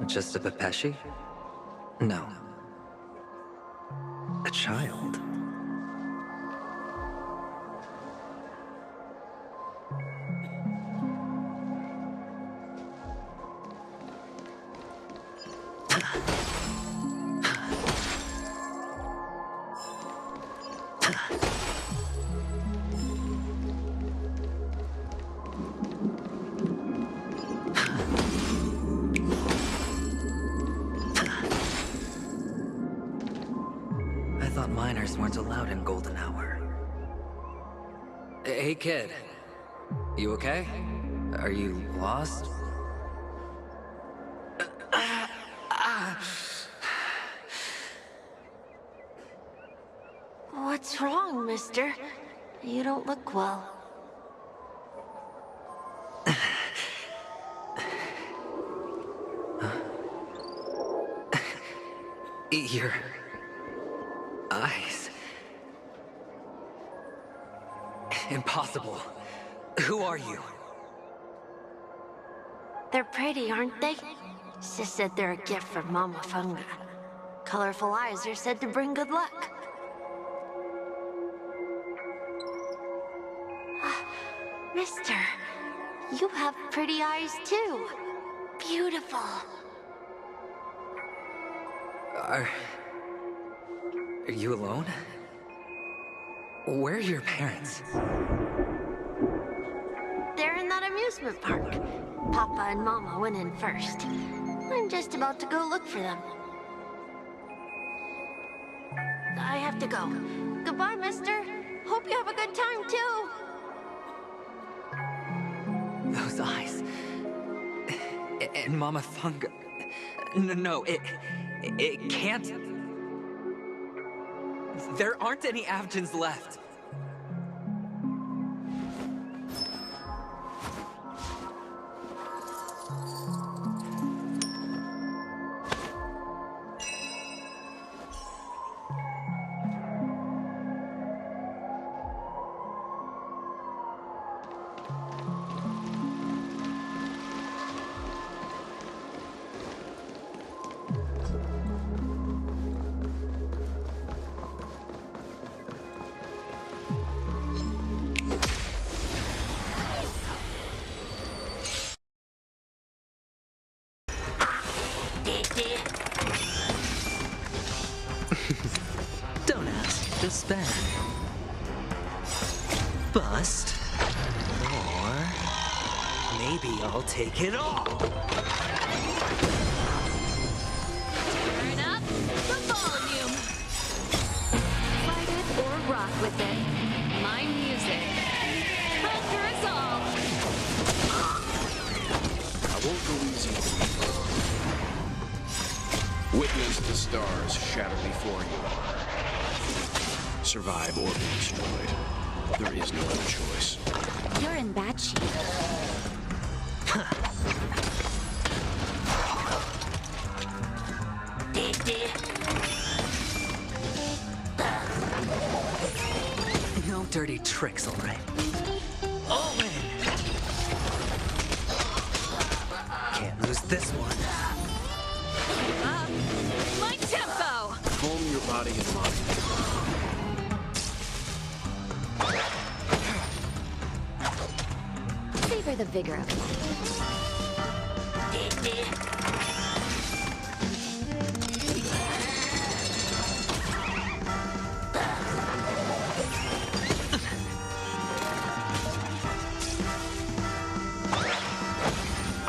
Just a Pepeshi? No. A child. Minors weren't allowed in Golden Hour. Hey, kid. You okay? Are you lost? What's wrong, mister? You don't look well. Your eyes. Impossible. Who are you? They're pretty, aren't they? Sis said they're a gift from Mama Funga. Colorful eyes are said to bring good luck. Mister, you have pretty eyes too. Beautiful. Are you alone? Where are your parents? They're in that amusement park. Papa and Mama went in first. I'm just about to go look for them. I have to go. Goodbye, mister. Hope you have a good time, too. Those eyes. And Mama Funga. No, it can't. There aren't any Avgens left. Don't ask, just spend. Bust. Or maybe I'll take it all. Turn up the volume. Fight it or rock with it. My music. Conquer us all. I won't go easy on you. Witness the stars shatter before you. Survive or be destroyed. There is no other choice. You're in bad shape. No dirty tricks, all right? All in! Can't lose this one. My tempo! Calm your body and mind. Savor the vigor of life.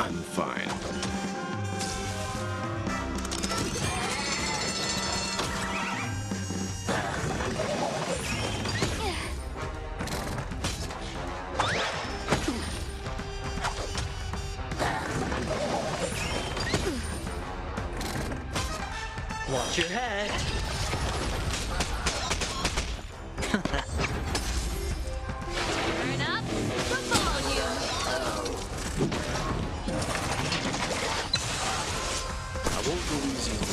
I'm fine. Watch your head. Turn up the volume. I won't go easy on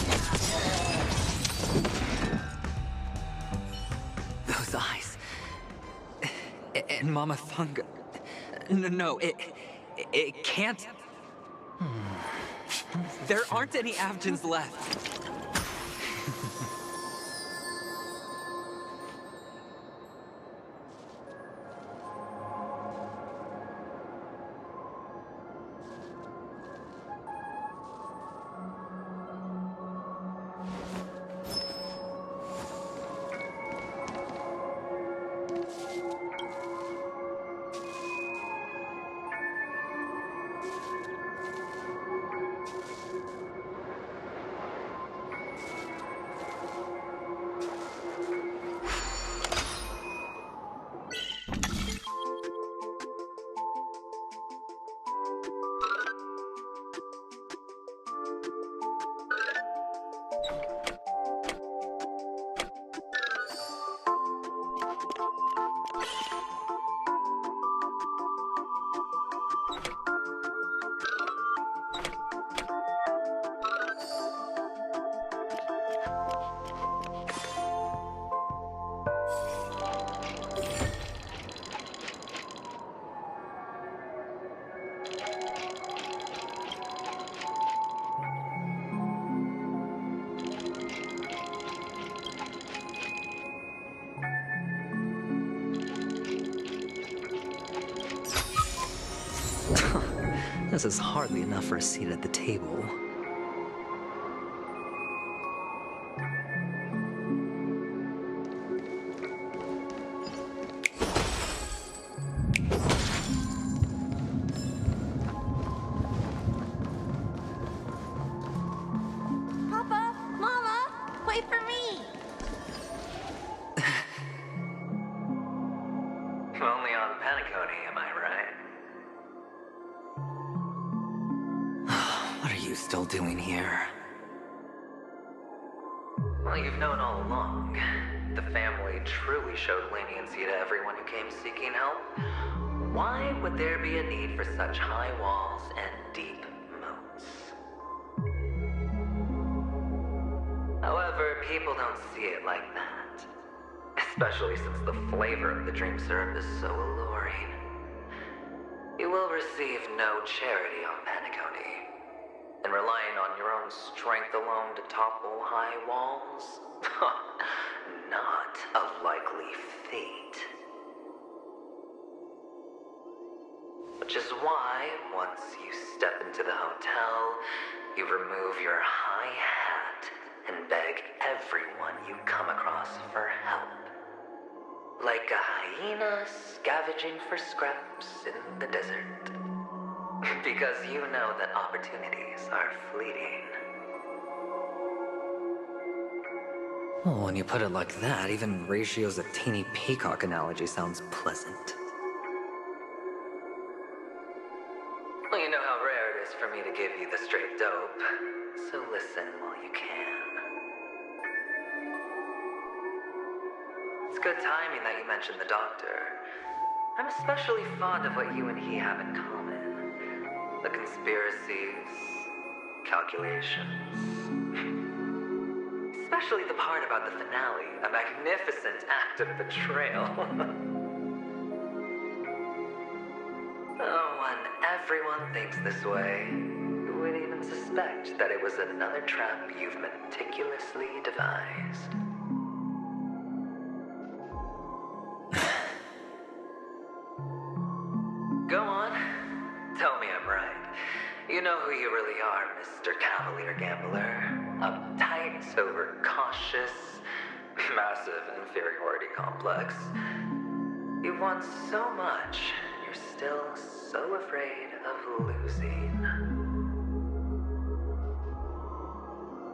you. Those eyes. And Mama Funga. No, it can't. There aren't any Avgens left. This is hardly enough for a seat at the table. Papa, Mama, wait for me. Only on Penacony, am I right? What are you still doing here? Well, you've known all along. The family truly showed leniency to everyone who came seeking help. Why would there be a need for such high walls and deep moats? However, people don't see it like that. Especially since the flavor of the dream syrup is so alluring. You will receive no charity on Penacony. And relying on your own strength alone to topple high walls? Not a likely fate. Which is why, once you step into the hotel, you remove your high hat and beg everyone you come across for help. Like a hyena scavenging for scraps in the desert. Because you know that opportunities are fleeting. Well, when you put it like that, even Ratio's a teeny peacock analogy sounds pleasant. Well, you know how rare it is for me to give you the straight dope, so listen while you can. It's good timing that you mentioned the doctor. I'm especially fond of what you and he have in common. The conspiracies, calculations. Especially the part about the finale, a magnificent act of betrayal. Oh, when everyone thinks this way, who would even suspect that it was another trap you've meticulously devised? Go on. Tell me I'm right. You know who you really are, Mr. Cavalier Gambler. Uptight, overcautious, massive inferiority complex. You've won so much, and you're still so afraid of losing.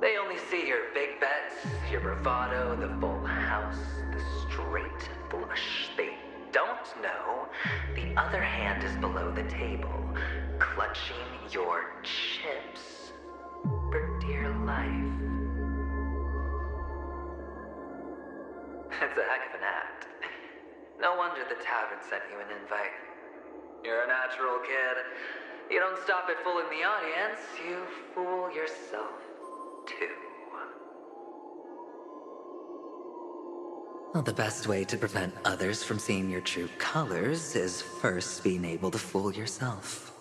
They only see your big bets, your bravado, the full house, the straight flush. They don't know the other hand is below the table, clutching your chips for dear life. It's a heck of an act. No wonder the tavern sent you an invite. You're a natural kid. You don't stop at fooling the audience, you fool yourself too. Well, the best way to prevent others from seeing your true colors is first being able to fool yourself.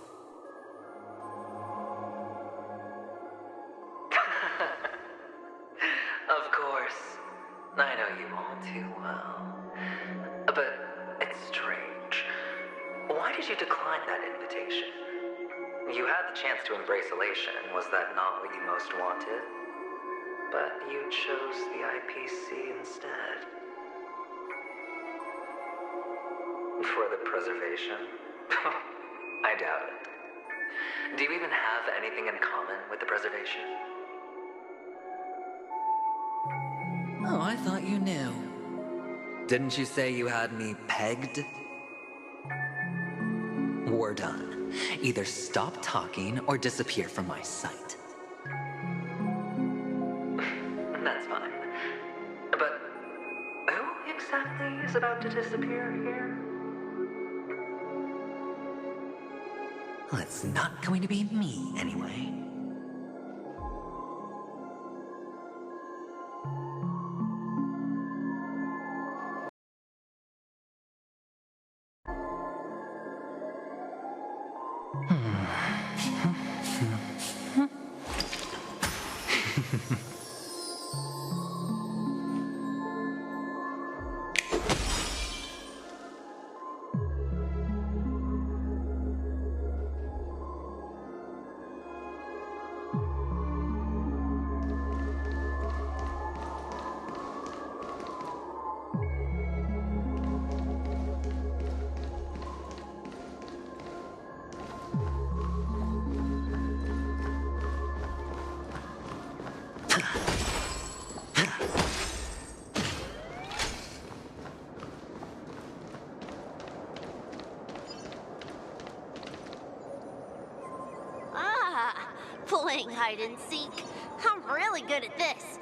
Of course. I know you all too well. But it's strange. Why did you decline that invitation? You had the chance to embrace elation. Was that not what you most wanted? But you chose the IPC instead. For the preservation? I doubt it. Do you even have anything in common with the preservation? Oh, I thought you knew. Didn't you say you had me pegged? We're done. Either stop talking or disappear from my sight. That's fine. But who exactly is about to disappear here? Well, it's not going to be me, anyway. Playing hide and seek. I'm really good at this.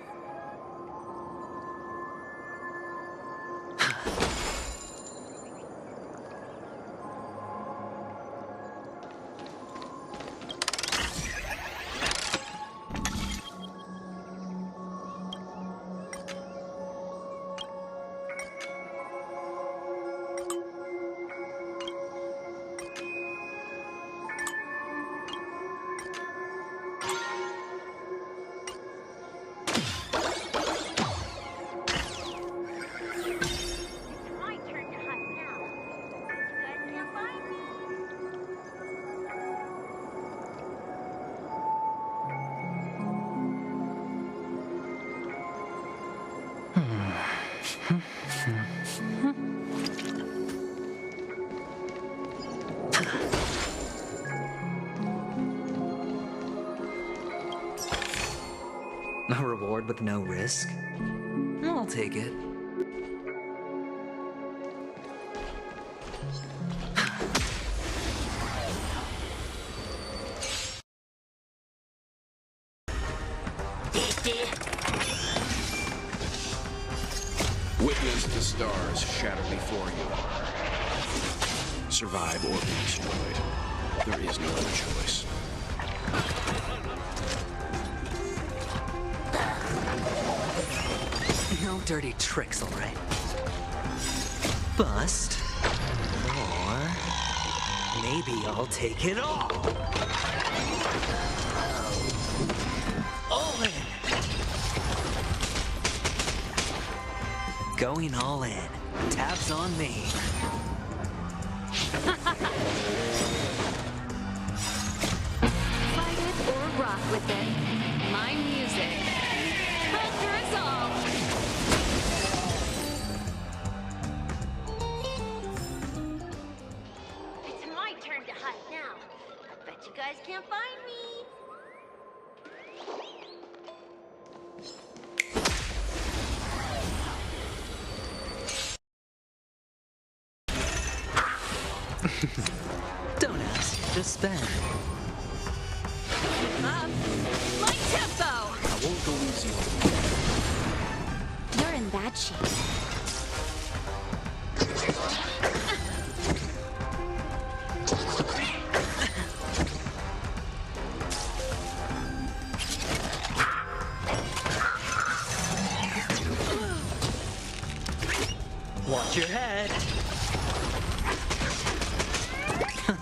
A reward with no risk? I'll take it. Witness the stars shatter before you. Survive or be destroyed. There is no other choice. No dirty tricks, all right? Bust. Or maybe I'll take it all. All in. Going all in. Tabs on me. Fight it or rock with it. My music. Conquer us all. It's my turn to hide now. I bet you guys can't find me. Don't ask, just spend. My tempo. I won't go easy on you. You're in bad shape. Watch your head. Turn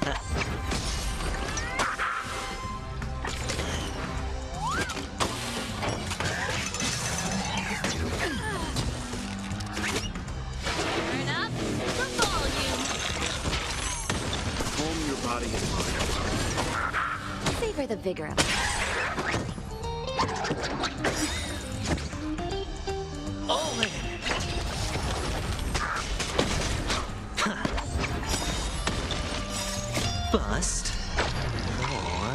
up the volume. Calm your body and mind. Savor the vigor of it. All in. Bust. Or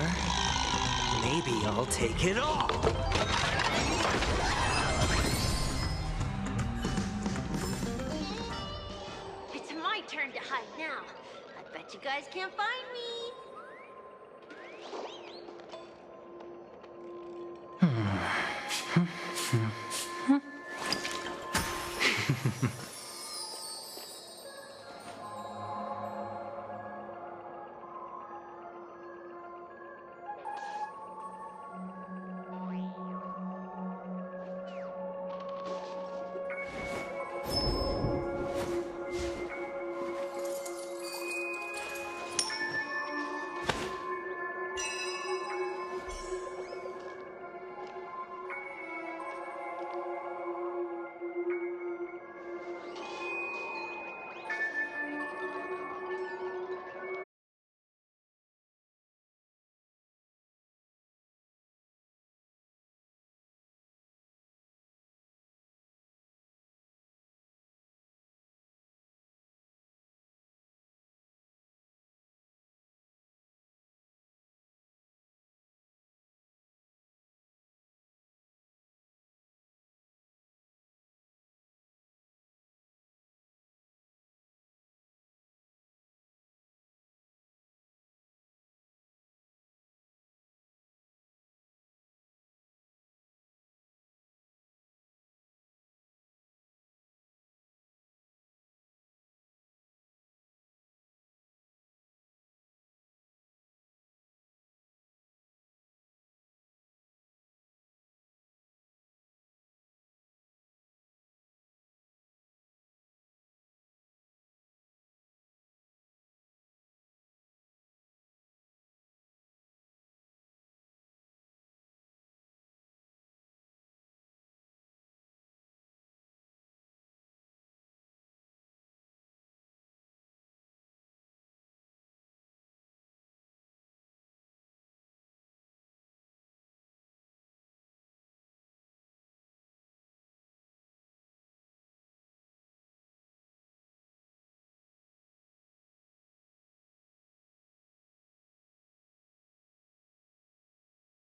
maybe I'll take it all. It's my turn to hide now. I bet you guys can't find me.